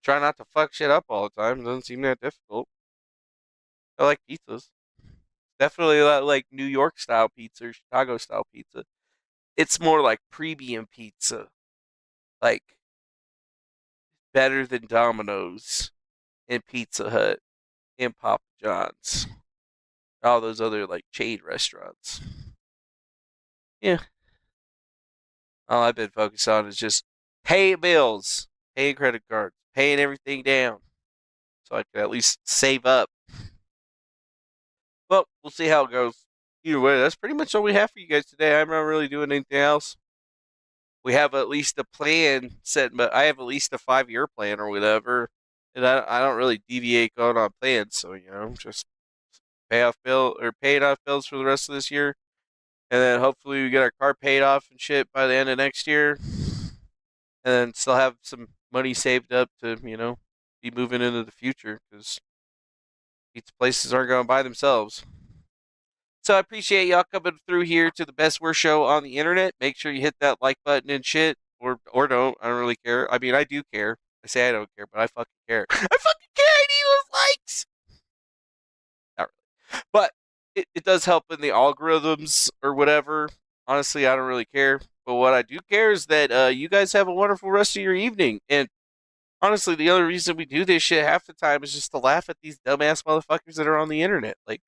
Try not to fuck shit up all the time. Doesn't seem that difficult. I like pizzas. Definitely like New York style pizza or Chicago style pizza. It's more like premium pizza. Like better than Domino's and Pizza Hut and Papa John's. All those other like chain restaurants. Yeah. All I've been focused on is just paying bills, paying credit cards, paying everything down. So I can at least save up. Well, we'll see how it goes. Either way, that's pretty much all we have for you guys today. I'm not really doing anything else. We have at least a plan set, but I have at least a 5-year plan or whatever. And I don't really deviate going on plans. So, just paying off bills for the rest of this year. And then hopefully we get our car paid off and shit by the end of next year. And then still have some money saved up to, be moving into the future because pizza places aren't going to buy themselves. So I appreciate y'all coming through here to the best worst show on the internet. Make sure you hit that like button and shit, or don't. I don't really care. I mean, I do care. I say I don't care, but I fucking care. I fucking care. I need those likes. Not really, but it does help in the algorithms or whatever. Honestly, I don't really care. But what I do care is that you guys have a wonderful rest of your evening. And honestly, the other reason we do this shit half the time is just to laugh at these dumbass motherfuckers that are on the internet. Like,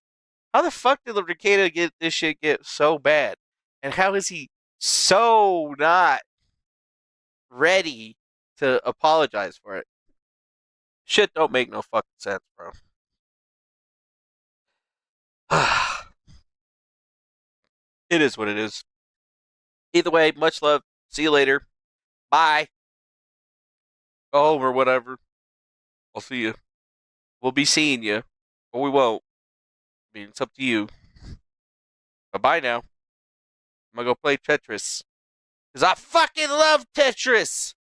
how the fuck did Rekieta get this shit get so bad? And how is he so not ready to apologize for it? Shit don't make no fucking sense, bro. It is what it is. Either way, much love. See you later. Bye. Go home or whatever. I'll see you. We'll be seeing you. Or we won't. I mean, it's up to you. But bye now. I'm gonna go play Tetris. Because I fucking love Tetris!